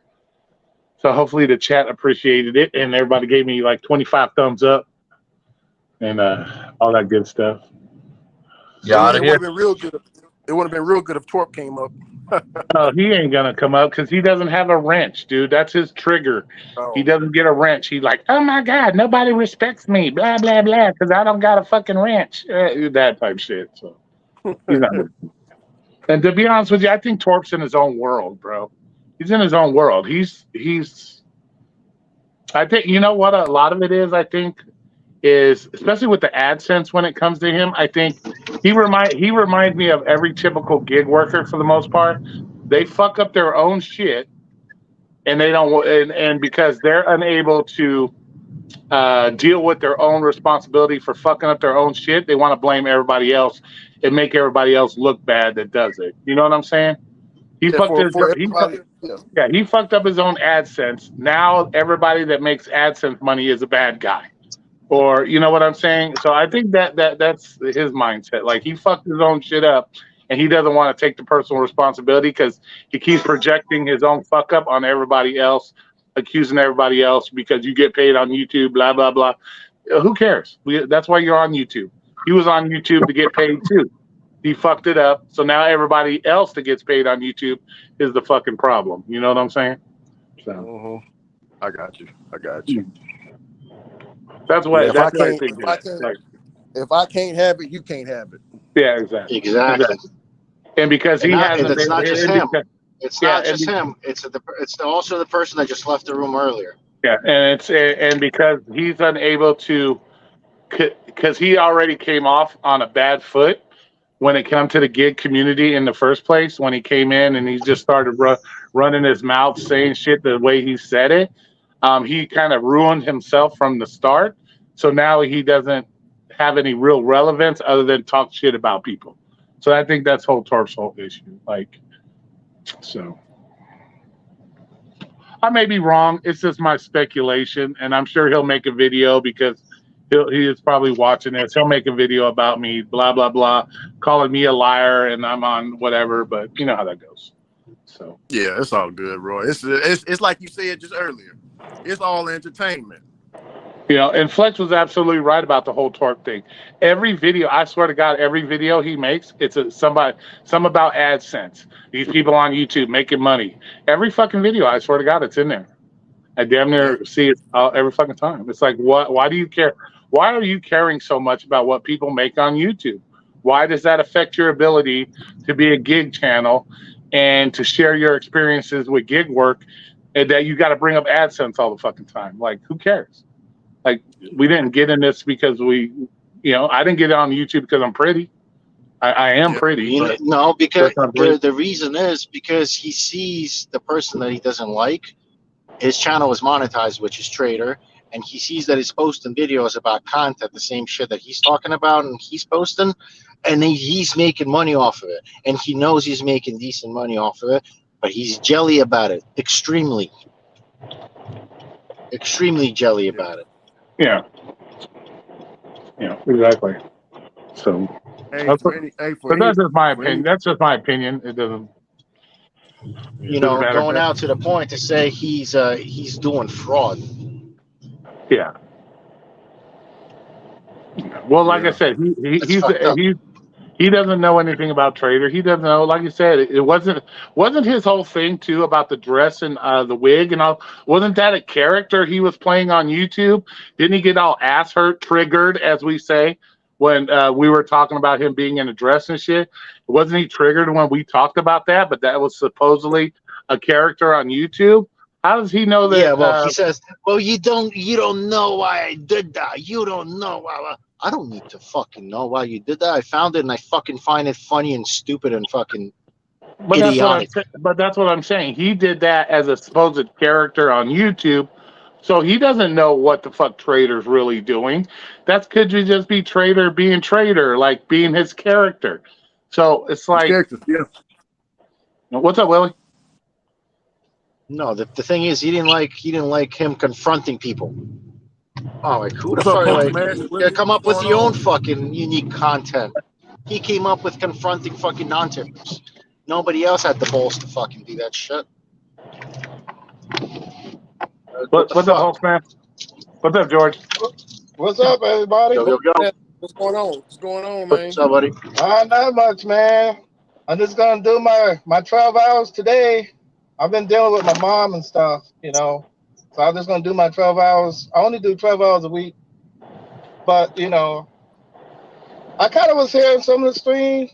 So hopefully the chat appreciated it and everybody gave me like 25 thumbs up and all that good stuff. Yeah, it would have been real good It would have been real good if Torp came up. Oh, he ain't gonna come up because he doesn't have a wrench, dude. That's his trigger. Oh. He doesn't get a wrench. He's like, oh my God, nobody respects me, blah, blah, blah, because I don't got a fucking wrench. That type shit. So he's not. And to be honest with you, I think Torp's in his own world, bro. He's in his own world. He's I think, you know what a lot of it is, I think, is especially with the AdSense when it comes to him, I think he reminds me of every typical gig worker for the most part. They fuck up their own shit and they don't and because they're unable to deal with their own responsibility for fucking up their own shit, they want to blame everybody else and make everybody else look bad that does it. You know what I'm saying? He fucked up his own AdSense. Now everybody that makes AdSense money is a bad guy. Or you know what I'm saying? So I think that's his mindset. Like he fucked his own shit up and he doesn't want to take the personal responsibility because he keeps projecting his own fuck up on everybody else, accusing everybody else because you get paid on YouTube, blah, blah, blah. Who cares? That's why you're on YouTube. He was on YouTube to get paid too. He fucked it up. So now everybody else that gets paid on YouTube is the fucking problem. You know what I'm saying? So I got you. That's what if that's I what I can't, think. If I can't have it, you can't have it. Yeah, exactly. And because he hasn't, it's not just him. It's not just him. It's also the person that just left the room earlier. Yeah, and because he's unable to, because he already came off on a bad foot when it came to the gig community in the first place. When he came in and he just started running his mouth, saying shit the way he said it, he kind of ruined himself from the start. So now he doesn't have any real relevance other than talk shit about people. So I think that's Torp's whole issue. Like, so I may be wrong. It's just my speculation, and I'm sure he'll make a video because he is probably watching this. He'll make a video about me, blah blah blah, calling me a liar, and I'm on whatever. But you know how that goes. So yeah, it's all good, Roy. It's like you said just earlier. It's all entertainment. You know, and Flex was absolutely right about the whole Torp thing. Every video, I swear to God, every video he makes, it's some about AdSense. These people on YouTube making money. Every fucking video, I swear to God, it's in there. I damn near see it every fucking time. It's like, what? Why do you care? Why are you caring so much about what people make on YouTube? Why does that affect your ability to be a gig channel and to share your experiences with gig work, and that you got to bring up AdSense all the fucking time? Like, who cares? Like, we didn't get in this because I didn't get it on YouTube because I'm pretty. I am pretty. No, because the reason is because he sees the person that he doesn't like. His channel is monetized, which is Trader, and he sees that he's posting videos about content, the same shit that he's talking about and he's posting, and he's making money off of it. And he knows he's making decent money off of it, but he's jelly about it. Extremely jelly about it. Yeah, exactly. So, that's just my opinion. That's just my opinion. It doesn't. Going out to the point to say he's doing fraud. Yeah. Well, like I said, he doesn't know anything about Trader. He doesn't know. Like you said, it wasn't his whole thing too about the dress and the wig and all. Wasn't that a character he was playing on YouTube? Didn't he get all ass hurt, triggered, as we say, when we were talking about him being in a dress and shit? Wasn't he triggered when we talked about that? But that was supposedly a character on YouTube. How does he know that? Yeah, well, he says, "Well, you don't know why I did that. You don't know why." I don't need to fucking know why you did that. I found it and I fucking find it funny and stupid and fucking idiotic. But that's what I'm saying. He did that as a supposed character on YouTube, so he doesn't know what the fuck Trader's really doing. That could just be Trader being Trader, like being his character. So it's like, what's up, Willie? No, the thing is, he didn't like him confronting people. Oh, like who the fuck? Come up with your own fucking unique content. He came up with confronting fucking non-tippers. Nobody else had the balls to fucking do that shit. What's up, host man? What's up, George? What's up, everybody? Yo. What's going on? What's going on, man? What's up, buddy? Not much, man. I'm just gonna do my 12 hours today. I've been dealing with my mom and stuff, so I'm just gonna do my 12 hours. I only do 12 hours a week, but I kind of was hearing some of the stream,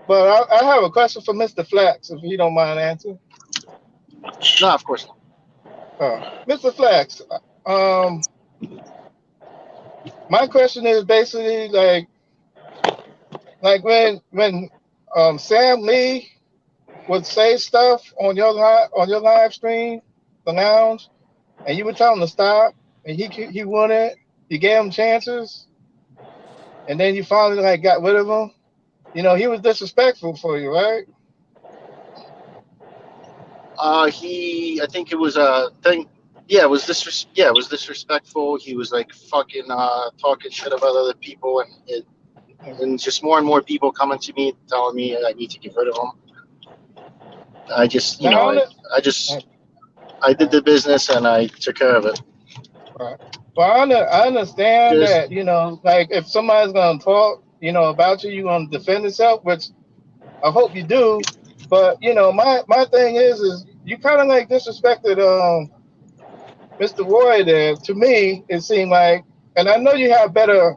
but I have a question for Mr. Flex, if you don't mind answering. No, of course not. Mr. Flex, my question is basically like when Sam Lee would say stuff on your live stream, the lounge, and you would tell him to stop, and he wouldn't. You gave him chances, and then you finally got rid of him. He was disrespectful for you, right? I think it was a thing. Yeah, it was disrespectful. He was fucking talking shit about other people, and just more and more people coming to me telling me I need to get rid of him. I just, I did the business and I took care of it. Right. Well, I understand that, if somebody's going to talk, about you, you're going to defend yourself, which I hope you do. But, my thing is you kind of disrespected Mr. Roy there. To me, it seemed like, and I know you have better,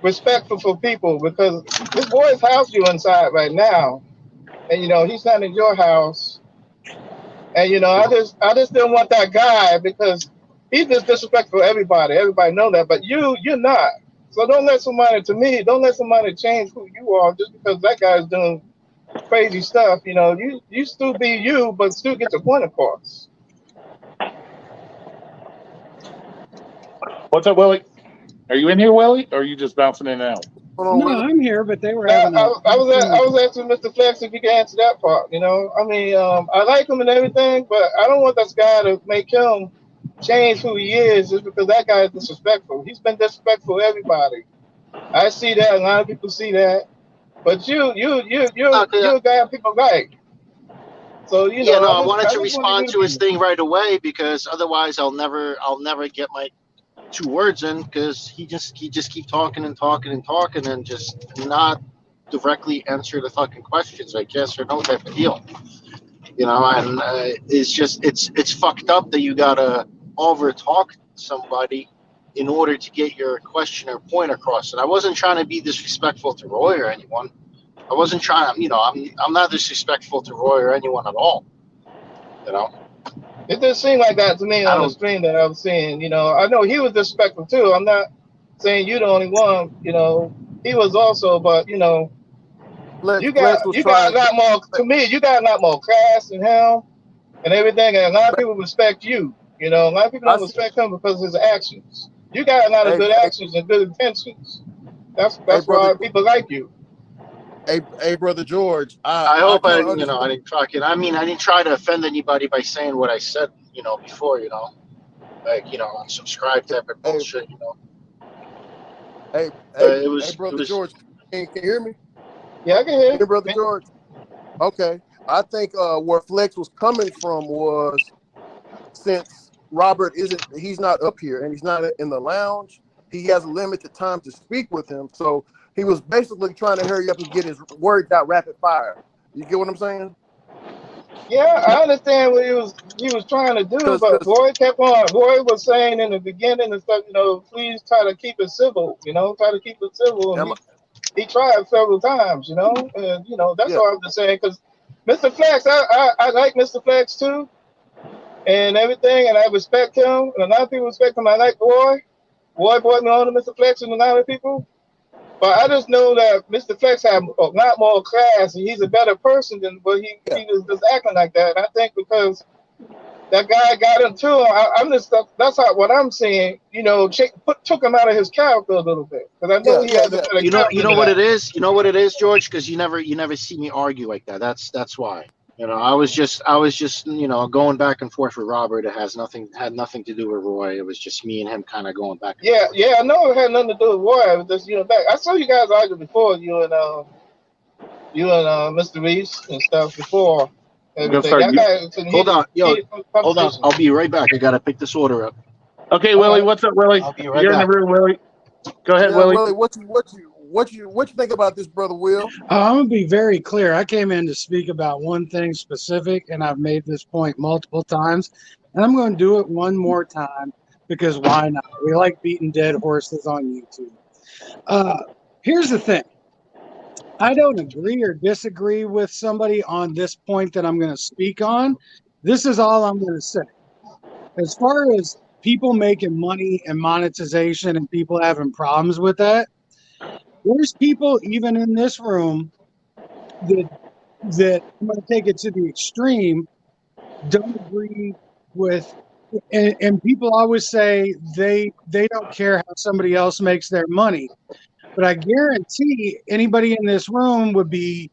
respect for people, because this boy's house you inside right now, and he's not in your house, and I just didn't want that guy, because he's just disrespectful to everybody. Everybody know that, but you're not. So don't let somebody change who you are just because that guy's doing crazy stuff. You still be you, but still get your point across. What's up, Willie? Are you in here, Willie, or are you just bouncing in and out? No, I'm here, but they were having. I was asking Mr. Flex if you can answer that part. I like him and everything, but I don't want this guy to make him change who he is just because that guy is disrespectful. He's been disrespectful to everybody. I see that. A lot of people see that, but you're a guy people like. So I wanted to respond to his thing right away, because otherwise I'll never get my 2 words in, because he just keep talking and just not directly answer the fucking questions, like yes or no type of deal. And it's fucked up that you gotta over talk somebody in order to get your question or point across. And I wasn't trying to be disrespectful to Roy or anyone. I wasn't trying. I'm not disrespectful to Roy or anyone at all. It didn't seem like that to me on the screen that I was seeing. I know he was disrespectful too. I'm not saying you're the only one. He was also, but you got a lot more. To me, you got a lot more class than him and everything, and a lot of people respect you. A lot of people don't respect him because of his actions. You got a lot of good actions and good intentions. That's why people like you. Hey, brother George. I hope I didn't fucking. I didn't try to offend anybody by saying what I said. Before. Unsubscribe type of bullshit. Hey, brother George. Can you hear me? Yeah, I can hear you. Hey, brother George. Okay, I think where Flex was coming from was, since Robert he's not up here and he's not in the lounge, he has a limited time to speak with him. So he was basically trying to hurry up and get his words out rapid fire. You get what I'm saying? Yeah, I understand what he was trying to do, but Roy kept on. Roy was saying in the beginning and stuff, please try to keep it civil, try to keep it civil. And he tried several times, and that's all I'm just saying. Because Mr. Flex, I like Mr. Flex too, and everything, and I respect him, and a lot of people respect him. I like Roy. Roy brought me on to Mr. Flex and a lot of people. But I just know that Mr. Flex had a lot more class, and he's a better person than what he was just acting like that. And I think because that guy got into him, that's what I'm saying. Took him out of his character a little bit, because I know he has a better character. You know what it is. You know what it is, George, because you never see me argue like that. That's why. I was just going back and forth with Robert. It had nothing to do with Roy. It was just me and him kind of going back. Yeah, I know it had nothing to do with Roy. It was just back. I saw you guys argue before, you and Mr. Reese and stuff before. Hold on. I'll be right back. I gotta pick this order up. Okay, Willie. What's up, Willie? I'll be right You're back. in the room, Willie. Go ahead, Willie. Willie, what you think about this, Brother Will? I'm gonna be very clear. I came in to speak about one thing specific, and I've made this point multiple times, and I'm going to do it one more time because why not? We like beating dead horses on YouTube. Here's the thing. I don't agree or disagree with somebody on this point that I'm going to speak on. This is all I'm going to say. As far as people making money and monetization and people having problems with that, there's people even in this room that I'm going to take it to the extreme, don't agree with, and people always say they don't care how somebody else makes their money. But I guarantee anybody in this room would be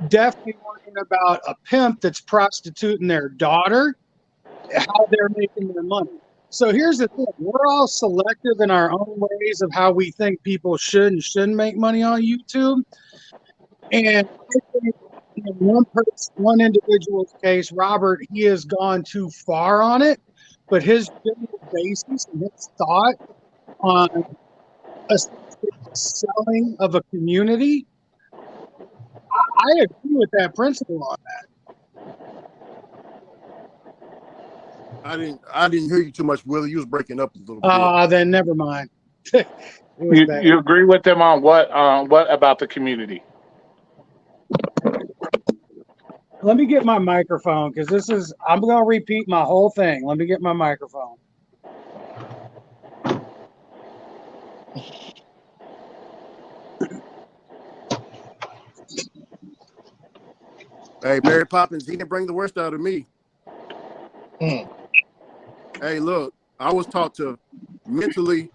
definitely worrying about a pimp that's prostituting their daughter, how they're making their money. So here's the thing. We're all selective in our own ways of how we think people should and shouldn't make money on YouTube. And I think in one individual's case, Robert, he has gone too far on it. But his general basis and his thought on selling of a community, I agree with that principle on that. I didn't hear you too much, Willie. You was breaking up a little bit. Then never mind. You agree with them on what about the community? Let me get my microphone because I'm going to repeat my whole thing. Let me get my microphone. Hey, Mary Poppins, he didn't bring the worst out of me. Hey, look, I was taught to mentally,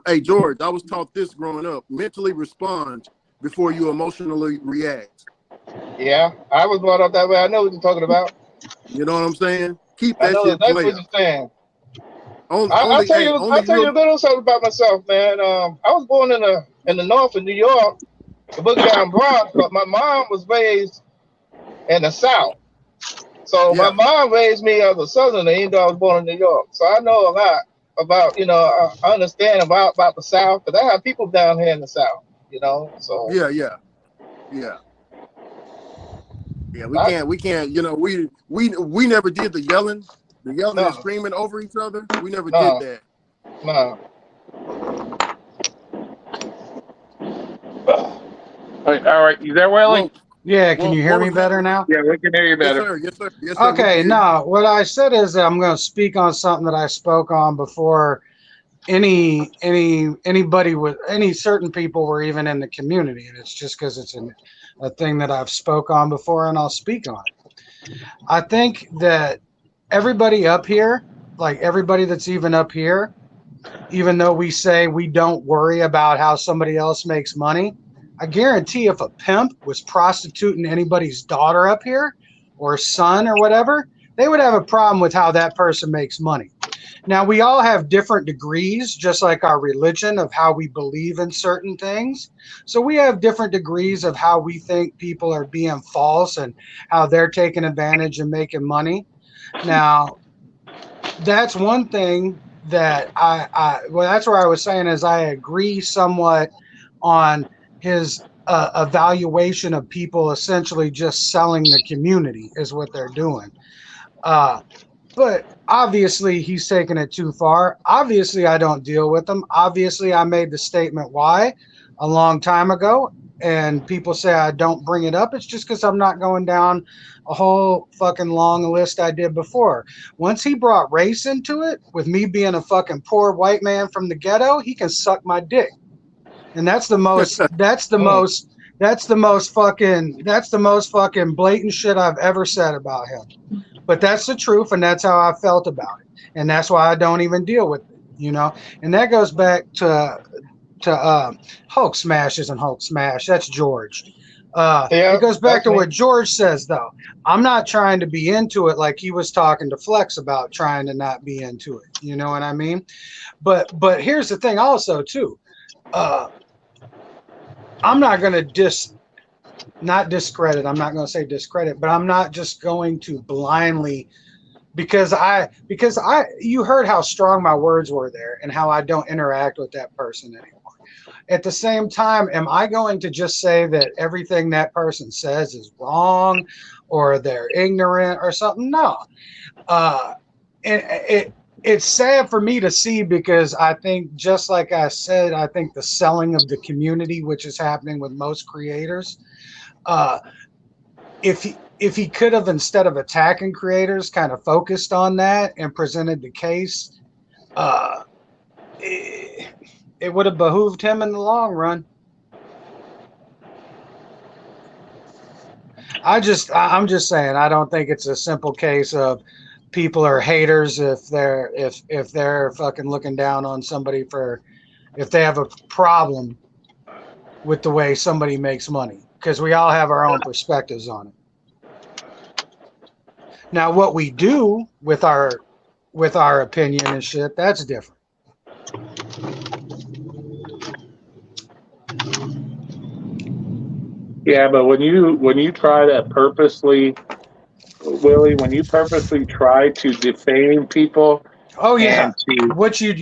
hey, George, I was taught this growing up, mentally respond before you emotionally react. Yeah, I was brought up that way. I know what you're talking about. You know what I'm saying? Keep that shit that's clear. what you're saying. I'll tell you a little something about myself, man. I was born in the north of New York, the Boogie Down Bronx, but my mom was raised in the South. So my mom raised me as a Southerner, even though I was born in New York. So I know a lot about, I understand about the South, because I have people down here in the South, So Yeah. We can't, we never did the yelling and screaming over each other. We never did that. No. All right, you there, Willie? Yeah, can you hear me better now? Yeah, we can hear you better. Yes, sir. Okay, no, what I said is that I'm going to speak on something that I spoke on before anybody with any certain people were even in the community, and it's just because it's a thing that I've spoke on before, and I'll speak on it. I think that everybody up here, like everybody that's even up here, even though we say we don't worry about how somebody else makes money, I guarantee if a pimp was prostituting anybody's daughter up here or son or whatever, they would have a problem with how that person makes money. Now, we all have different degrees, just like our religion, of how we believe in certain things. So we have different degrees of how we think people are being false and how they're taking advantage and making money. Now, that's one thing that well, that's where I was saying is I agree somewhat on his evaluation of people essentially just selling the community is what they're doing. But obviously he's taking it too far. Obviously I don't deal with them. Obviously I made the statement why a long time ago, and people say I don't bring it up. It's just because I'm not going down a whole fucking long list I did before. Once he brought race into it, with me being a fucking poor white man from the ghetto, he can suck my dick. And that's the most fucking blatant shit I've ever said about him. But that's the truth, and that's how I felt about it. And that's why I don't even deal with it, And that goes back to Hulk Smash isn't Hulk Smash. That's George. It goes back to what George says, though. I'm not trying to be into it like he was talking to Flex about trying to not be into it. You know what I mean? But here's the thing also, too. I'm not going to not discredit. I'm not going to say discredit, but I'm not just going to blindly because you heard how strong my words were there and how I don't interact with that person anymore. at the same time, am I going to just say that everything that person says is wrong or they're ignorant or something? No. It's sad for me to see, because I think, just like I said, I think the selling of the community, which is happening with most creators, if he could have, instead of attacking creators, kind of focused on that and presented the case, it would have behooved him in the long run. I'm just saying, I don't think it's a simple case of people are haters if they're fucking looking down on somebody if they have a problem with the way somebody makes money, because we all have our own perspectives on it. Now, what we do with our opinion and shit, that's different. Yeah, but when you try to purposely, Willie, when you purposely try to defame people, oh yeah, what you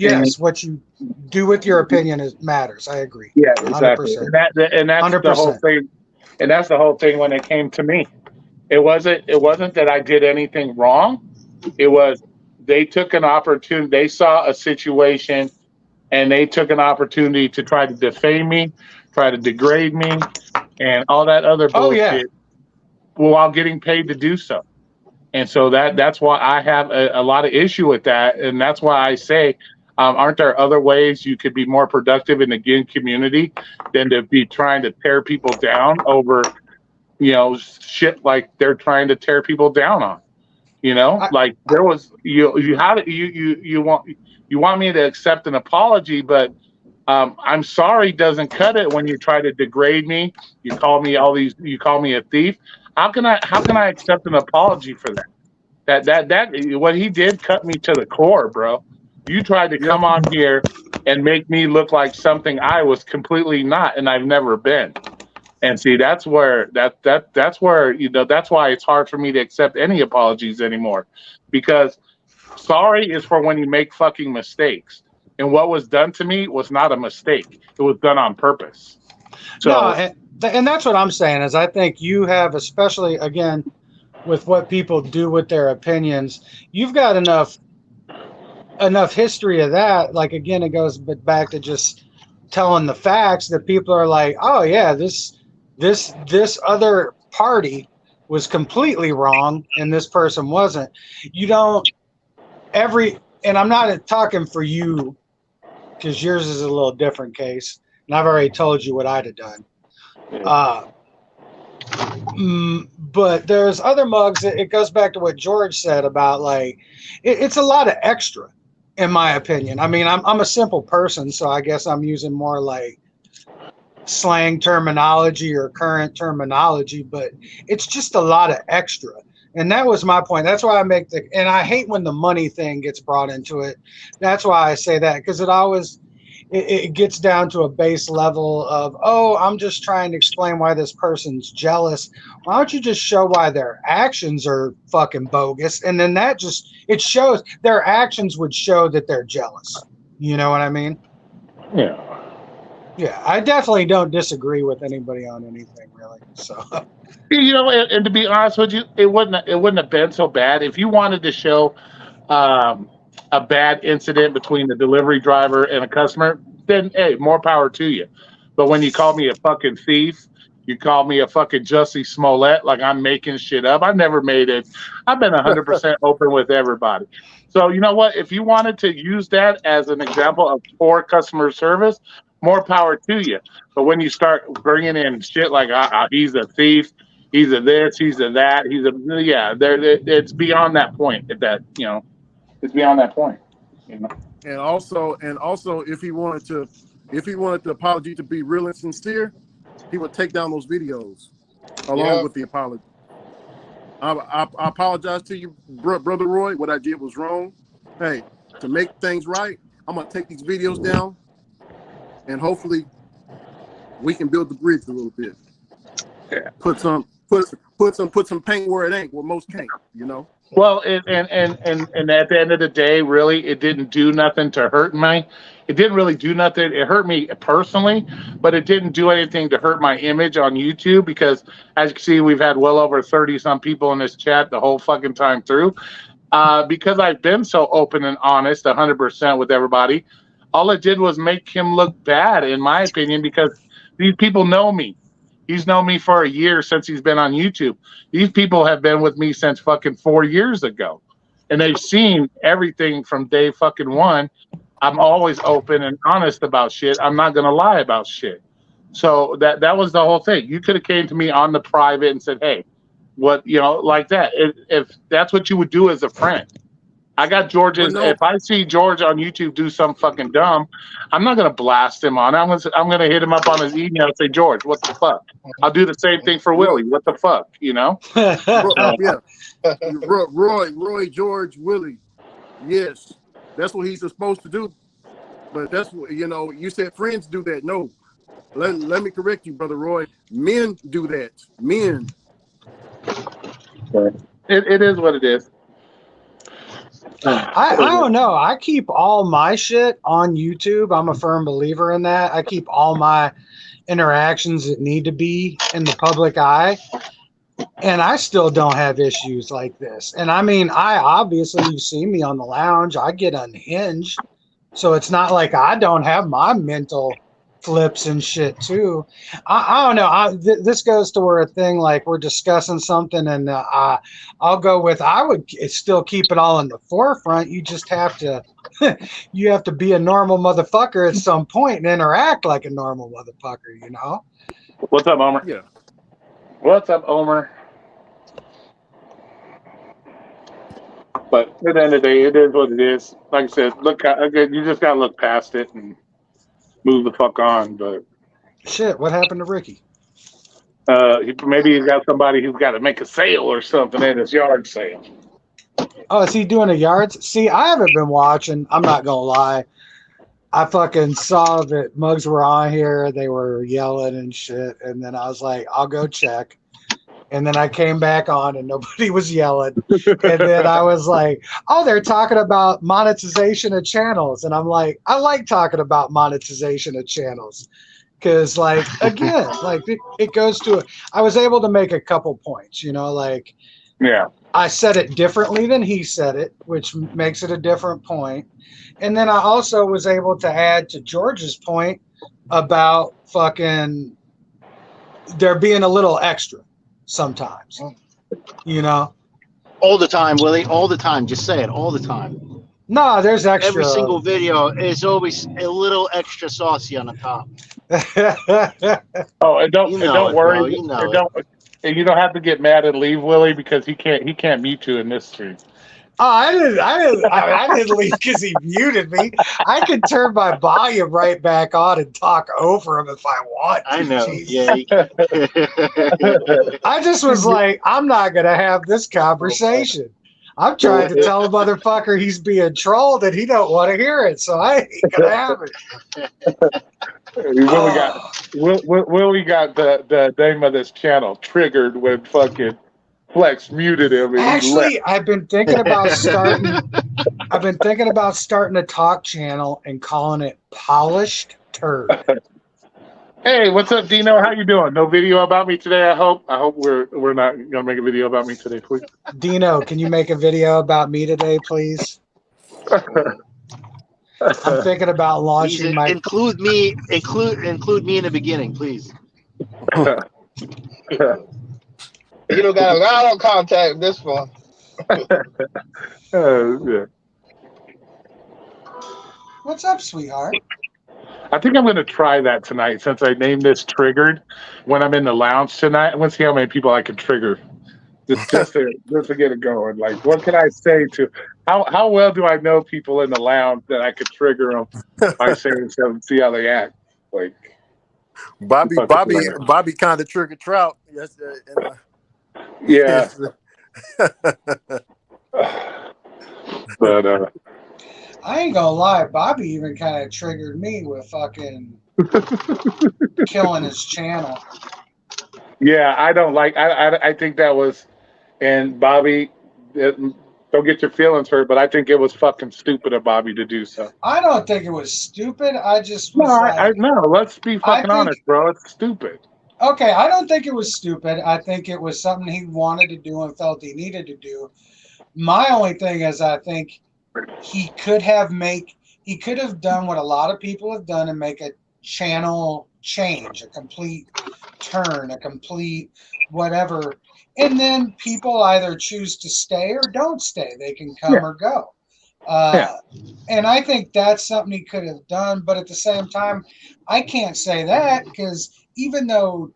do with your opinion matters. I agree. Yeah, exactly. 100%. And that's 100%. The whole thing. And that's the whole thing when it came to me. It wasn't that I did anything wrong. It was they took an opportunity. They saw a situation, and they took an opportunity to try to defame me, try to degrade me, and all that other bullshit, while getting paid to do so. And so that's why I have a lot of issue with that, and that's why I say, aren't there other ways you could be more productive in the gig community than to be trying to tear people down over, shit like they're trying to tear people down on, like there was you want me to accept an apology, but I'm sorry doesn't cut it when you try to degrade me. You call me a thief. How can I accept an apology for that? That what he did cut me to the core, bro. You tried to come on here and make me look like something I was completely not, and I've never been. And see, that's where that's where that's why it's hard for me to accept any apologies anymore, because sorry is for when you make fucking mistakes. And what was done to me was not a mistake. It was done on purpose. So, no, and that's what I'm saying is I think you have, especially again with what people do with their opinions, you've got enough history of that. Like, again, it goes back to just telling the facts that people are like, oh yeah, this other party was completely wrong and this person wasn't. And I'm not talking for you, because yours is a little different case, and I've already told you what I'd have done. But there's other mugs. It goes back to what George said about, like, it's a lot of extra, in my opinion. I mean, I'm a simple person, so I guess I'm using more like slang terminology or current terminology, but it's just a lot of extra. And that was my point. That's why I and I hate when the money thing gets brought into it. That's why I say that, because it gets down to a base level of, oh, I'm just trying to explain why this person's jealous. Why don't you just show why their actions are fucking bogus? And then it shows their actions would show that they're jealous. You know what I mean? Yeah. Yeah, I definitely don't disagree with anybody on anything, really. So. And to be honest with you, it wouldn't have been so bad if you wanted to show a bad incident between the delivery driver and a customer. Then, hey, more power to you. But when you call me a fucking thief, you call me a fucking Jussie Smollett, like I'm making shit up. I've never made it. I've been 100% open with everybody. So you know what? If you wanted to use that as an example of poor customer service, more power to you. But when you start bringing in shit like he's a thief, he's a this, he's a that, it's beyond that point. It's beyond that point. And also, if he wanted the apology to be real and sincere, he would take down those videos along with the apology. I apologize to you, Brother Roy. What I did was wrong. Hey, to make things right, I'm gonna take these videos down, and hopefully, we can build the bridge a little bit. Yeah. Put some paint where it ain't, where most can't. Well, and at the end of the day, really, it didn't do nothing to hurt me. It didn't really do nothing. It hurt me personally, but it didn't do anything to hurt my image on YouTube because, as you can see, we've had well over 30-some people in this chat the whole fucking time through. Because I've been so open and honest 100% with everybody, all it did was make him look bad, in my opinion, because these people know me. He's known me for a year since he's been on YouTube. These people have been with me since fucking 4 years ago. And they've seen everything from day fucking one. I'm always open and honest about shit. I'm not going to lie about shit. So that was the whole thing. You could have came to me on the private and said, hey, what, like that. If that's what you would do as a friend. I got George's. No. If I see George on YouTube do something fucking dumb, I'm not gonna blast him on. I'm gonna hit him up on his email and say, George, what the fuck? I'll do the same thing for Willie. What the fuck? Yeah. Roy, George, Willie. Yes, that's what he's supposed to do. But that's what you said. Friends do that. No, let me correct you, brother Roy. Men do that. Men. It is what it is. I don't know. I keep all my shit on YouTube. I'm a firm believer in that. I keep all my interactions that need to be in the public eye. And I still don't have issues like this. And I mean, you've seen me on the lounge. I get unhinged. So it's not like I don't have my mental flips and shit too. I don't know. This goes to where a thing like we're discussing something and I'll go with, I would still keep it all in the forefront. You just have to, you have to be a normal motherfucker at some point and interact like a normal motherfucker, What's up, Omer? Yeah. What's up, Omer? But at the end of the day, it is what it is. Like I said, you just gotta look past it and move the fuck on. But shit, what happened to Ricky? Maybe he's got somebody who's got to make a sale or something at his yard sale. Oh, is he doing a yard? See, I haven't been watching. I'm not gonna lie. I fucking saw that mugs were on here. They were yelling and shit, and then I was like, I'll go check. And then I came back on and nobody was yelling. And then I was like, oh, they're talking about monetization of channels. And I'm like, I like talking about monetization of channels. Because, like, again, like it goes to, I was able to make a couple points, Yeah. I said it differently than he said it, which makes it a different point. And then I also was able to add to George's point about fucking there being a little extra. Sometimes, all the time, Willie, all the time. Just say it all the time. No, there's extra. Every single video is always a little extra saucy on the top. Oh, and don't worry. You don't have to get mad and leave Willie because he can't mute you in this stream. Oh, I didn't leave because he muted me. I could turn my volume right back on and talk over him if I want. I know. Jeez. Yeah. I just was like, I'm not gonna have this conversation. I'm trying to tell a motherfucker he's being trolled and he don't want to hear it, so I ain't gonna have it. Willie got the name of this channel triggered when fucking Flex muted him. Actually, I've been thinking about starting a talk channel and calling it Polished Turd. Hey, what's up, Dino? How you doing? No video about me today, I hope. I hope we're not gonna make a video about me today, please. Dino, can you make a video about me today, please? I'm thinking about launching my include me in the beginning, please. You don't got a lot of contact with this one. Yeah. What's up, sweetheart? I think I'm going to try that tonight since I named this Triggered when I'm in the lounge tonight. I want to see how many people I can trigger just to get it going. Like, what can I say to how well do I know people in the lounge that I could trigger them by saying something, see how they act? Like, Bobby kind of triggered Trout. Yes, yeah. But I ain't gonna lie, Bobby even kind of triggered me with fucking killing his channel. Yeah, I don't like. I think that was, and Bobby, don't get your feelings hurt, but I think it was fucking stupid of Bobby to do so. I don't think it was stupid. I just was no. Let's be fucking honest, bro. It's stupid. Okay, I don't think it was stupid. I think it was something he wanted to do and felt he needed to do. My only thing is, I think he could have done what a lot of people have done and make a channel change, a complete turn, a complete whatever. And then people either choose to stay or don't stay. They can come or go. And I think that's something he could have done. But at the same time, I can't say that because even though,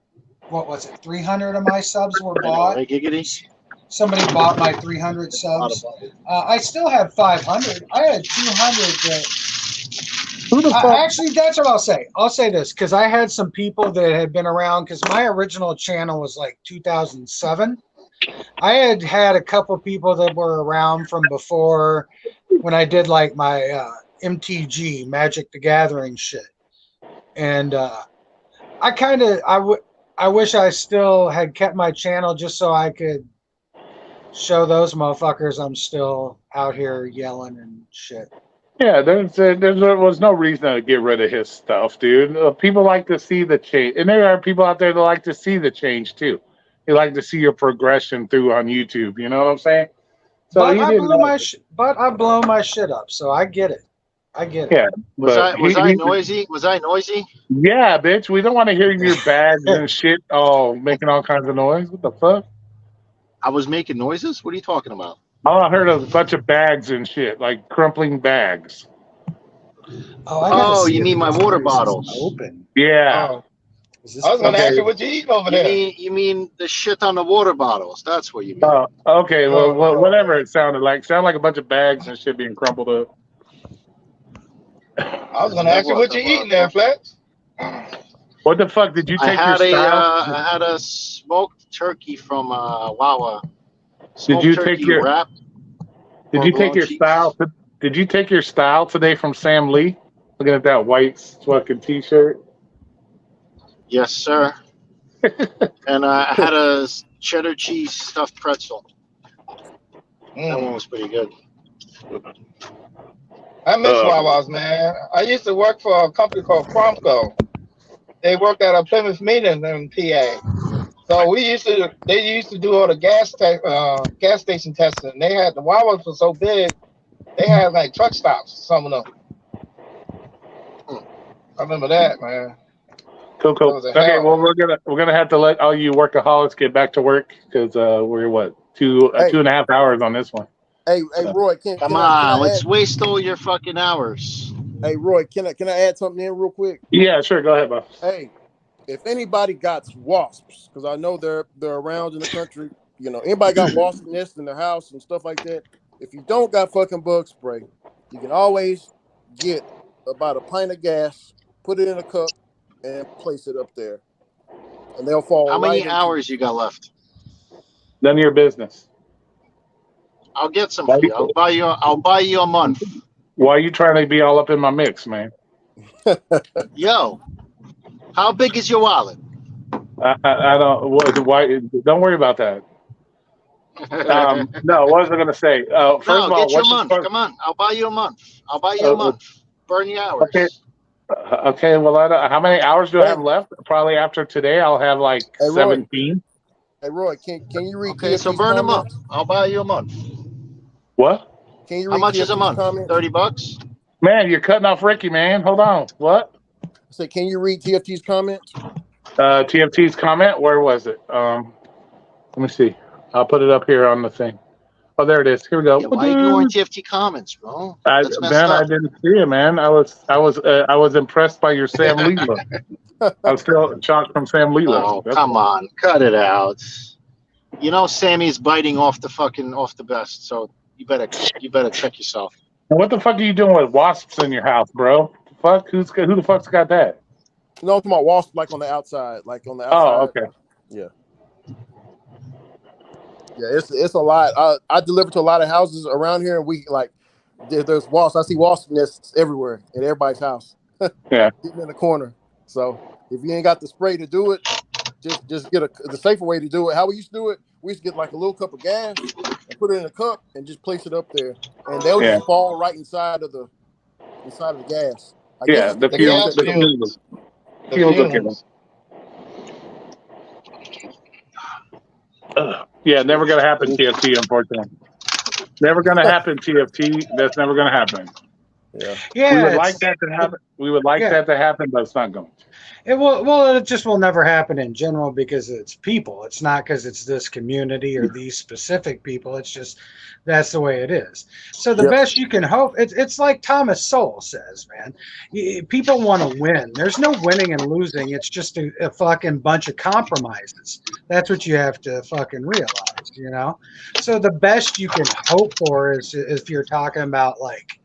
300 of my subs were bought. Somebody bought my 300 subs. I still have 500. I had 200 actually, that's what I'll say. I'll say this because I had some people that had been around because my original channel was like 2007. I had a couple people that were around from before when I did like my MTG, Magic the Gathering shit. And I wish I still had kept my channel just so I could show those motherfuckers I'm still out here yelling and shit. Yeah, there was no reason to get rid of his stuff, dude. People like to see the change, and there are people out there that like to see the change too. They like to see your progression through on YouTube. You know what I'm saying? So but I blow my shit up, so I get it. Yeah. Was I noisy? Was I noisy? Yeah, bitch. We don't want to hear your bags and shit making all kinds of noise. What the fuck? I was making noises? What are you talking about? All I heard was a bunch of bags and shit, like crumpling bags. Oh, you mean my water bottles? Open. Yeah. I was going to ask you what you eating over there. You mean the shit on the water bottles? That's what you mean. Okay. Well, whatever it sounded like. Sounded like a bunch of bags and shit being crumpled up. I was going to ask you what you eating there, Flex. What the fuck did you take I had a smoked turkey from Wawa. Did you take your style? Did you take your style today from Sam Lee? Looking at that white fucking t-shirt. Yes, sir. And I had a cheddar cheese stuffed pretzel. That one was pretty good. I miss Wawa's, man. I used to work for a company called Promco. They worked at a Plymouth Meeting in PA. So they used to do all the gas station testing. They had the Wawas were so big, they had like truck stops. Some of them. I remember that, man. Cool. Okay, well we're gonna have to let all you workaholics get back to work because we're 2.5 hours on this one. Hey, Roy, come on, let's waste all your fucking hours. Hey, Roy, can I add something in real quick? Yeah, sure. Go ahead, boss. Hey, if anybody got wasps, because I know they're around in the country, you know, anybody got wasp nests in their house and stuff like that. If you don't got fucking bug spray, you can always get about a pint of gas, put it in a cup, and place it up there, and they'll fall. How many hours you got left? None of your business. I'll get some for you. I'll buy you a month. Why are you trying to be all up in my mix, man? Yo, how big is your wallet? I don't. Why? Don't worry about that. No, what was I going to say? First of all, get your month. Come on, I'll buy you a month. A month. Burn your hours. Okay. Well, how many hours do I have left? Probably after today, I'll have like 17. Hey, Roy, can you read? Okay, so burn them up. I'll buy you a month. What? Can you read? How much is a month? Comments? $30. Man, you're cutting off Ricky, man. Hold on. What? So can you read TFT's comments? TFT's comment. Where was it? Let me see. I'll put it up here on the thing. Oh, there it is. Here we go. Yeah, why are you doing TFT comments, bro? I didn't see it, man. I was impressed by your Sam Lee look. I'm still shocked from Sam Lee look. Oh, come on, cut it out. You know Sammy's biting off the best, so you better check yourself. What the fuck are you doing with wasps in your house, bro? Fuck, who the fuck's got that? No, I'm talking about wasps like on the outside, Oh, okay. Yeah. Yeah, it's a lot. I deliver to a lot of houses around here, and there's wasps. I see wasp nests everywhere in everybody's house. Yeah, getting in the corner. So if you ain't got the spray to do it, just get the safer way to do it. How we used to do it, we used to get like a little cup of gas and put it in a cup and just place it up there, and they'll just fall right inside of the gas. I guess the fumes. Yeah, never gonna happen, TFT. Unfortunately, never gonna happen, TFT. That's never gonna happen. Yeah. We would like that to happen. We would like that to happen, but it's not going to. It just will never happen in general because it's people. It's not because it's this community or these specific people. It's just that's the way it is. So the best you can hope, it's like Thomas Sowell says, man. People want to win. There's no winning and losing. It's just a fucking bunch of compromises. That's what you have to fucking realize, you know? So the best you can hope for is if you're talking about like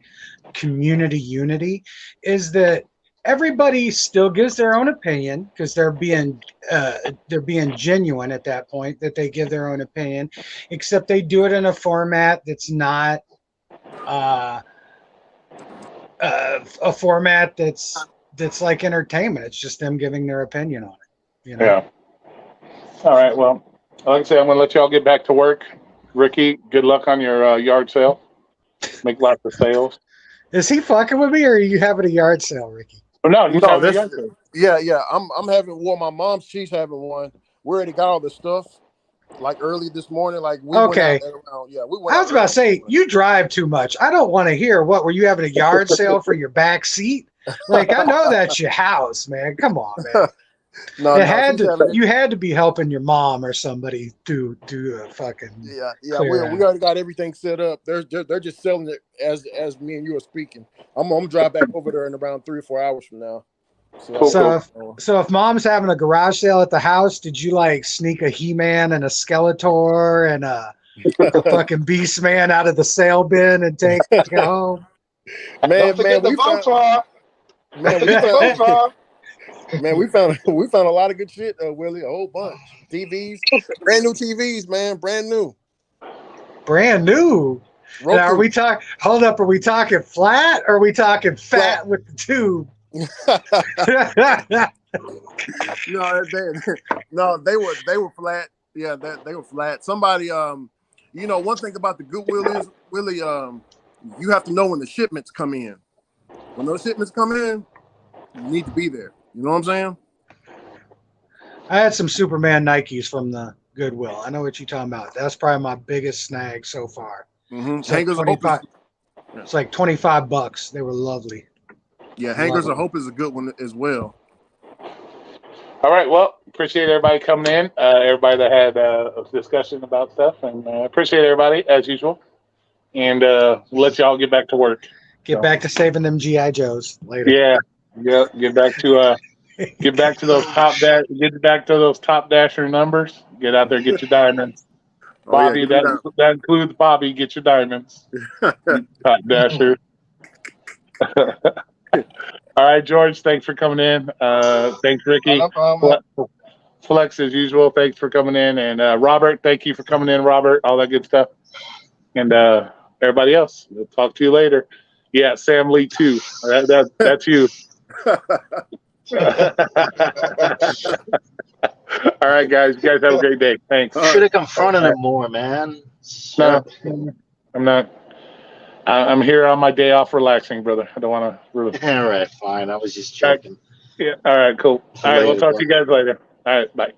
community unity, is that everybody still gives their own opinion because they're being genuine at that point, that they give their own opinion, except they do it in a format that's not a format that's like entertainment. It's just them giving their opinion on it, you know? Yeah. All right, well, like I said, I'm gonna let y'all get back to work. Ricky, good luck on your yard sale. Make lots of sales. Is he fucking with me, or are you having a yard sale, Ricky? Oh, no, he's having a yard sale. Yeah. I'm having one. My mom's, she's having one. We already got all the stuff. Like early this morning, like we went out around, we went. I was about to say you drive too much. I don't want to hear what were you having a yard sale for your back seat? Like I know that's your house, man. Come on, man. You had to be helping your mom or somebody do a fucking we already got everything set up. They're just selling it as me and you are speaking. I'm gonna drive back over there in around 3 or 4 hours from now. So if mom's having a garage sale at the house, did you like sneak a He-Man and a Skeletor and a fucking Beast Man out of the sale bin and take it home? Man, we found a lot of good shit, Willie. A whole bunch. TVs, brand new TVs, man, brand new. Now, are we talking? Hold up, are we talking flat or are we talking fat with the tube? No, they were flat. Yeah, they were flat. Somebody, one thing about the Goodwill is, Willie, you have to know when the shipments come in. When those shipments come in, you need to be there. You know what I'm saying? I had some Superman Nikes from the Goodwill. I know what you're talking about. That's probably my biggest snag so far. Mm-hmm. It's like $25. They were lovely. Yeah, Hangers of Hope is a good one as well. All right, well, appreciate everybody coming in. Everybody that had a discussion about stuff, and appreciate everybody as usual. And we'll let y'all get back to work. Get back to saving them GI Joes later. Yeah. Get back to those top dasher numbers. Get out there, get your diamonds. Bobby, that includes Bobby. Get your diamonds. Top dasher. All right, George. Thanks for coming in. Thanks, Ricky. No problem. Flex as usual. Thanks for coming in, and Robert. Thank you for coming in, Robert. All that good stuff, and everybody else. We'll talk to you later. Yeah, Sam Lee too. That's you. All right, guys. You guys have a great day. Thanks. You should have confronted him more, man. No, I'm not. I'm here on my day off relaxing, brother. I don't want to really. All right, fine. I was just joking. Yeah. All right, cool. All right, we'll talk to you guys later. All right, bye.